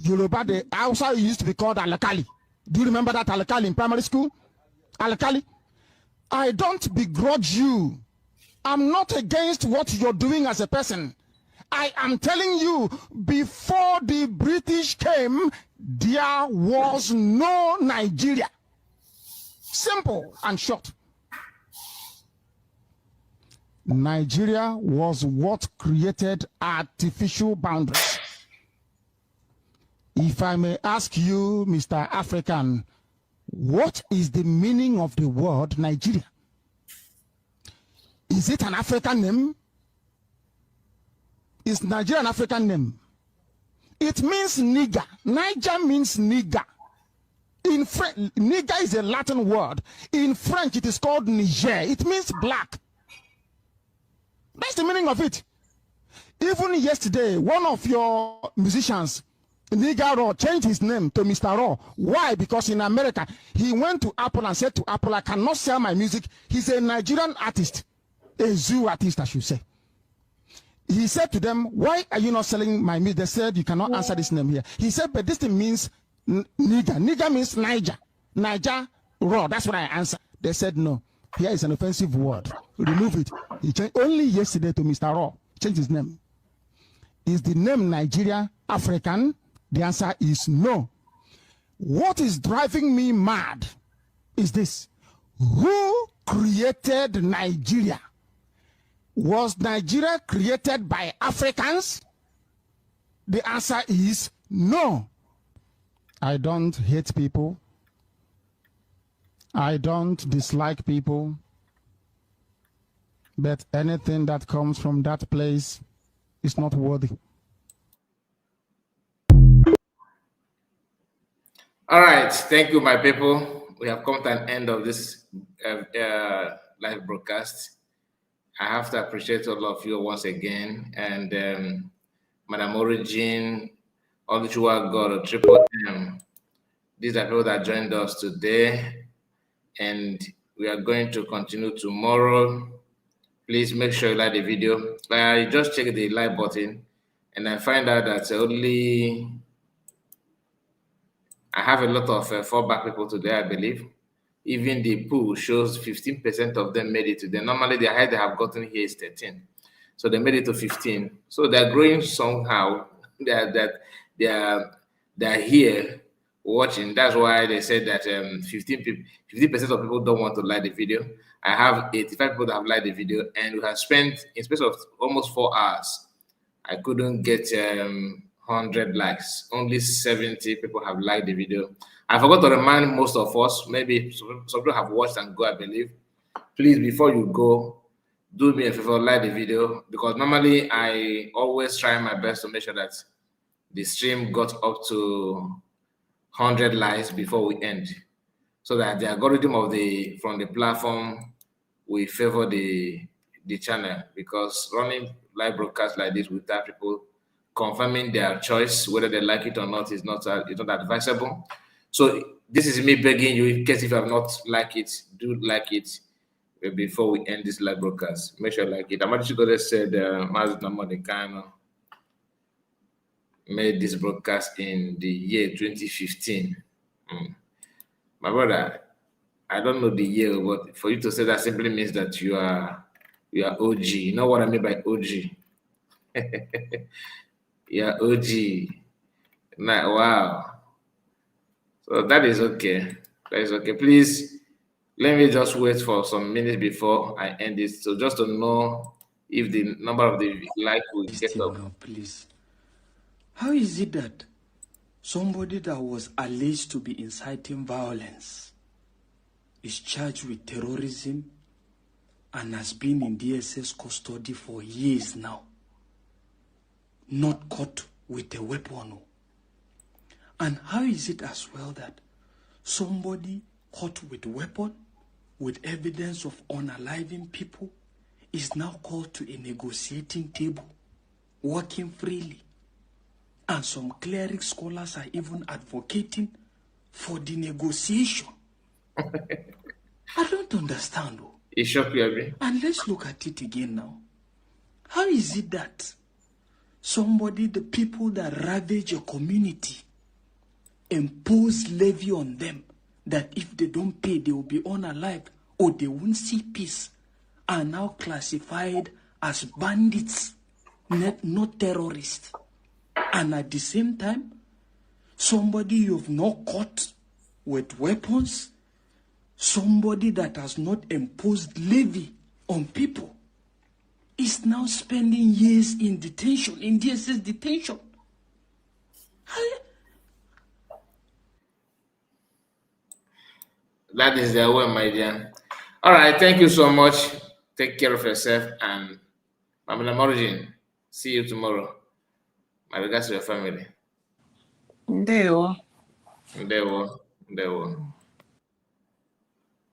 S16: Yoruba, the Hausa used to be called Alakali. Do you remember that Alakali in primary school? Alakali. I don't begrudge you. I'm not against what you're doing as a person. I am telling you, before the British came, there was no Nigeria. Simple and short. Nigeria was what created artificial boundaries. If I may ask you, Mr. African, what is the meaning of the word Nigeria? Is it an African name? Is Nigeria an African name? It means nigger. Niger means nigger. In French, nigger is a Latin word. In French, it is called Niger. It means black. That's the meaning of it. Even yesterday, one of your musicians, Nigga Raw, changed his name to Mr. Raw. Why? Because in America, he went to Apple and said to Apple, I cannot sell my music. He's a Nigerian artist, a zoo artist, I should say. He said to them, why are you not selling my music? They said, you cannot answer this name here. He said, but this thing means nigger. Nigger means Niger. Niger Raw. That's what I answered. They said, no. Here is an offensive word. Remove it. He changed only yesterday to Mr. Raw. Changed his name. Is the name Nigeria African? The answer is no. What is driving me mad is this. Who created Nigeria? Was Nigeria created by Africans? The answer is no. I don't hate people. I don't dislike people. But anything that comes from that place is not worthy.
S3: All right, thank you, my people. We have come to an end of this live broadcast. I have to appreciate all of you once again, and Madam Origin, all the Chua God, Triple M. These are people that joined us today, and we are going to continue tomorrow. Please make sure you like the video. I just checked the like button, and I find out that I have a lot of fallback people today, I believe. Even the pool shows 15% of them made it today. Normally, the height they have gotten here is 13. So they made it to 15. So they're growing somehow. They're here watching. That's why they said that 50% of people don't want to like the video. I have 85 people that have liked the video, and we have spent, in space of almost 4 hours, I couldn't get 100 likes. Only 70 people have liked the video. I forgot to remind most of us, maybe some people have watched and go, I believe. Please, before you go, do me a favor, like the video, because normally I always try my best to make sure that the stream got up to 100 likes before we end, so that the algorithm from the platform will favor the channel, because running live broadcasts like this without people confirming their choice, whether they like it or not, is not advisable. So this is me begging you, in case if you have not liked it, do like it. before we end this live broadcast. Make sure you like it. Amadichigode said Mazi Namadekano made this broadcast in the year 2015. My brother, I don't know the year, but for you to say that simply means that you are OG. You know what I mean by OG? Yeah, OG. Wow. So that is okay. That is okay. Please, let me just wait for some minutes before I end this. So just to know if the number of the like will get up.
S17: Now, please. How is it that somebody that was alleged to be inciting violence is charged with terrorism and has been in DSS custody for years now, not caught with a weapon? And how is it as well that somebody caught with weapon, with evidence of unaliving people, is now called to a negotiating table, working freely? And some cleric scholars are even advocating for the negotiation. I don't understand.
S3: It shocked you, Abi?
S17: And let's look at it again now. How is it that somebody, the people that ravage a community, impose levy on them, that if they don't pay, they will be unalive or they won't see peace, are now classified as bandits, not terrorists? And at the same time, somebody you've not caught with weapons, somebody that has not imposed levy on people, is now spending years in detention, in DSS detention.
S3: That is their way, my dear. All right, thank you so much. Take care of yourself, and Mamela Morjin, see you tomorrow. My regards to your family.
S12: Ndewo.
S3: Ndewo.